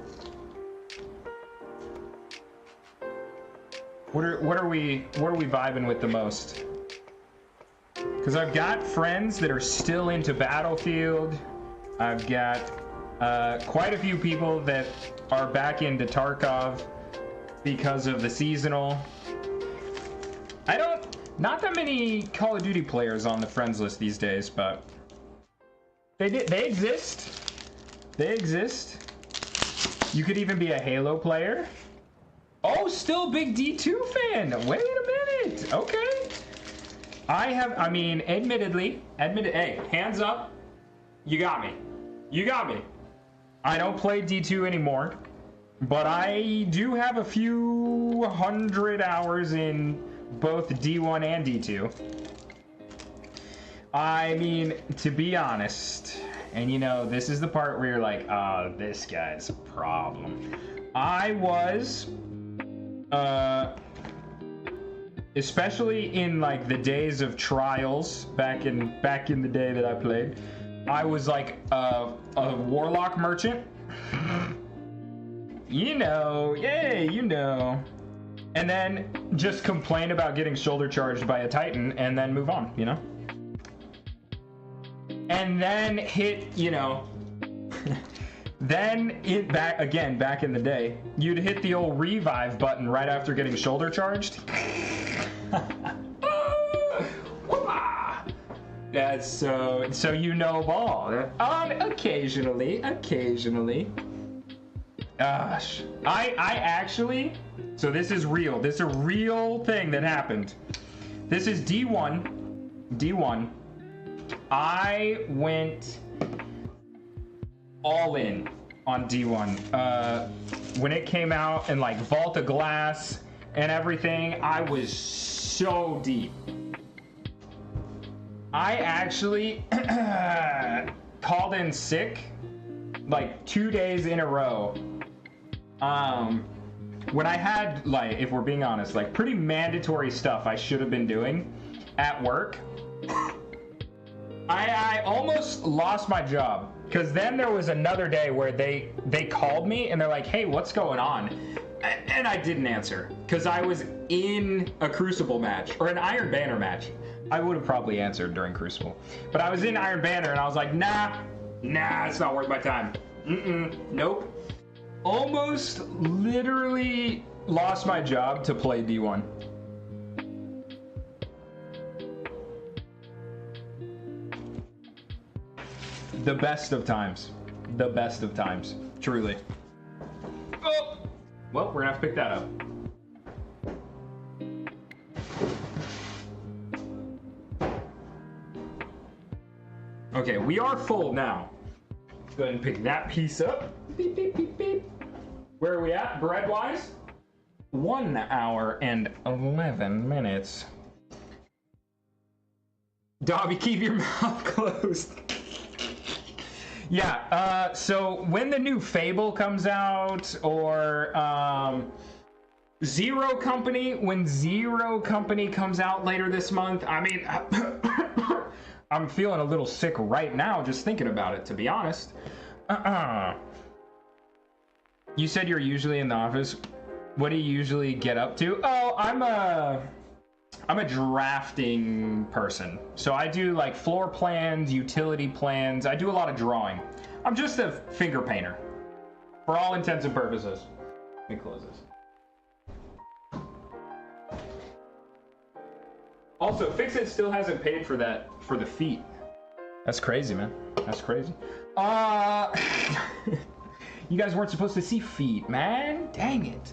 What are we vibing with the most? Because I've got friends that are still into Battlefield. I've got quite a few people that are back into Tarkov because of the seasonal. Not that many Call of Duty players on the friends list these days, but they exist. They exist. You could even be a Halo player. Oh, still big D2 fan. Wait a minute. Okay. Admittedly, hey, hands up. You got me. I don't play D2 anymore, but I do have a few hundred hours in both D1 and D2. I mean, to be honest, and you know, this is the part where you're like, oh, this guy's a problem. I was, especially in like the days of trials back in the day that I played. I was like a warlock merchant. You know, yay, you know. And then just complain about getting shoulder charged by a Titan and then move on, you know? And then hit, you know, then back in the day, you'd hit the old revive button right after getting shoulder charged. That's so you know ball. Occasionally. Gosh, I actually, so this is real. This is a real thing that happened. This is D1. I went all in on D1. When it came out and like Vault of Glass and everything, I was so deep. I actually called in sick like 2 days in a row. When I had, like, if we're being honest, like pretty mandatory stuff I should have been doing at work, I almost lost my job. Because then there was another day where they called me and they're like, hey, what's going on? And I didn't answer because I was in a Crucible match or an Iron Banner match. I would have probably answered during Crucible. But I was in Iron Banner and I was like, nah, it's not worth my time. Nope. Almost literally lost my job to play D1. The best of times. The best of times. Truly. Oh! Well, we're gonna have to pick that up. Okay, we are full now. Go ahead and pick that piece up. Beep, beep, beep, beep. Where are we at, bread-wise? 1 hour and 11 minutes. Dobby, keep your mouth closed. Yeah, so when the new Fable comes out, or Zero Company, when Zero Company comes out later this month, I mean, I'm feeling a little sick right now just thinking about it, to be honest. You said you're usually in the office. What do you usually get up to? Oh, I'm a drafting person. So I do like floor plans, utility plans. I do a lot of drawing. I'm just a finger painter for all intents and purposes. Let me close this. Also, Fixit still hasn't paid for that, for the feet. That's crazy, man. That's crazy. You guys weren't supposed to see feet, man. Dang it.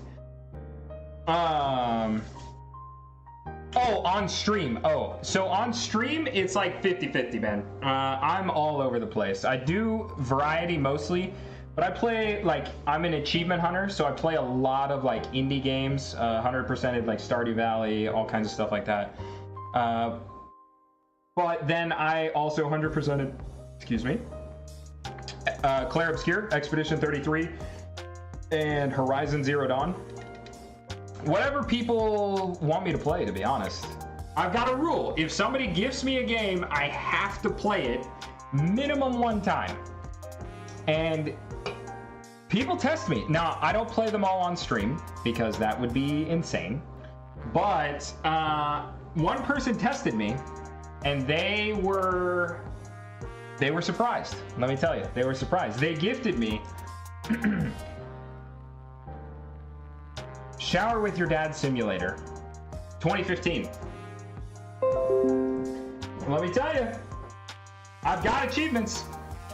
Oh, on stream. Oh, so on stream, it's like 50-50, man. I'm all over the place. I do variety mostly, but I play, like, I'm an achievement hunter, so I play a lot of, like, indie games, 100%ed, like, Stardew Valley, all kinds of stuff like that. But then I also 100%ed, excuse me, Clair Obscure, Expedition 33, and Horizon Zero Dawn. Whatever people want me to play, to be honest. I've got a rule. If somebody gifts me a game, I have to play it minimum 1 time. And people test me. Now, I don't play them all on stream because that would be insane. But one person tested me and they were surprised. Let me tell you, they were surprised. They gifted me Shower with Your Dad Simulator 2015. Let me tell you, I've got achievements.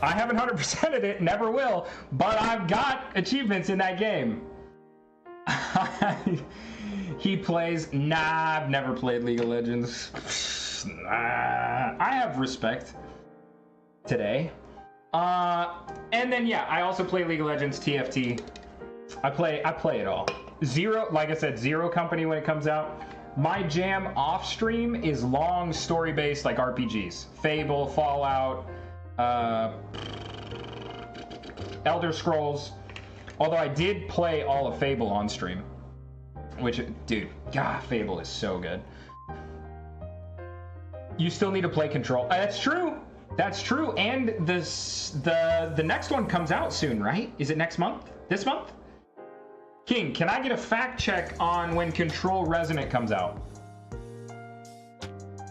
I haven't 100%ed it, never will, but I've got achievements in that game. He plays, nah, I've never played League of Legends. I have respect today. And then yeah, I also play League of Legends, TFT. I play it all. Zero, like I said, Zero Company when it comes out. My jam off stream is long story-based like RPGs. Fable, Fallout, Elder Scrolls. Although I did play all of Fable on stream. Which, dude, God, Fable is so good. You still need to play Control. That's true. That's true. And the next one comes out soon, right? Is it next month? This month? King, can I get a fact check on when Control Resonant comes out?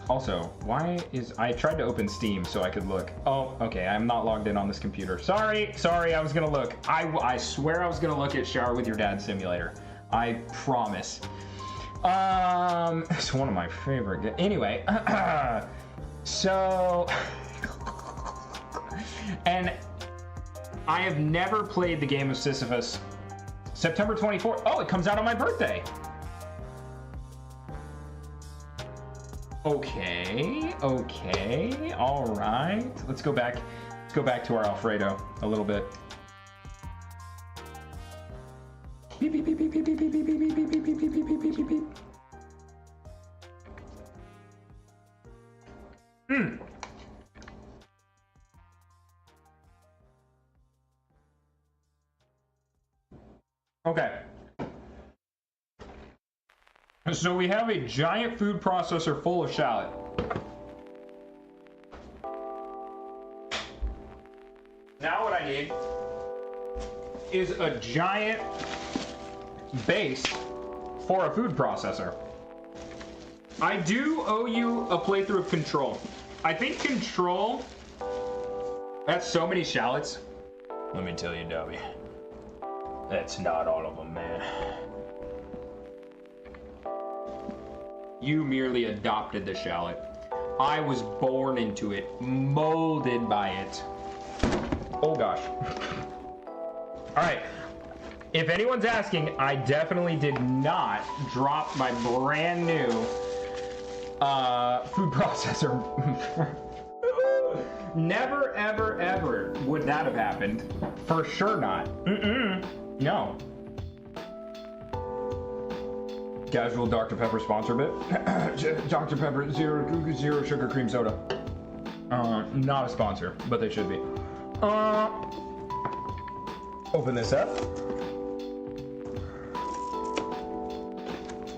Also, I tried to open Steam so I could look. Oh, okay, I'm not logged in on this computer. Sorry, I was gonna look. I swear I was gonna look at Shower with Your Dad Simulator. I promise. It's one of my favorite. Anyway, so, and I have never played the game of Sisyphus. September 24th. Oh, it comes out on my birthday. Okay, all right. Let's go back to our Alfredo a little bit. Beep, beep, beep, beep, beep, beep, beep, beep, beep, beep, beep, beep, beep, beep, beep, beep, beep. Okay. So we have a giant food processor full of shallot. Now what I need is a giant base for a food processor. I do owe you a playthrough of Control. I think Control, that's so many shallots. Let me tell you, Dobby, that's not all of them, man. You merely adopted the shallot. I was born into it, molded by it. Oh gosh. All right. If anyone's asking, I definitely did not drop my brand new food processor. Never, ever, ever would that have happened. For sure not. No. Casual Dr. Pepper sponsor bit. Dr. Pepper, zero sugar cream soda. Not a sponsor, but they should be. Open this up.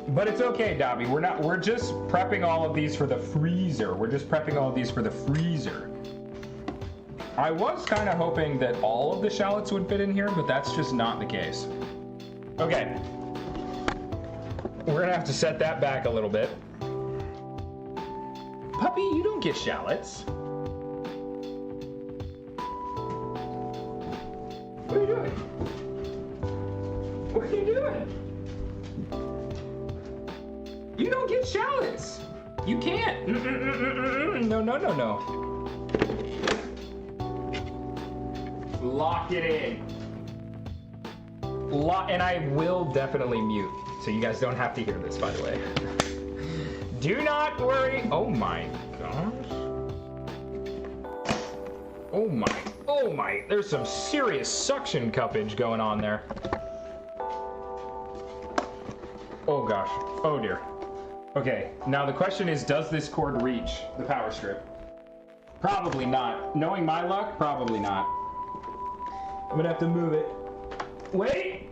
But it's okay, Dobby. We're just prepping all of these for the freezer. I was kind of hoping that all of the shallots would fit in here, but that's just not the case. Okay. We're gonna have to set that back a little bit. Puppy, you don't get shallots. What are you doing? What are you doing? You don't get shallots. You can't. No. Lock it in. And I will definitely mute, so you guys don't have to hear this, by the way. Do not worry. Oh my gosh. Oh my. There's some serious suction cuppage going on there. Oh gosh. Oh dear. Okay, now the question is, does this cord reach the power strip? Probably not. Knowing my luck, probably not. I'm gonna have to move it. Wait!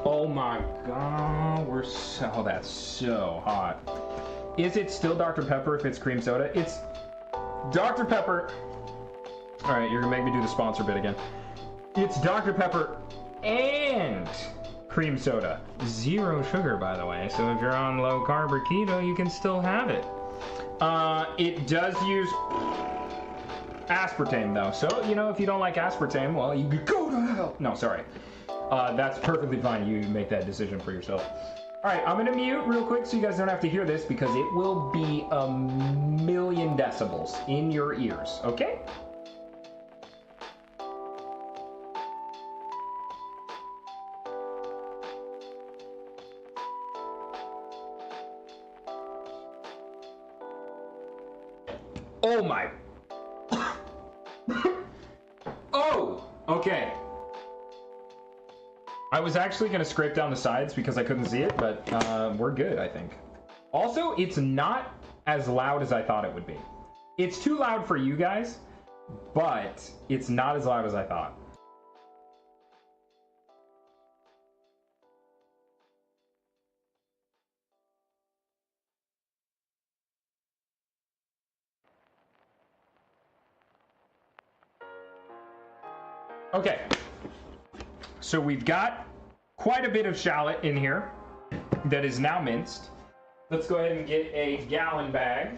Oh my god, that's so hot. Is it still Dr. Pepper if it's cream soda? It's Dr. Pepper. All right, you're gonna make me do the sponsor bit again. It's Dr. Pepper and cream soda. Zero sugar, by the way, so if you're on low carb or keto, you can still have it. It does use aspartame though, so if you don't like aspartame, well, you could go to hell. No, sorry. That's perfectly fine. You make that decision for yourself. All right, I'm gonna mute real quick so you guys don't have to hear this, because it will be 1,000,000 decibels in your ears, okay? Oh my. Oh, okay. I was actually going to scrape down the sides because I couldn't see it, but we're good, I think. Also, it's not as loud as I thought it would be. It's too loud for you guys, but it's not as loud as I thought. Okay. So we've got quite a bit of shallot in here that is now minced. Let's go ahead and get a gallon bag.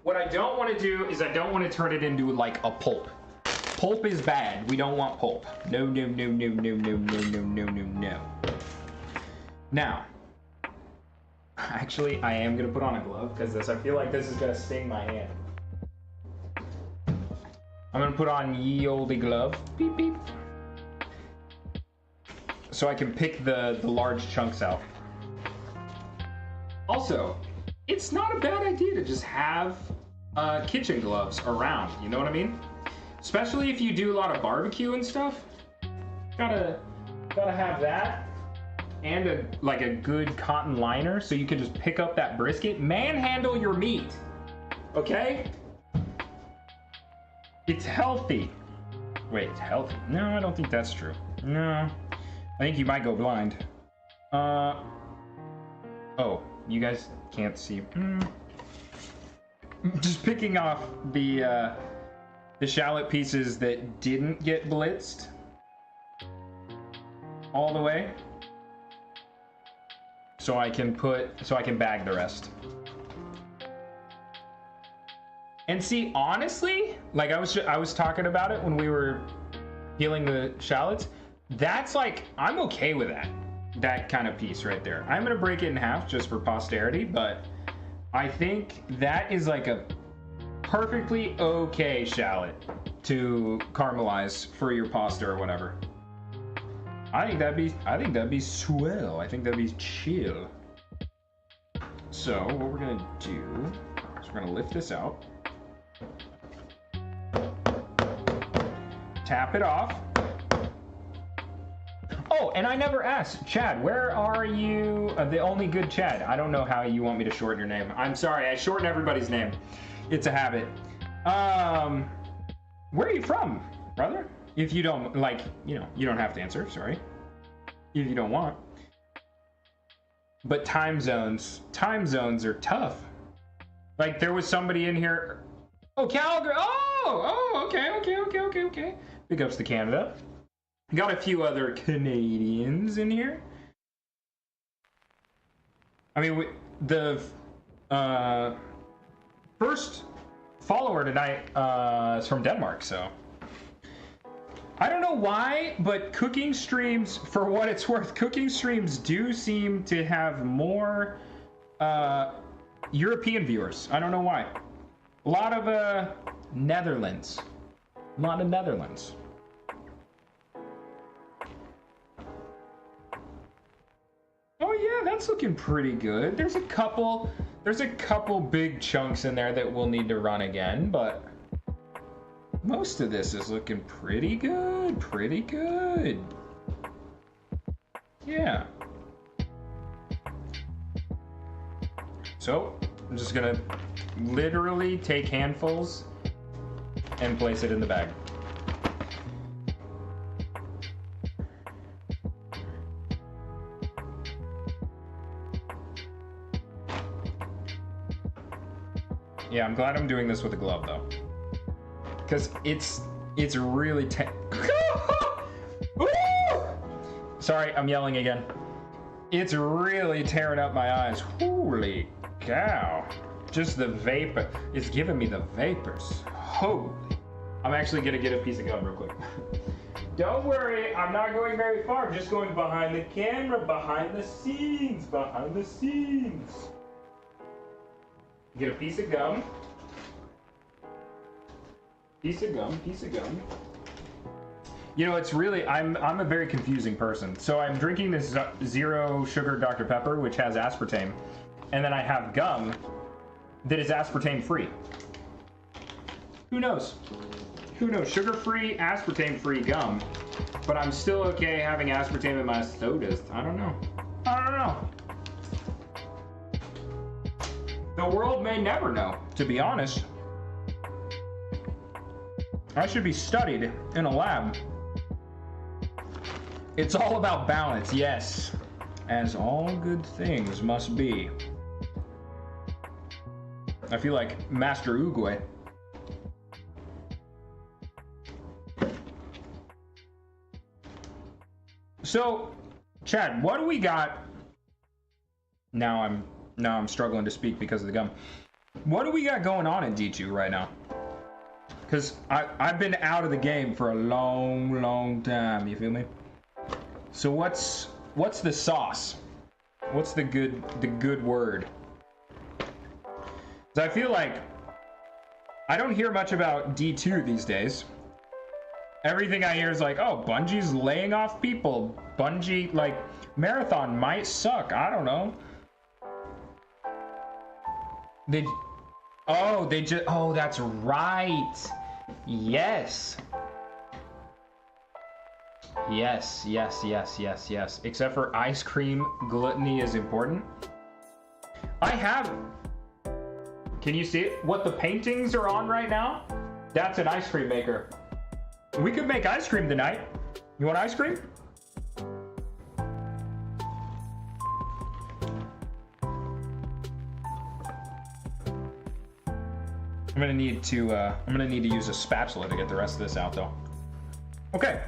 What I don't want to do is I don't want to turn it into like a pulp. Pulp is bad. We don't want pulp. No, no, no, no, no, no, no, no, no, no, no. Now, actually, I am going to put on a glove because I feel like this is going to sting my hand. I'm going to put on ye olde glove. Beep, beep. So I can pick the large chunks out. Also, it's not a bad idea to just have kitchen gloves around, you know what I mean? Especially if you do a lot of barbecue and stuff. Gotta have that and a good cotton liner so you can just pick up that brisket. Manhandle your meat, okay? It's healthy. Wait, it's healthy? No, I don't think that's true. No, I think you might go blind. Oh, you guys can't see. Just picking off the shallot pieces that didn't get blitzed all the way, so I can bag the rest. And see, honestly, like I was talking about it when we were peeling the shallots. That's like, I'm okay with that kind of piece right there. I'm gonna break it in half just for posterity, but I think that is like a perfectly okay shallot to caramelize for your pasta or whatever. I think that'd be swell. I think that'd be chill. So what we're gonna do is we're gonna lift this out, tap it off. Oh, and I never asked, Chad, where are you? The only good Chad. I don't know how you want me to shorten your name. I'm sorry, I shorten everybody's name. It's a habit. Where are you from, brother? If you don't, like, you know, you don't have to answer, sorry. If you don't want. But time zones are tough. Like, there was somebody in here. Oh, Calgary. Oh, okay. Big ups to Canada. Got a few other Canadians in here. I mean, the first follower tonight is from Denmark, so I don't know why, but cooking streams, for what it's worth, cooking streams do seem to have more European viewers. I don't know why. A lot of Netherlands. A lot of Netherlands. Oh yeah, that's looking pretty good. There's a couple big chunks in there that we'll need to run again, but most of this is looking pretty good, Yeah. So, I'm just gonna literally take handfuls and place it in the bag. Yeah, I'm glad I'm doing this with a glove though, because it's really Sorry, I'm yelling again. It's really tearing up my eyes. Holy cow! Just the vapor. It's giving me the vapors. Holy! I'm actually gonna get a piece of gum real quick. Don't worry, I'm not going very far. I'm just going behind the camera, behind the scenes. Get a piece of gum. Piece of gum. You know, it's really, I'm a very confusing person. So I'm drinking this zero sugar Dr. Pepper, which has aspartame. And then I have gum that is aspartame free. Who knows? Sugar-free, aspartame-free gum. But I'm still okay having aspartame in my sodas. I don't know. The world may never know, to be honest. I should be studied in a lab. It's all about balance, yes. As all good things must be. I feel like Master Uguay. So, Chad, what do we got? Now I'm struggling to speak because of the gum. What do we got going on in D2 right now? Because I've been out of the game for a long time, you feel me? So what's the sauce? What's the good word? 'Cause I feel like I don't hear much about D2 these days. Everything I hear is like, oh, Bungie's laying off people. Bungie, like, Marathon might suck. I don't know. Oh, that's right. Yes. Yes. Except for ice cream, gluttony is important. Can you see it? What the paintings are on right now? That's an ice cream maker. We could make ice cream tonight. You want ice cream? I'm gonna need to use a spatula to get the rest of this out though. Okay.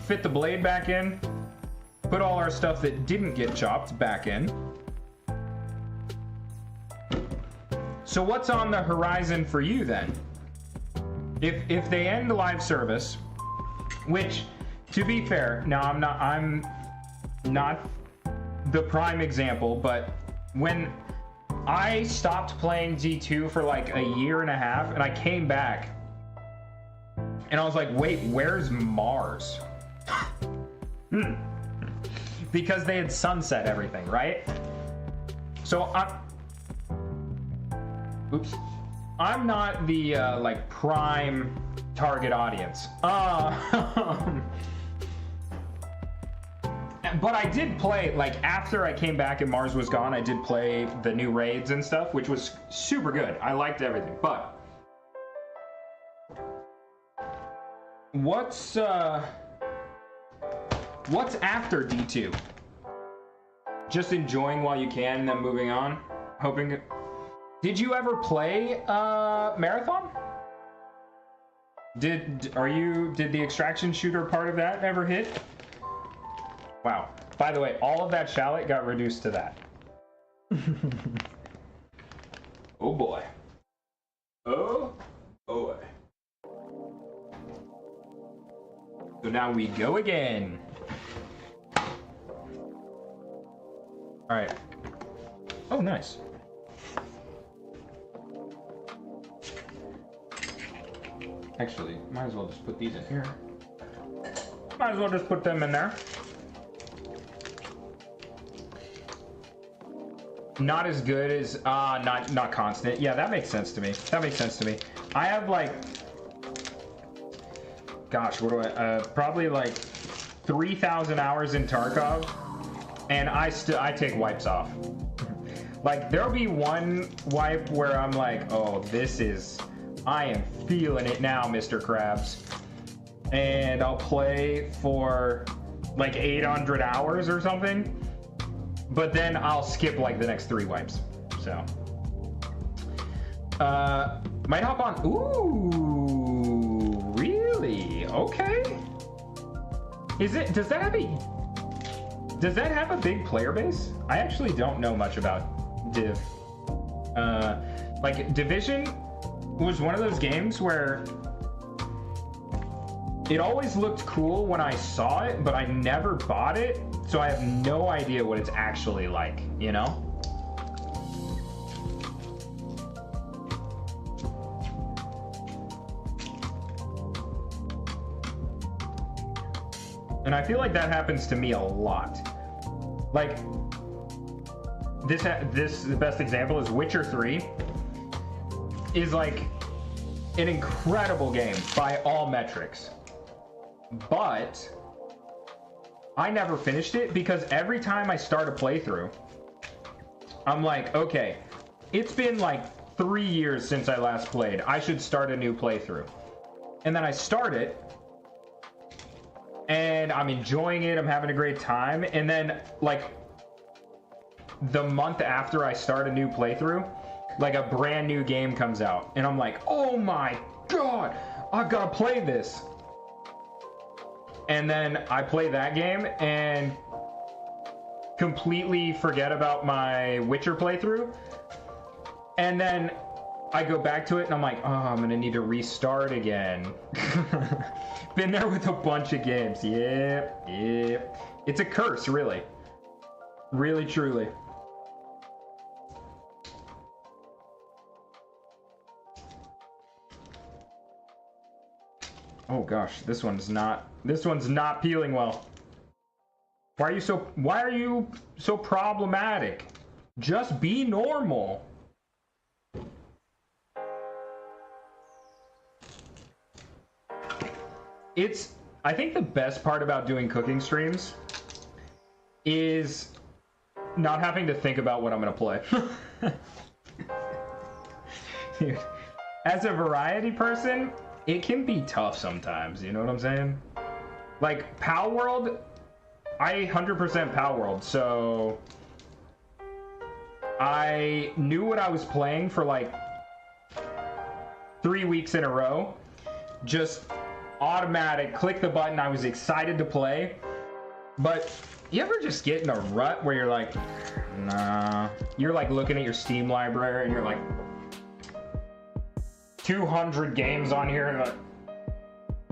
Fit the blade back in. Put all our stuff that didn't get chopped back in. So what's on the horizon for you then? If they end live service, which, to be fair, now I'm not the prime example, but when I stopped playing D2 for like a year and a half, and I came back, and I was like, wait, where's Mars? Because they had sunset everything, right? So I'm not the like prime target audience. But I did play, like, after I came back and Mars was gone, I did play the new raids and stuff, which was super good. I liked everything. But what's after D2? Just enjoying while you can and then moving on, hoping. Did you ever play Marathon? Did the extraction shooter part of that ever hit? Wow. By the way, all of that shallot got reduced to that. Oh boy. Oh boy. So now we go again. Alright. Oh, nice. Actually, might as well just put these in here. Might as well just put them in there. Not as good as not constant. Yeah, that makes sense to me. That makes sense to me. I have like, gosh, what do I probably like 3,000 hours in Tarkov, and I take wipes off. Like there'll be one wipe where I'm like, oh, I am feeling it now, Mr. Krabs. And I'll play for like 800 hours or something. But then I'll skip like the next 3 wipes. So might hop on. Ooh, really? Okay. Does that have a big player base? I actually don't know much about Div. Like Division was one of those games where it always looked cool when I saw it, but I never bought it, so I have no idea what it's actually like, you know? And I feel like that happens to me a lot. Like, the best example is Witcher 3 is like an incredible game by all metrics. But I never finished it because every time I start a playthrough, I'm like, okay, it's been like 3 years since I last played. I should start a new playthrough. And then I start it, and I'm enjoying it. I'm having a great time. And then, like, the month after I start a new playthrough, like a brand new game comes out, and I'm like, oh my god, I've got to play this. And then I play that game and completely forget about my Witcher playthrough. And then I go back to it and I'm like, oh, I'm gonna need to restart again. Been there with a bunch of games. Yep. It's a curse, really. Really, truly. Oh gosh, this one's not peeling well. Why are you so problematic? Just be normal. I think the best part about doing cooking streams is not having to think about what I'm gonna play. Dude, as a variety person, it can be tough sometimes, you know what I'm saying? Like, Pal World, I 100% Pal World, so I knew what I was playing for like 3 weeks in a row. Just automatic, click the button, I was excited to play. But you ever just get in a rut where you're like, nah. You're like looking at your Steam library and you're like, 200 games on here, and like,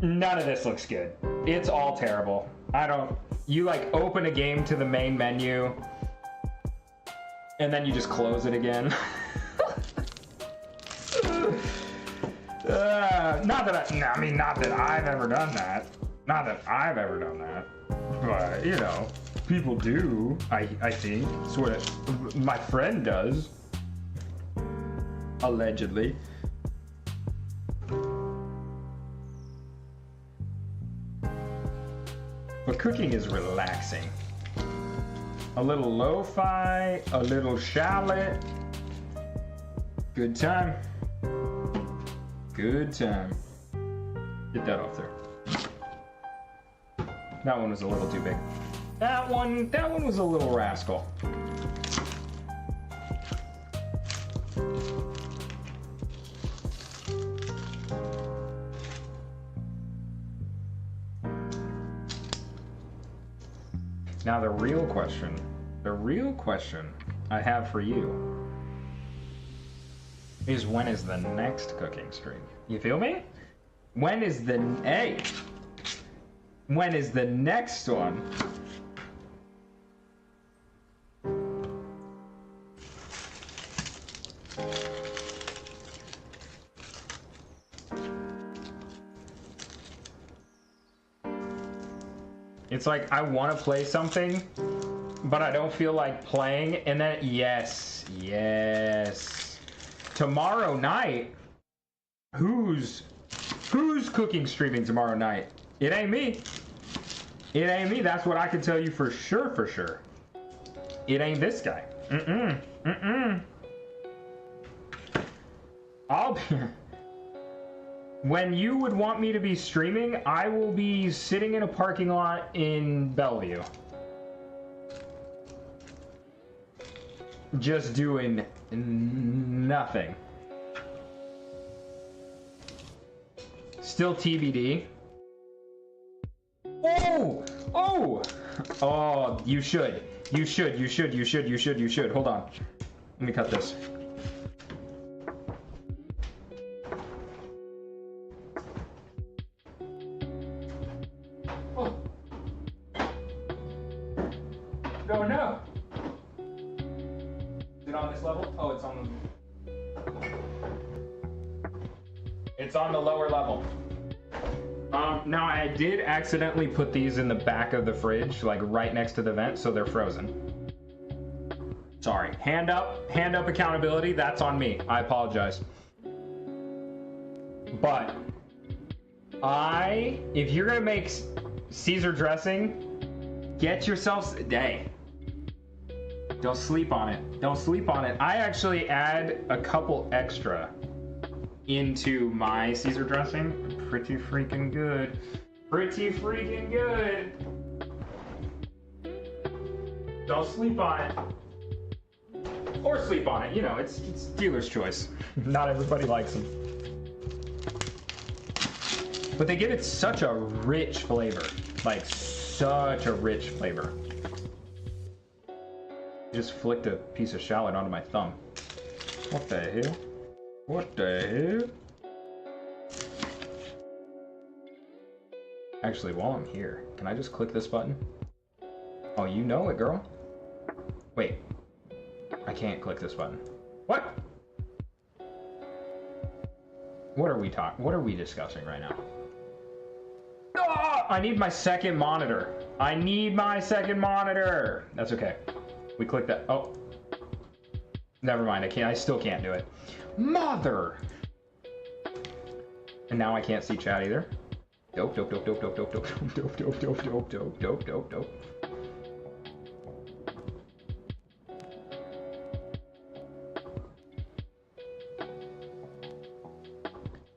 none of this looks good. It's all terrible. You like open a game to the main menu and then you just close it again. Not that I've ever done that. Not that I've ever done that. But, you know, people do, I think. It's what my friend does. Allegedly. But cooking is relaxing. A little lo-fi, a little shallot. Good time. Good time. Get that off there. That one was a little too big. That one was a little rascal. Now the real question I have for you is, when is the next cooking stream? You feel me? When is the next one? It's like, I want to play something, but I don't feel like playing, and then, yes. Tomorrow night, who's cooking streaming tomorrow night? It ain't me. That's what I can tell you for sure. It ain't this guy. I'll be... When you would want me to be streaming, I will be sitting in a parking lot in Bellevue. Just doing nothing. Still TBD. Oh, you should. Hold on. Let me cut this. Oh no! Is it on this level? Oh, it's on the lower level. Now I did accidentally put these in the back of the fridge, like right next to the vent, so they're frozen. Sorry. Hand up accountability, that's on me. I apologize. But if you're gonna make Caesar dressing, get yourself, don't sleep on it. I actually add a couple extra into my Caesar dressing. Pretty freaking good. Don't sleep on it. Or sleep on it. You know, it's dealer's choice. Not everybody likes them. But they give it such a rich flavor. Like, such a rich flavor. Just flicked a piece of shallot onto my thumb. What the hell? What the hell? Actually, while I'm here, can I just click this button? Oh, you know it, girl. Wait. I can't click this button. What? What are we discussing right now? Oh, I need my second monitor. I need my second monitor. That's okay. We click that. Oh. Never mind. I still can't do it. Mother. And now I can't see chat either. Dope, dope, dope, dope, dope, dope, dope, dope, dope, dope, dope, dope, dope, dope, dope.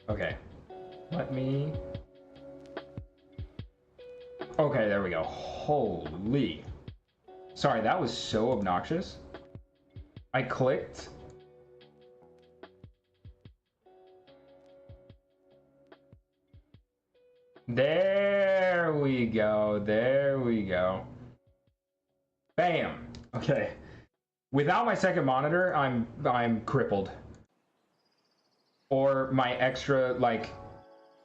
Okay. Let me... Okay, there we go. Holy. Sorry, that was so obnoxious. I clicked. There we go. There we go. Bam. Okay. Without my second monitor, I'm crippled. Or my extra, like,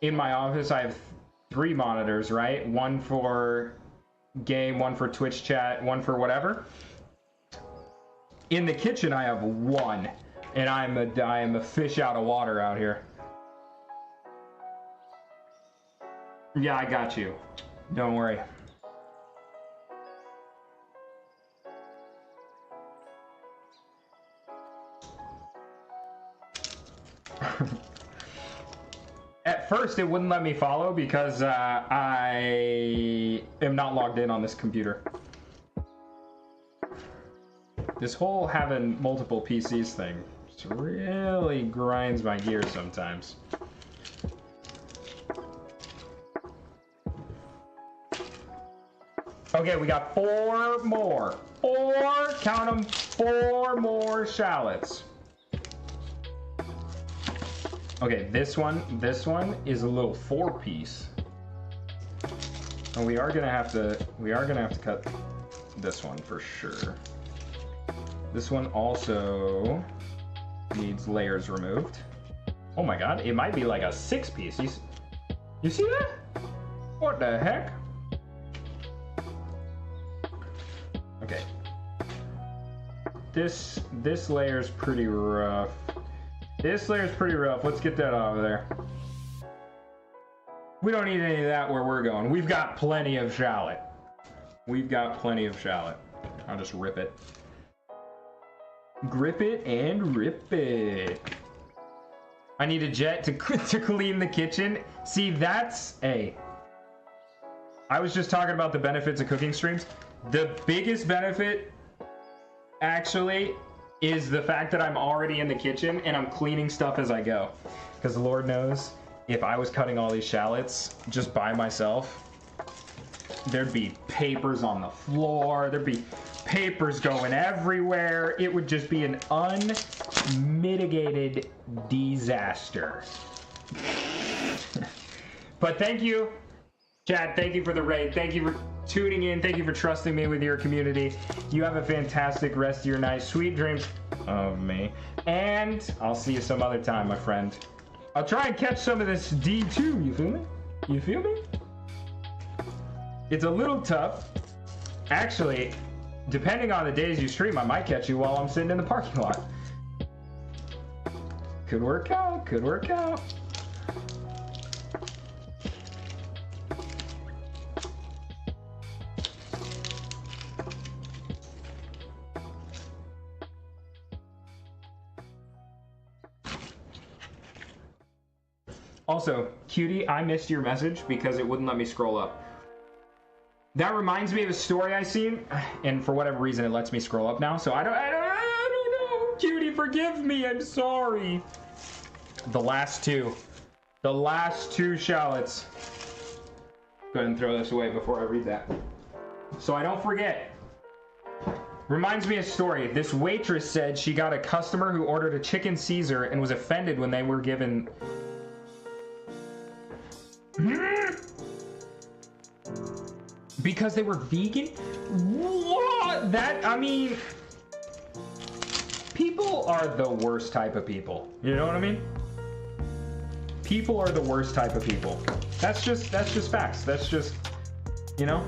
in my office, I have 3 monitors, right? One for game, one for Twitch chat, one for whatever. In the kitchen, I have 1, and I am a fish out of water out here. Yeah, I got you. Don't worry. At first, it wouldn't let me follow because I am not logged in on this computer. This whole having multiple PCs thing just really grinds my gears sometimes. Okay, we got 4 more. 4, count them, 4 more shallots. Okay, this one is a little 4-piece. And we are gonna have to cut this one for sure. This one also needs layers removed. Oh my god, it might be like a 6-piece. You see that? What the heck? Okay. This layer's pretty rough. This layer's pretty rough. Let's get that out of there. We don't need any of that where we're going. We've got plenty of shallot. We've got plenty of shallot. I'll just rip it. Grip it and rip it. I need a jet to clean the kitchen. See, that's I was just talking about the benefits of cooking streams. The biggest benefit, actually, is the fact that I'm already in the kitchen and I'm cleaning stuff as I go. Because Lord knows, if I was cutting all these shallots just by myself, there'd be papers on the floor, there'd be papers going everywhere. It would just be an unmitigated disaster. But thank you, Chad. Thank you for the raid. Thank you for tuning in. Thank you for trusting me with your community. You have a fantastic rest of your night. Sweet dreams of me. And I'll see you some other time, my friend. I'll try and catch some of this D2. You feel me? You feel me? It's a little tough. Actually, depending on the days you stream, I might catch you while I'm sitting in the parking lot. Could work out. Could work out. Also, Cutie, I missed your message because it wouldn't let me scroll up. That reminds me of a story I seen, and for whatever reason, it lets me scroll up now. So I don't know. Cutie, forgive me. I'm sorry. The last 2 shallots. Go ahead and throw this away before I read that, so I don't forget. Reminds me of a story. This waitress said she got a customer who ordered a chicken Caesar and was offended when they were given... Because they were vegan? What? That, I mean... People are the worst type of people. You know what I mean? People are the worst type of people. That's just facts. That's just, you know?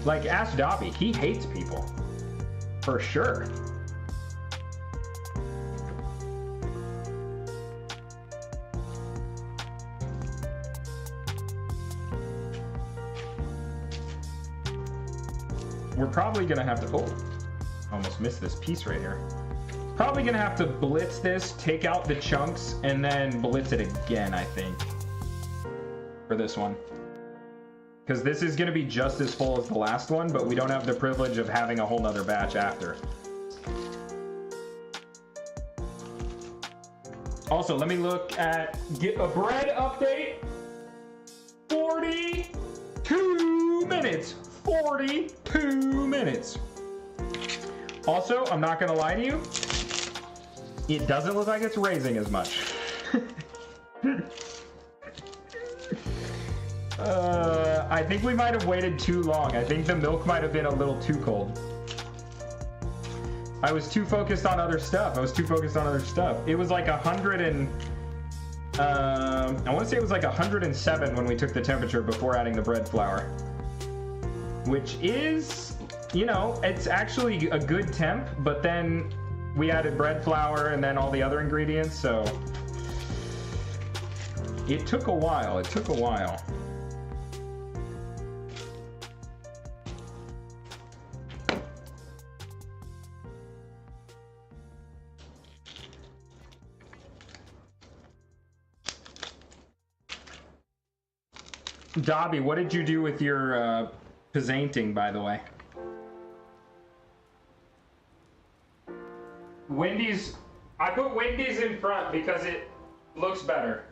Like, ask Dobby. He hates people. For sure. We're probably gonna have to... Oh, almost missed this piece right here. Probably gonna have to blitz this, take out the chunks, and then blitz it again, I think. For this one. Because this is gonna be just as full as the last one, but we don't have the privilege of having a whole nother batch after. Also, let me look at... Get a bread update. 42 minutes. 42 minutes. Also, I'm not gonna lie to you, it doesn't look like it's raising as much. I think we might have waited too long. I think the milk might have been a little too cold. I was too focused on other stuff. It was like 100 and... I want to say it was like 107 when we took the temperature before adding the bread flour. Which is, you know, it's actually a good temp, but then we added bread flour and then all the other ingredients, so it took a while. Dobby, what did you do with your pizzainting, by the way? Wendy's, I put Wendy's in front because it looks better.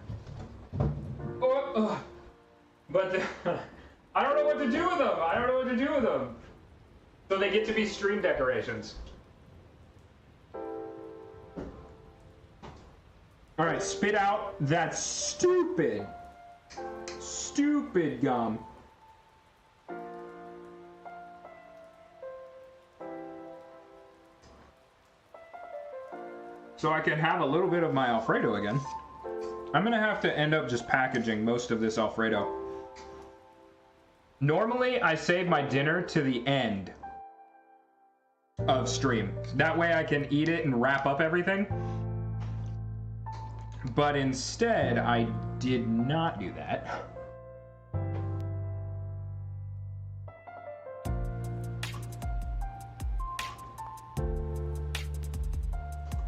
But I don't know what to do with them. So they get to be stream decorations. All right, spit out that stupid gum. So I can have a little bit of my Alfredo again. I'm gonna have to end up just packaging most of this Alfredo. Normally, I save my dinner to the end of stream. That way I can eat it and wrap up everything. But instead, I did not do that.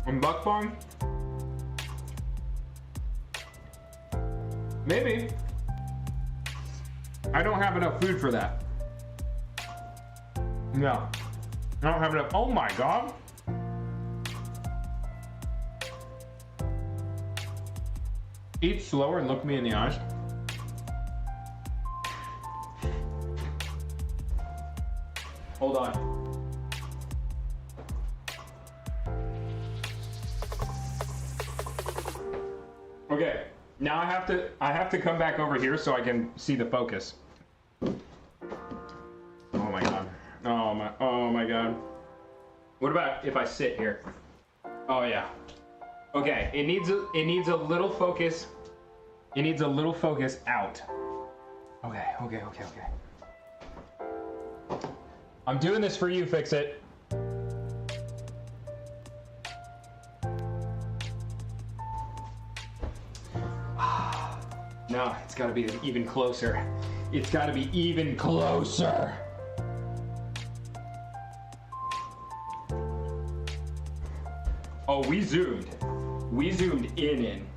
And mukbang? Maybe. I don't have enough food for that. No. I don't have enough. Oh my god. Eat slower and look me in the eyes. Hold on. Okay, now I have to come back over here so I can see the focus. Oh my god. Oh my god. What about if I sit here? Oh yeah. Okay, it needs a little focus. It needs a little focus out. Okay. I'm doing this for you, Fix It. No, it's gotta be even closer. It's gotta be even closer. Oh, we zoomed. We zoomed in.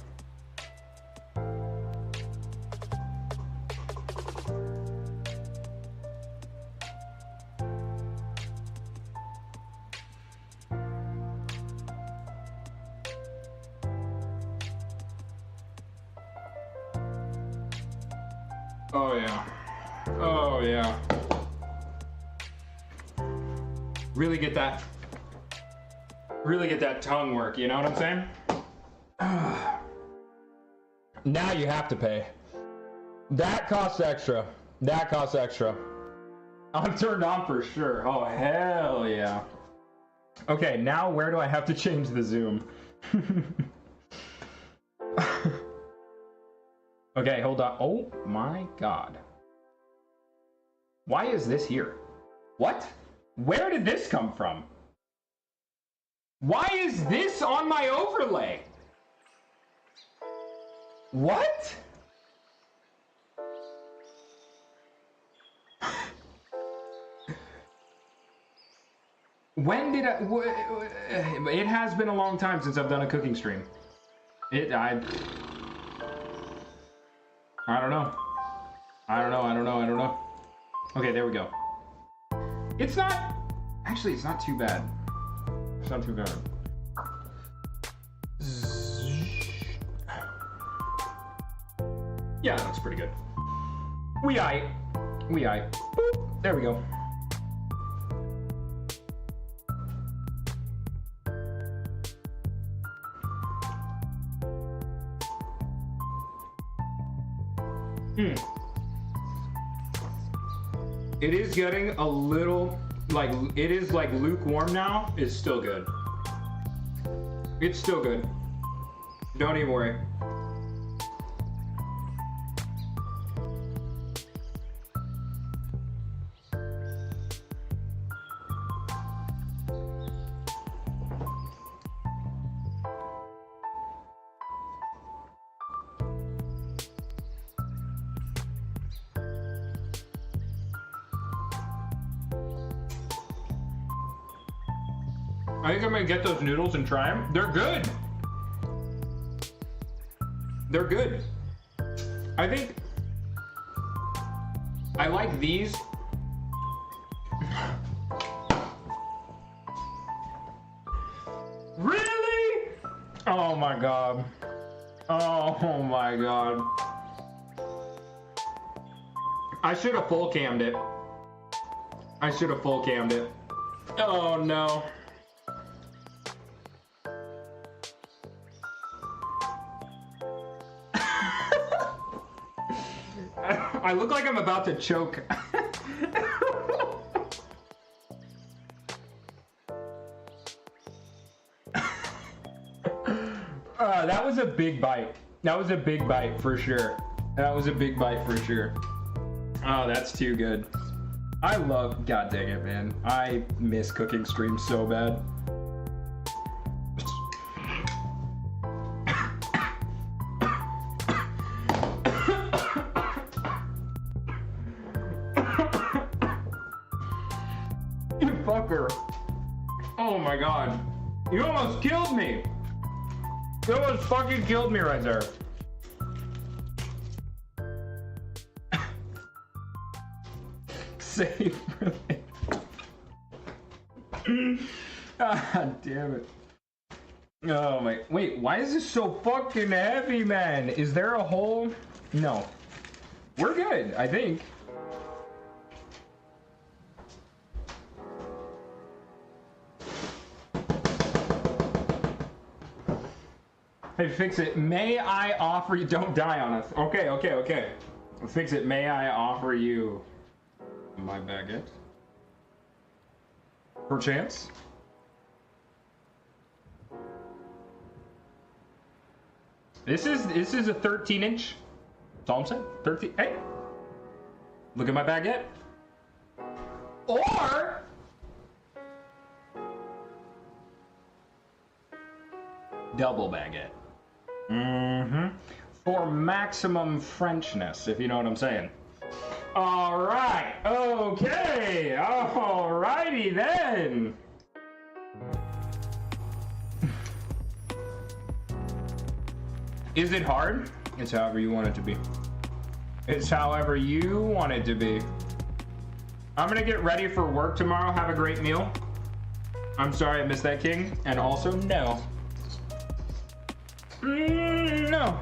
Oh yeah. Oh yeah. Really get that tongue work, you know what I'm saying? Now you have to pay. That costs extra. That costs extra. I'm turned on for sure. Oh, hell yeah. Okay, now where do I have to change the zoom? Okay, hold on. Oh my god. Why is this here? What? Where did this come from? Why is this on my overlay? What? When did it has been a long time since I've done a cooking stream. I don't know. I don't know. Okay, there we go. It's not, actually, it's not too bad. It's not too bad. Yeah, that looks pretty good. We aight. Boop. There we go. It is getting a little, like, it is like lukewarm now. It's still good. It's still good. Don't even worry. I think I'm gonna get those noodles and try them. They're good. They're good. I think I like these. Really? Oh my god. Oh my god. I should have full cammed it. Oh no. I look like I'm about to choke. That was a big bite. That was a big bite for sure. Oh, that's too good. I love, god dang it, man. I miss cooking streams so bad. You fucker. Oh my god. You almost killed me. You almost fucking killed me right there. Save for later. Ah, damn it. Oh my, wait, why is this so fucking heavy, man? Is there a hole? No. We're good, I think. Hey, fix it. May I offer you, don't die on us. Okay. Fix it. May I offer you my baguette? Perchance? This is a 13-inch. That's all I'm saying. 13. Hey, look at my baguette. Or double baguette. For maximum Frenchness, if you know what I'm saying. All right. Okay. Alrighty then. Is it hard? It's however you want it to be. It's however you want it to be. I'm gonna get ready for work tomorrow. Have a great meal. I'm sorry I missed that, King. And also, no. No.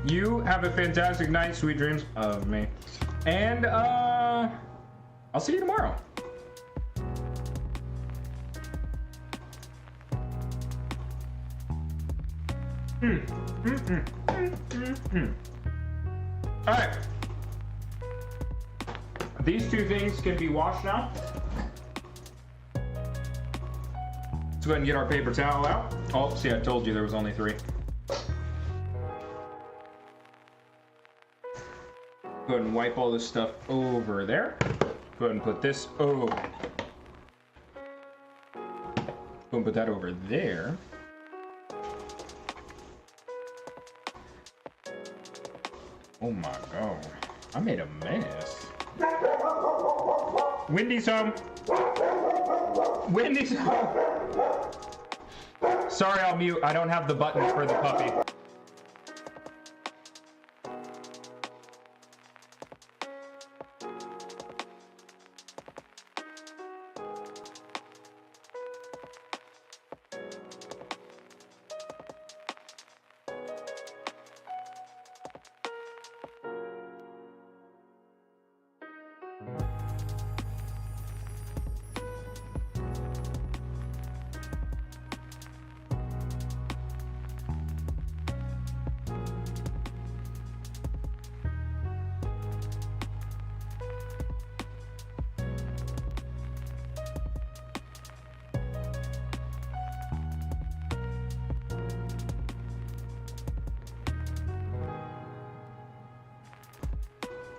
You have a fantastic night. Sweet dreams of me. And I'll see you tomorrow. All right. These two things can be washed now. Let's go ahead and get our paper towel out. Oh, see, I told you there was only 3. Go ahead and wipe all this stuff over there. Go ahead and put this over. Go ahead and put that over there. Oh my god. I made a mess. Wendy's home. Wendy's home. Sorry, I'll mute. I don't have the button for the puppy.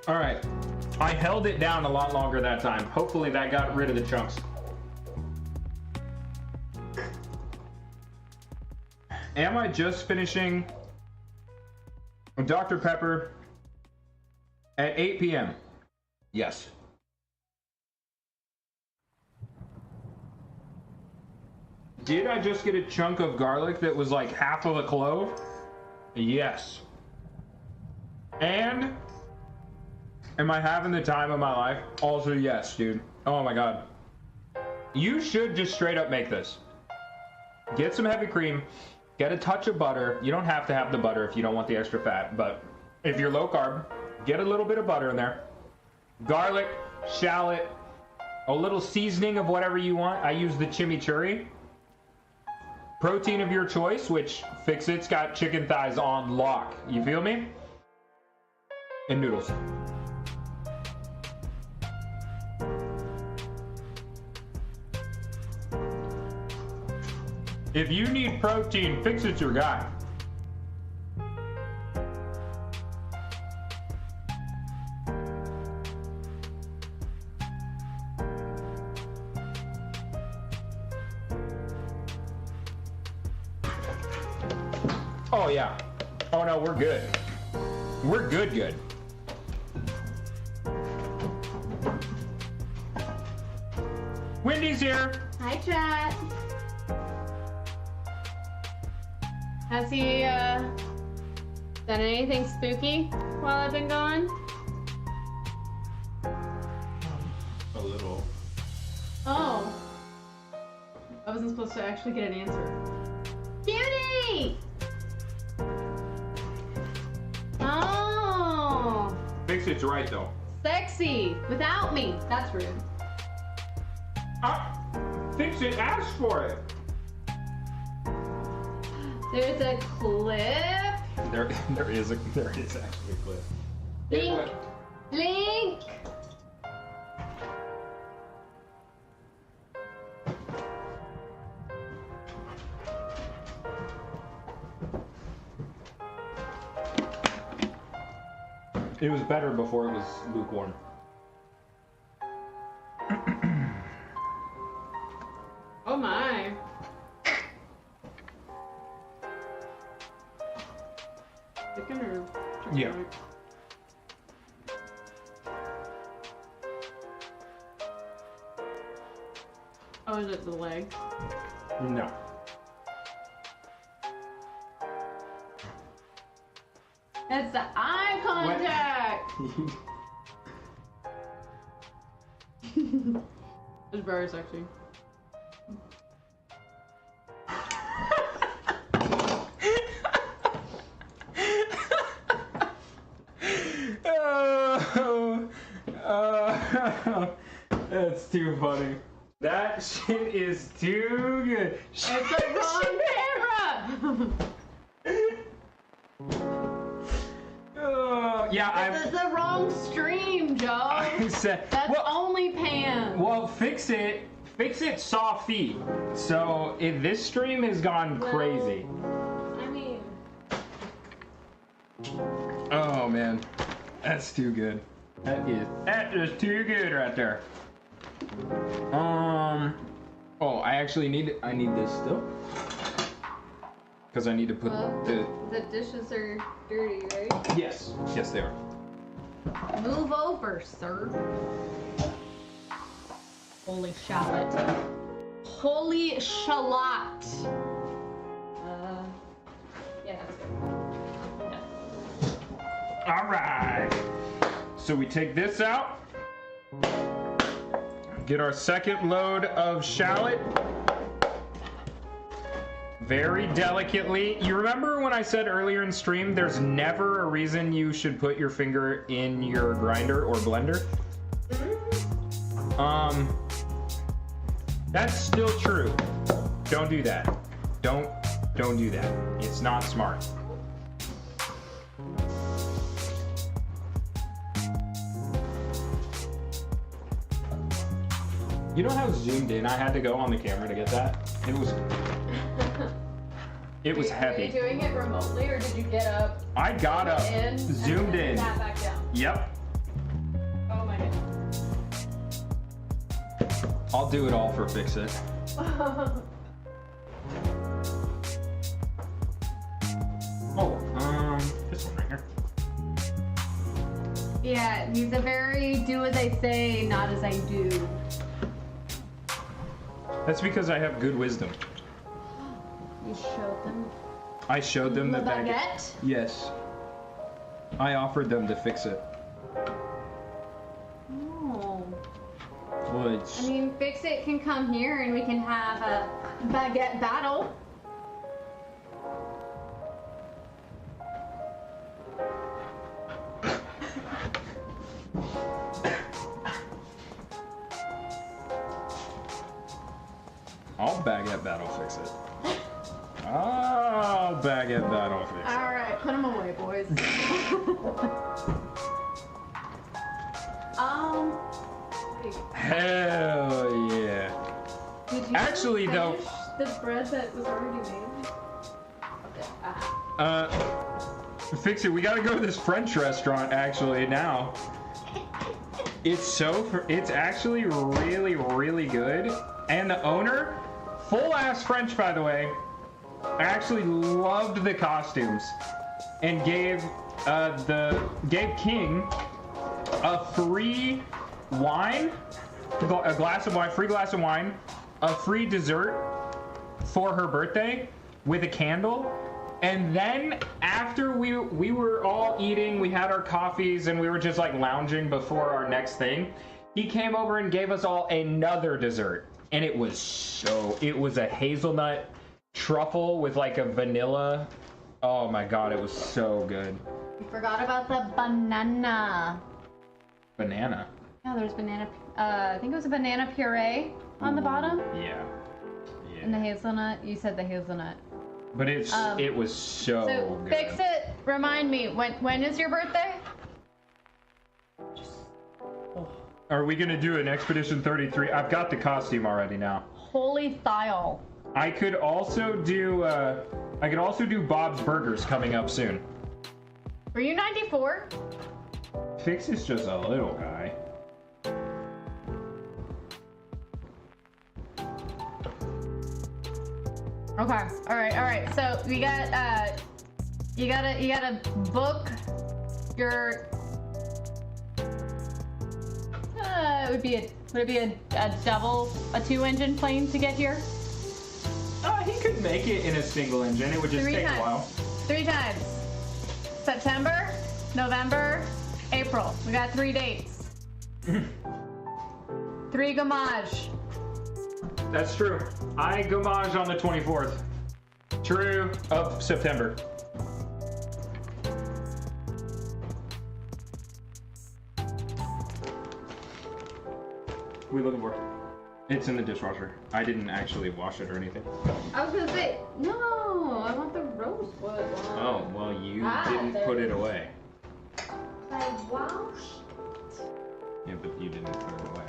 All right, I held it down a lot longer that time. Hopefully that got rid of the chunks. Am I just finishing Dr. Pepper at 8 p.m.? Yes. Did I just get a chunk of garlic that was like half of a clove? Yes. And am I having the time of my life? Also, yes, dude. Oh my god. You should just straight up make this. Get some heavy cream. Get a touch of butter. You don't have to have the butter if you don't want the extra fat, but if you're low carb, get a little bit of butter in there. Garlic, shallot, a little seasoning of whatever you want. I use the chimichurri. Protein of your choice, which Fix-It's got chicken thighs on lock. You feel me? And noodles. If you need protein, Fix-It's your guy. Oh yeah. Oh no, we're good. We're good. Wendy's here. Hi, chat. Has he done anything spooky while I've been gone? A little. Oh. I wasn't supposed to actually get an answer. Beauty! Oh. Fix-It's right though. Sexy. Without me. That's rude. Fix-It asked for it. There's a clip. There is actually a clip. Link. Link. It was better before it was lukewarm. Oh my. Chicken or chicken? Yeah. Right? Oh, is it the leg? No. It's the eye contact! It's very sexy. That's too funny. That shit is too good. It's the wrong camera! Yeah, This is the wrong stream, Joe. I said, That's only pan. well, fix it saw feed. So this stream has gone crazy. I mean, Oh man, that's too good. That is too good right there. Oh, I actually need this still. Because I need to put the dishes are dirty, right? Yes, they are. Move over, sir. Holy shallot. Holy shallot. Yeah, that's good. Yeah. All right. So we take this out. Get our second load of shallot. Very delicately. You remember when I said earlier in stream, there's never a reason you should put your finger in your grinder or blender? That's still true. Don't do that. Don't do that. It's not smart. You know how zoomed in I had to go on the camera to get that? It was heavy. Were you doing it remotely, or did you get up? I got up, zoomed in. Sat back down. Yep. Oh my god. I'll do it all for Fix It. This one right here. Yeah, he's a very do as I say, not as I do. That's because I have good wisdom. You showed them I showed them the the baguette? Yes. I offered them to fix it. Oh. Well, I mean, Fix It can come here and we can have a baguette battle. I'll baguette battle fix it. I'll baguette battle fix it. Alright, put them away, boys. Hell yeah. Did you Actually, though- finish the bread that was already made? Fix It. We gotta go to this French restaurant actually now. It's actually really, really good. And the owner, full ass French by the way, actually loved the costumes and gave King a free wine, a glass of wine, free glass of wine, a free dessert for her birthday with a candle. And then after we were all eating, we had our coffees and we were just like lounging before our next thing, he came over and gave us all another dessert. And it was a hazelnut truffle with like a vanilla. Oh my god, it was so good. You forgot about the banana. Banana? Yeah, there's banana. I think it was a banana puree on the bottom. Yeah. And the hazelnut. You said the hazelnut. But it was so good. Fix It. Remind me, when is your birthday? Are we gonna do an Expedition 33? I've got the costume already now. Holy thyle. I could also do Bob's Burgers coming up soon. Were you 94? Fix is just a little guy. Okay. All right. So we got you gotta book your. Would it be a two engine plane to get here? He could make it in a single engine. It would just take a while. 3 times. September, November, April. We got 3 dates. 3 Gamage. That's true. I Gamage on the 24th. True of September. What are you looking for? It's in the dishwasher. I didn't actually wash it or anything. I was gonna say, no, I want the rosewood one. Oh, well, you didn't put it away. I washed. Yeah, but you didn't put it away.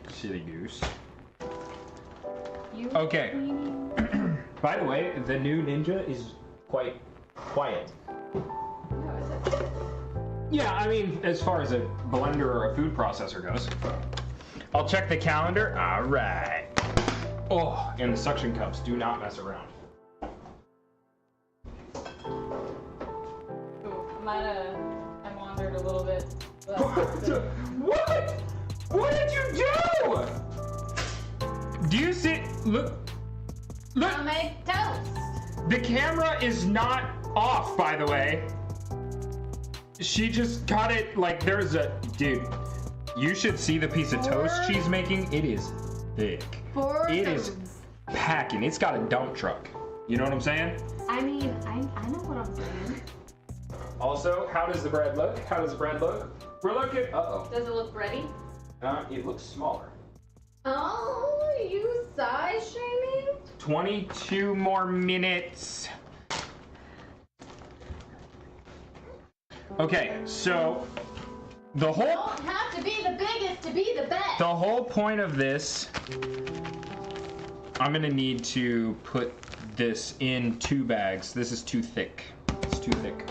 Silly goose. You Okay. By the way, the new Ninja is quite quiet. No, is it? Yeah, I mean, as far as a blender or a food processor goes. I'll check the calendar. All right. Oh, and the suction cups. Do not mess around. Ooh, I wandered a little bit. What? What did you do? Do you see? Look. I made toast. The camera is not off, by the way. She just got it like there's a... Dude, you should see the piece of toast she's making. It is thick. It is packing. It's got a dump truck. You know what I'm saying? I mean, I know what I'm saying. Also, how does the bread look? How does the bread look? We're looking... Uh-oh. Does it look bready? It looks smaller. Oh, you size shaming? 22 more minutes. Okay, so the whole... Don't have to be the biggest to be the best. The whole point of this, I'm gonna need to put this in 2 bags. This is too thick. It's too thick.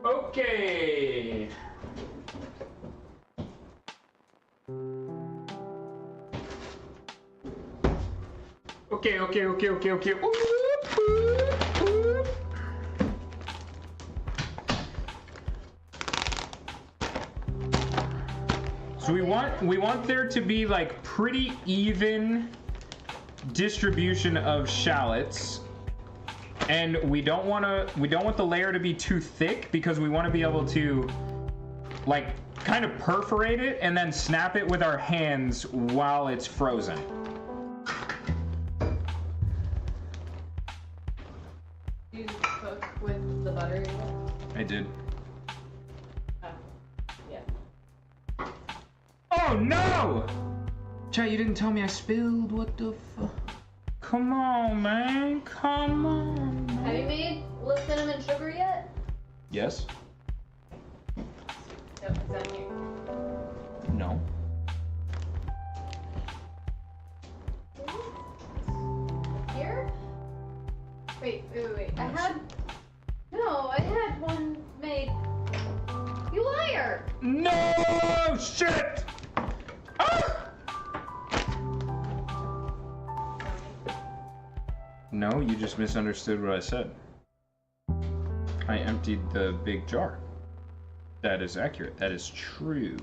Okay. Okay. Oop, oop, oop. So we want there to be like pretty even distribution of shallots, and we don't want the layer to be too thick because we want to be able to like kind of perforate it and then snap it with our hands while it's frozen. You cook with the butter? I did. Yeah. Oh no! Chat, you didn't tell me I spilled. What the fuck? Come on, man. Come on, man. Have you made little cinnamon sugar yet? Yes? Yep, it's down here. No. Here? Wait. I had one made. You liar! No! Shit! Ah! No, you just misunderstood what I said. I emptied the big jar. That is accurate. That is true.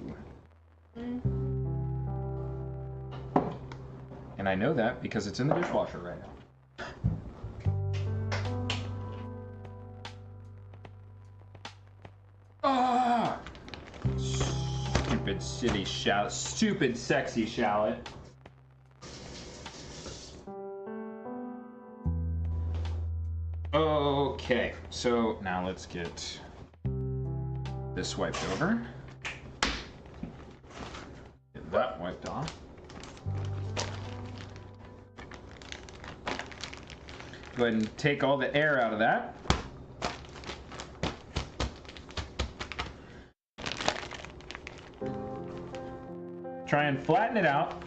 And I know that because it's in the dishwasher right now. Ah! Stupid silly shallot. Stupid sexy shallot. Okay, so now let's get this wiped over. Get that wiped off. Go ahead and take all the air out of that. Try and flatten it out.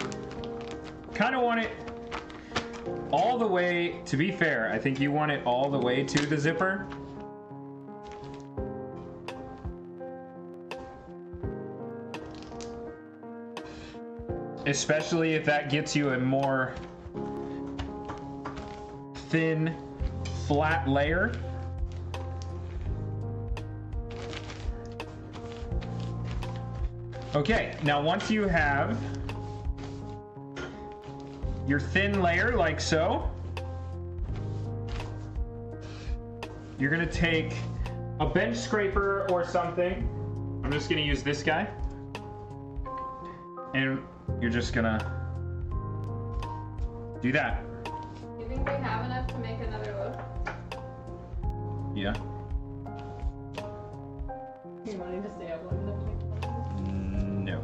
Kind of want it all the way, to be fair, I think you want it all the way to the zipper. Especially if that gets you a more thin, flat layer. Okay, now once you have your thin layer like so, you're gonna take a bench scraper or something. I'm just gonna use this guy. And you're just gonna do that. You think we have enough to make another loaf? Yeah. You wanting to stay up long enough to make one? No.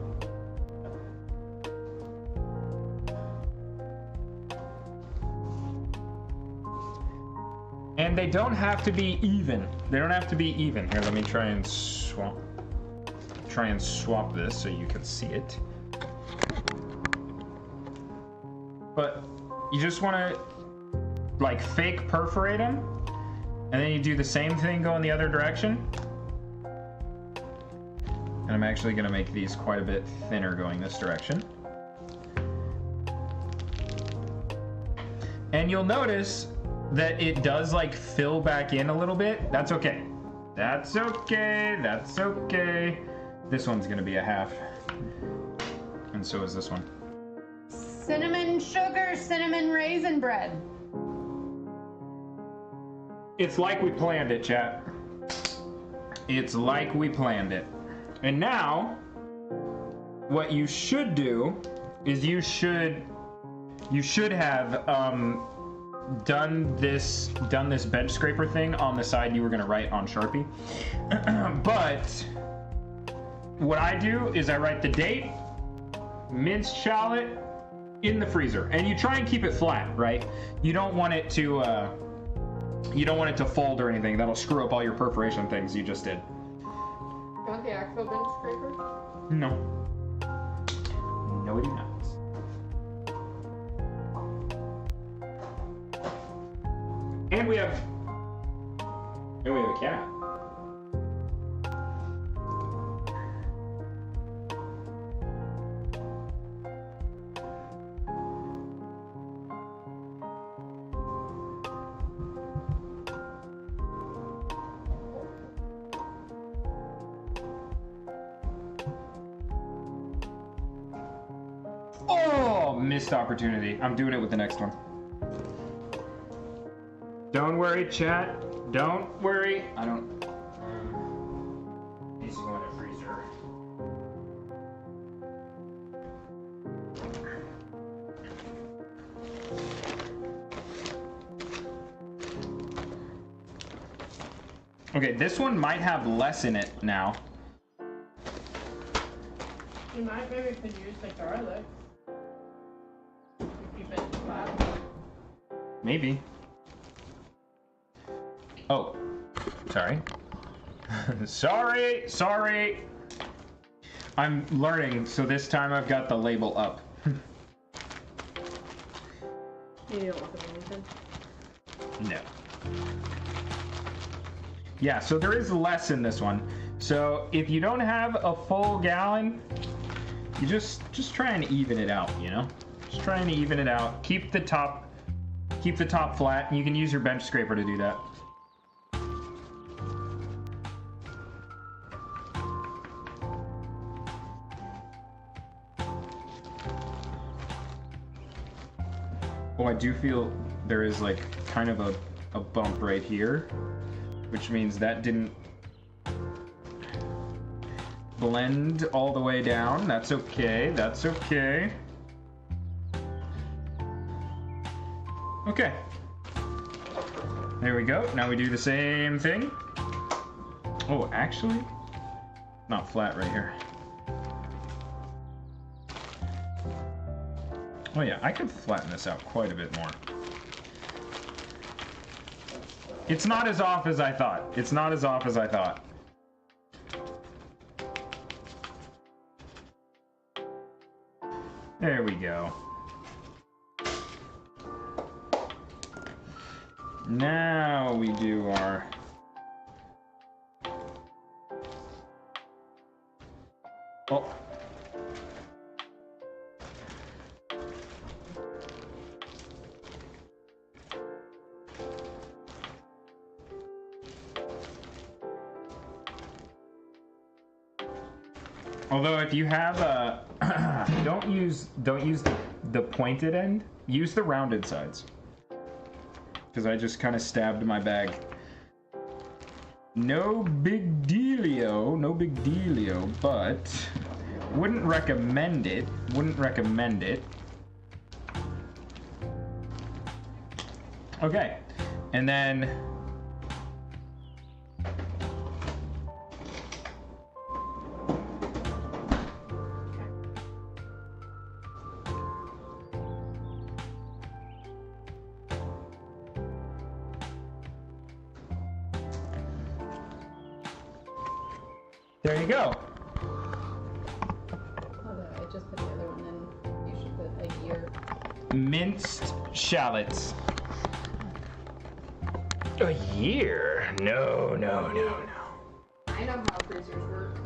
And they don't have to be even. They don't have to be even. Here, let me try and swap this so you can see it. But you just want to like fake perforate them, and then you do the same thing go in the other direction. And I'm actually going to make these quite a bit thinner going this direction. And you'll notice that it does like fill back in a little bit. That's okay. That's okay. That's okay. This one's gonna be a half. And so is this one. Cinnamon sugar, cinnamon raisin bread. It's like we planned it, chat. It's like we planned it. And now, what you should do is you should have done this bench scraper thing on the side you were gonna write on Sharpie. But what I do is I write the date, minced shallot, in the freezer, and you try and keep it flat, right? You don't want it to fold or anything. That'll screw up all your perforation things you just did. You want the actual bench scraper? No. No, I do not. And we have a cat. Oh, missed opportunity. I'm doing it with the next one. Don't worry, chat. Don't worry. I don't. These go in a freezer. Okay, this one might have less in it now. You might maybe could use the garlic. Keep it flat. Maybe. Oh, sorry. Sorry. I'm learning, so this time I've got the label up. You don't want the anything? No. Yeah, so there is less in this one. So if you don't have a full gallon, you just try and even it out, you know? Just try and even it out. Keep the top flat, and you can use your bench scraper to do that. Oh, I do feel there is like kind of a bump right here, which means that didn't blend all the way down. That's okay. That's okay. Okay. There we go. Now we do the same thing. Oh, actually, not flat right here. Oh yeah, I could flatten this out quite a bit more. It's not as off as I thought. It's not as off as I thought. There we go. Now we do our... Oh. Although if you have a don't use the pointed end, use the rounded sides. Because I just kind of stabbed my bag. No big dealio, no big dealio, but wouldn't recommend it. Wouldn't recommend it. Okay, and then There you go. I just put the other one in. You should put a year. Minced shallots. A year? No, no, no, no. I know how freezers work.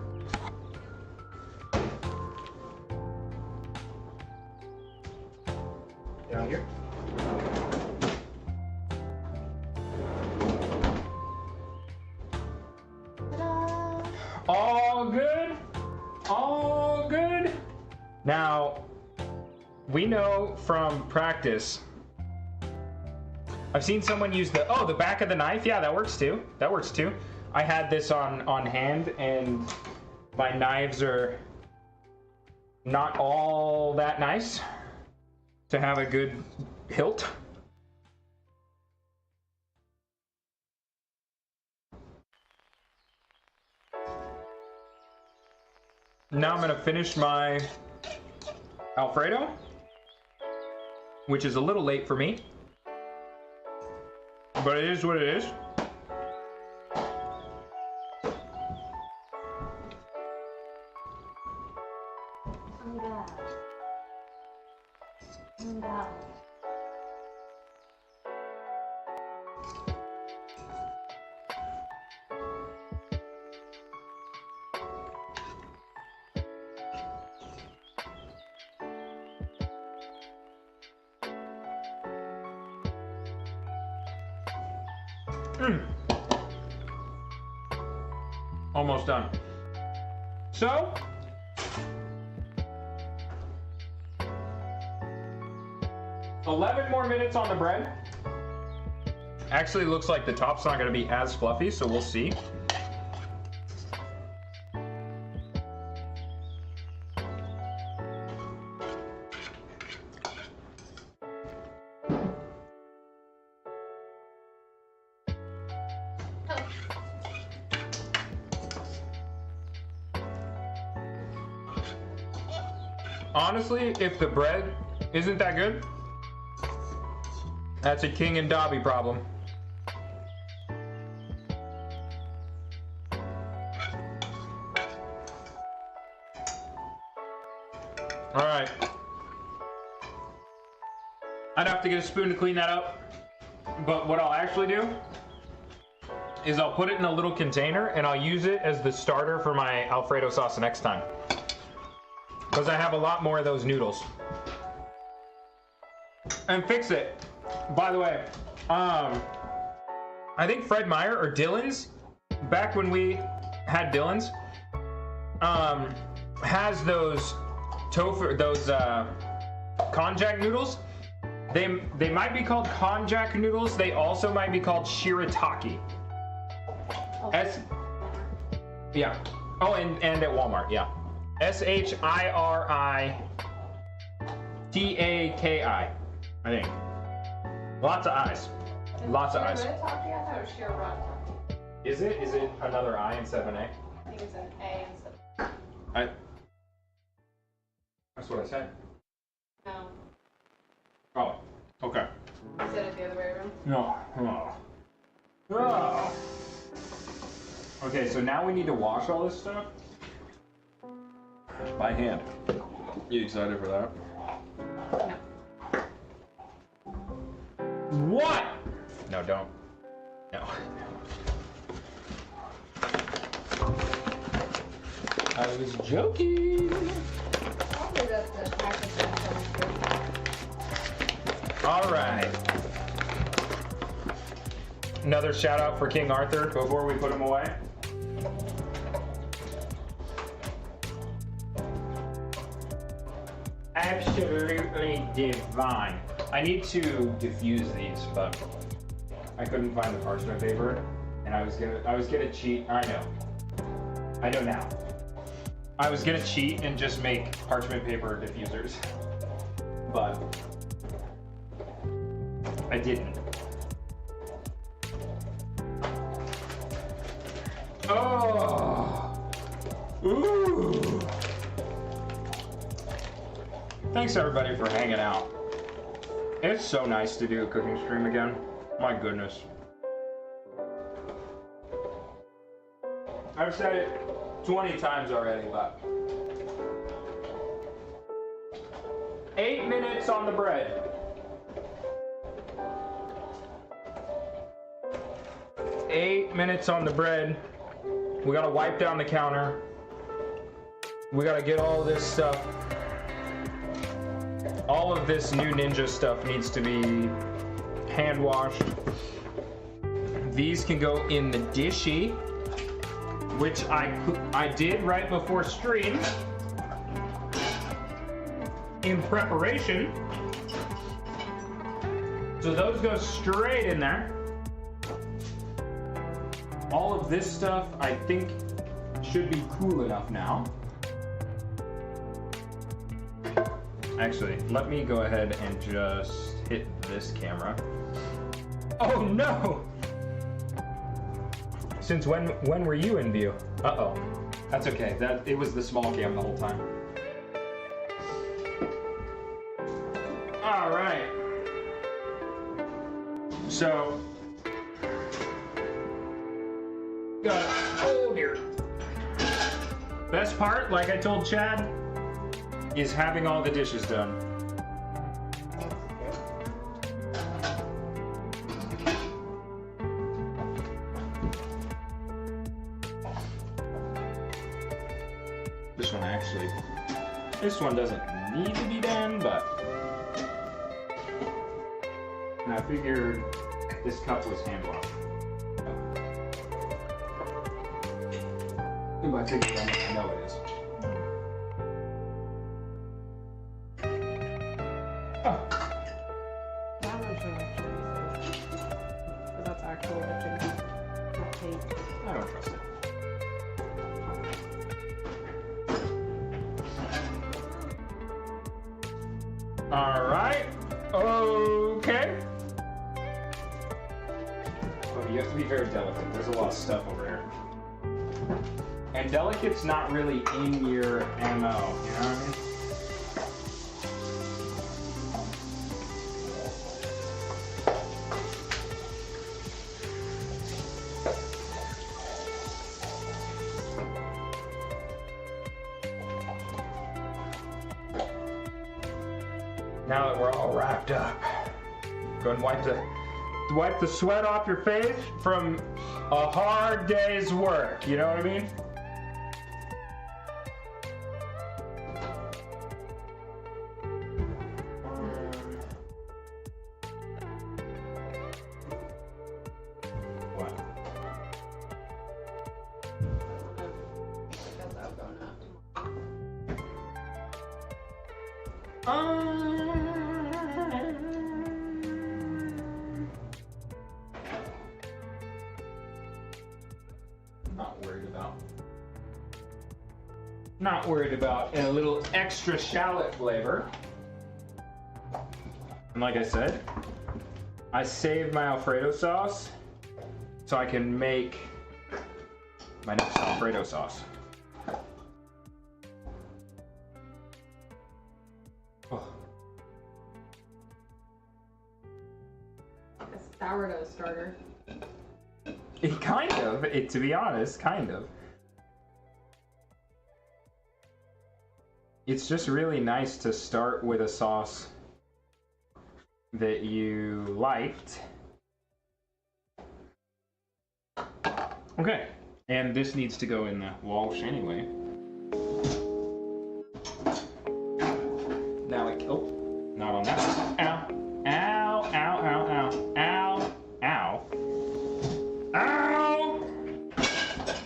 Down here? Ta-da! All good. All good. Now, we know from practice. I've seen someone use the back of the knife. Yeah, that works too. That works too. I had this on hand, and my knives are not all that nice to have a good hilt. Now I'm gonna finish my Alfredo, which is a little late for me, but it is what it is. Almost done. So, $11 more minutes on the bread. Actually, looks like the top's not going to be as fluffy, so we'll see. Honestly, if the bread isn't that good, that's a King and Dobby problem. All right. I'd have to get a spoon to clean that up, but what I'll actually do is I'll put it in a little container and I'll use it as the starter for my Alfredo sauce next time. Because I have a lot more of those noodles. And fix it. By the way, I think Fred Meyer or Dylan's, back when we had Dylan's, has those tofu, those konjac noodles. They might be called konjac noodles. They also might be called shirataki. Oh. Yeah. Oh, and at Walmart, yeah. Shirataki, I think. Lots of I's. Lots of I's. Shirataki? I thought it was shirataki. Is it? Is it another I instead of an A? I think it's an A instead of... That's what I said. No. Oh, okay. You said it the other way around? No. Oh. Oh. Okay, so now we need to wash all this stuff by hand. You excited for that? No. What? No, don't. No. I was joking. Probably that's the packaging. All right. Another shout out for King Arthur before we put him away. Absolutely divine. I need to diffuse these, but I couldn't find the parchment paper, and I was gonna cheat. I know now. I was gonna cheat and just make parchment paper diffusers, but I didn't. Oh, ooh. Thanks everybody for hanging out. It's so nice to do a cooking stream again. My goodness. I've said it 20 times already, but 8 minutes on the bread. 8 minutes on the bread. We gotta wipe down the counter. We gotta get all this stuff. All of this new Ninja stuff needs to be hand washed. These can go in the dishy, which I did right before stream in preparation. So those go straight in there. All of this stuff I think should be cool enough now. Actually, let me go ahead and just hit this camera. Oh no! Since when were you in view? Uh-oh. That's okay. It was the small cam the whole time. All right. So, oh dear. Best part, like I told Chad, is having all the dishes done. This one doesn't need to be done, but and I figured this cup was hand washed. If I figured I know it is. Oh. That one should actually be safe. But that's actual etching, not tape. I don't trust it. All right. Okay. But you have to be very delicate. There's a lot of stuff over here. And delicate's not really in your MO, you know what I mean? Now that we're all wrapped up, go and wipe the sweat off your face from a hard day's work. You know what I mean? What? Not worried about a little extra shallot flavor. And like I said, I saved my Alfredo sauce so I can make my next Alfredo sauce. Oh. A sourdough starter. Kind of, to be honest, kind of. It's just really nice to start with a sauce that you liked. Okay, and this needs to go in the wash anyway. Now, oh, not on that. Ow, ow, ow, ow, ow, ow, ow, ow.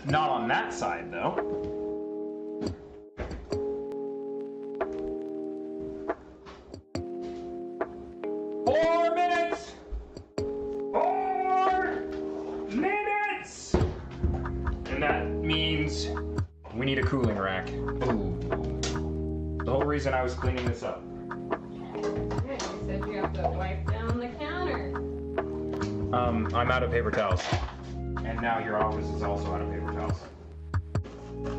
Not on that side though. We need a cooling rack. Ooh. The whole reason I was cleaning this up. Yeah, you said you have to wipe down the counter. I'm out of paper towels. And now your office is also out of paper towels. They're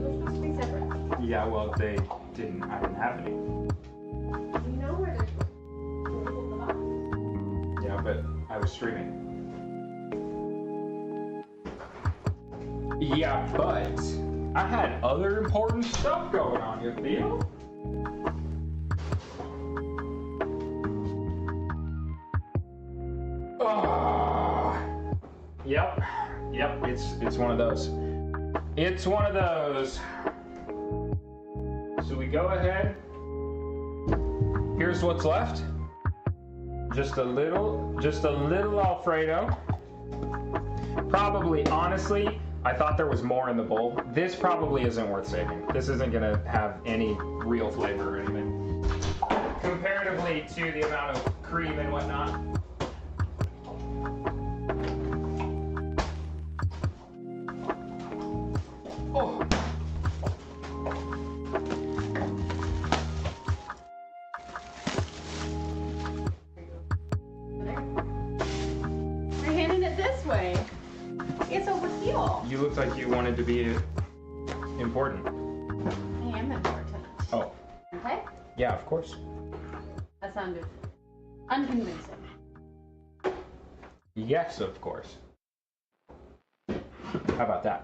supposed to be separate. Yeah, well, I didn't have any. You know where they're Yeah, but I was streaming. Yeah, but I had other important stuff going on, you feel? Oh. Yep, it's one of those. It's one of those. So we go ahead. Here's what's left. Just a little Alfredo. Probably, honestly, I thought there was more in the bowl. This probably isn't worth saving. This isn't gonna have any real flavor or anything. Comparatively to the amount of cream and whatnot. Oh. You're handing it this way. It's over here. You look like you wanted to be important. I am important. Oh. Okay? Yeah, of course. That sounded unconvincing. Yes, of course. How about that?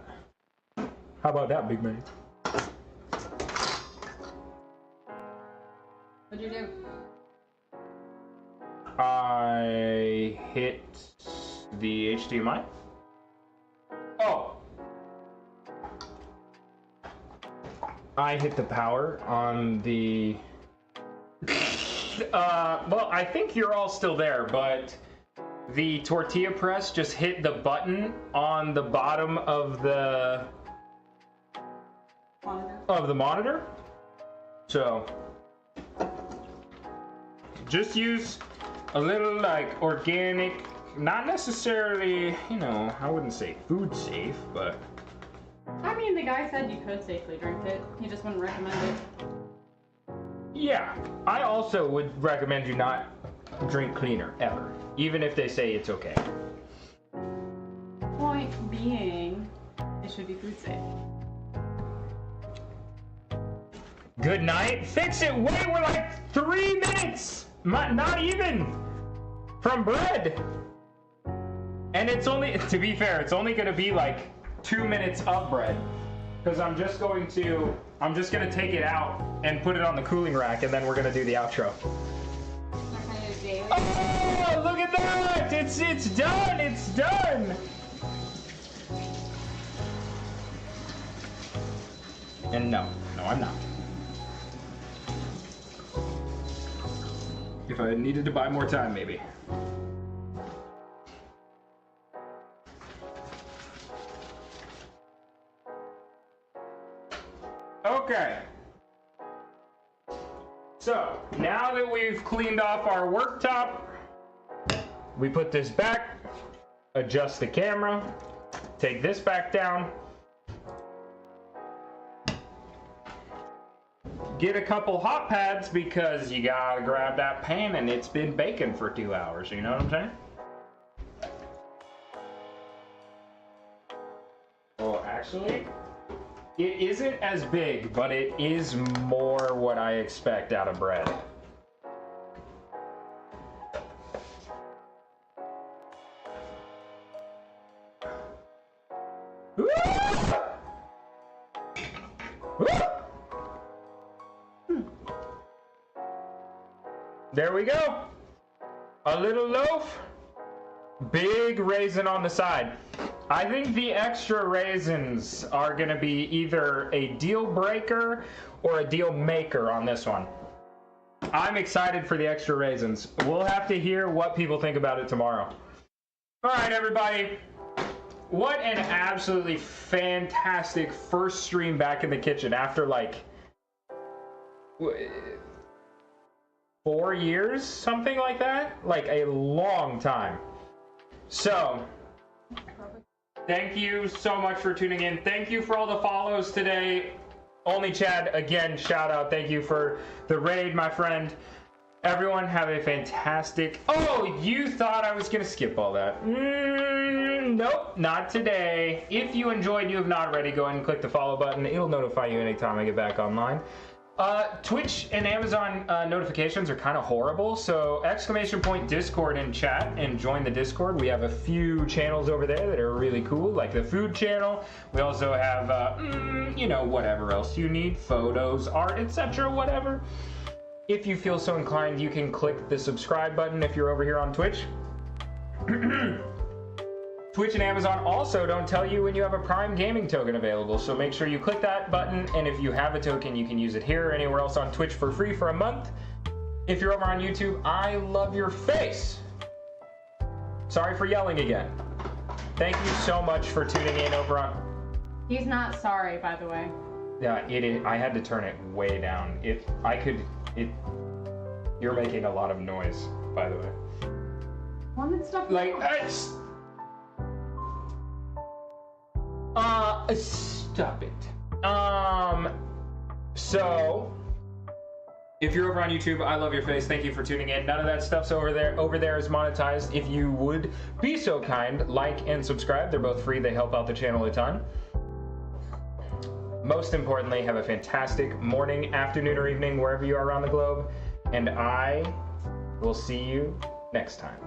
How about that, big man? What'd you do? I hit the HDMI. Oh! I hit the power on the... well, I think you're all still there, but the tortilla press just hit the button on the bottom of the monitor. So just use a little like organic, not necessarily, you know, I wouldn't say food safe, but I mean, the guy said you could safely drink it. He just wouldn't recommend it. yeah, I also would recommend you not drink cleaner ever, even if they say it's okay. Point being, it should be food safe. Good night. Fix it. Wait, we're like 3 minutes. Not even from bread. And it's only, to be fair, it's only gonna be like 2 minutes of bread. Because I'm just gonna take it out and put it on the cooling rack, and then we're gonna do the outro. Oh, look at that! It's done! It's done! And no, I'm not. If I needed to buy more time, maybe. Okay. So, now that we've cleaned off our worktop, we put this back, adjust the camera, take this back down, get a couple hot pads because you gotta grab that pan and it's been baking for 2 hours, you know what I'm saying? Well, actually, it isn't as big, but it is more what I expect out of bread. There we go. A little loaf, big raisin on the side. I think the extra raisins are gonna be either a deal breaker or a deal maker on this one. I'm excited for the extra raisins. We'll have to hear what people think about it tomorrow. All right, everybody. What an absolutely fantastic first stream back in the kitchen after like 4 years, something like that. Like a long time. So, thank you so much for tuning in. Thank you for all the follows today. Only Chad, again, shout out. Thank you for the raid, my friend. Everyone have a fantastic... Oh, you thought I was going to skip all that. Nope, not today. If you enjoyed and you have not already, go ahead and click the follow button. It'll notify you anytime I get back online. Twitch and Amazon notifications are kind of horrible, so !Discord in chat and join the Discord. We have a few channels over there that are really cool, like the food channel. We also have, you know, whatever else you need, photos, art, etc., whatever. If you feel so inclined, you can click the subscribe button if you're over here on Twitch. Twitch and Amazon also don't tell you when you have a Prime Gaming token available, so make sure you click that button, and if you have a token, you can use it here or anywhere else on Twitch for free for a month. If you're over on YouTube, I love your face. Sorry for yelling again. Thank you so much for tuning in over on... He's not sorry, by the way. Yeah, it is. I had to turn it way down. You're making a lot of noise, by the way. Wanted stuff. Like, stop it. So, if you're over on YouTube, I love your face. Thank you for tuning in. None of that stuff's over there. Over there is monetized. If you would be so kind, like and subscribe. They're both free. They help out the channel a ton. Most importantly, have a fantastic morning, afternoon, or evening, wherever you are around the globe. And I will see you next time.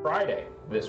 Friday this week.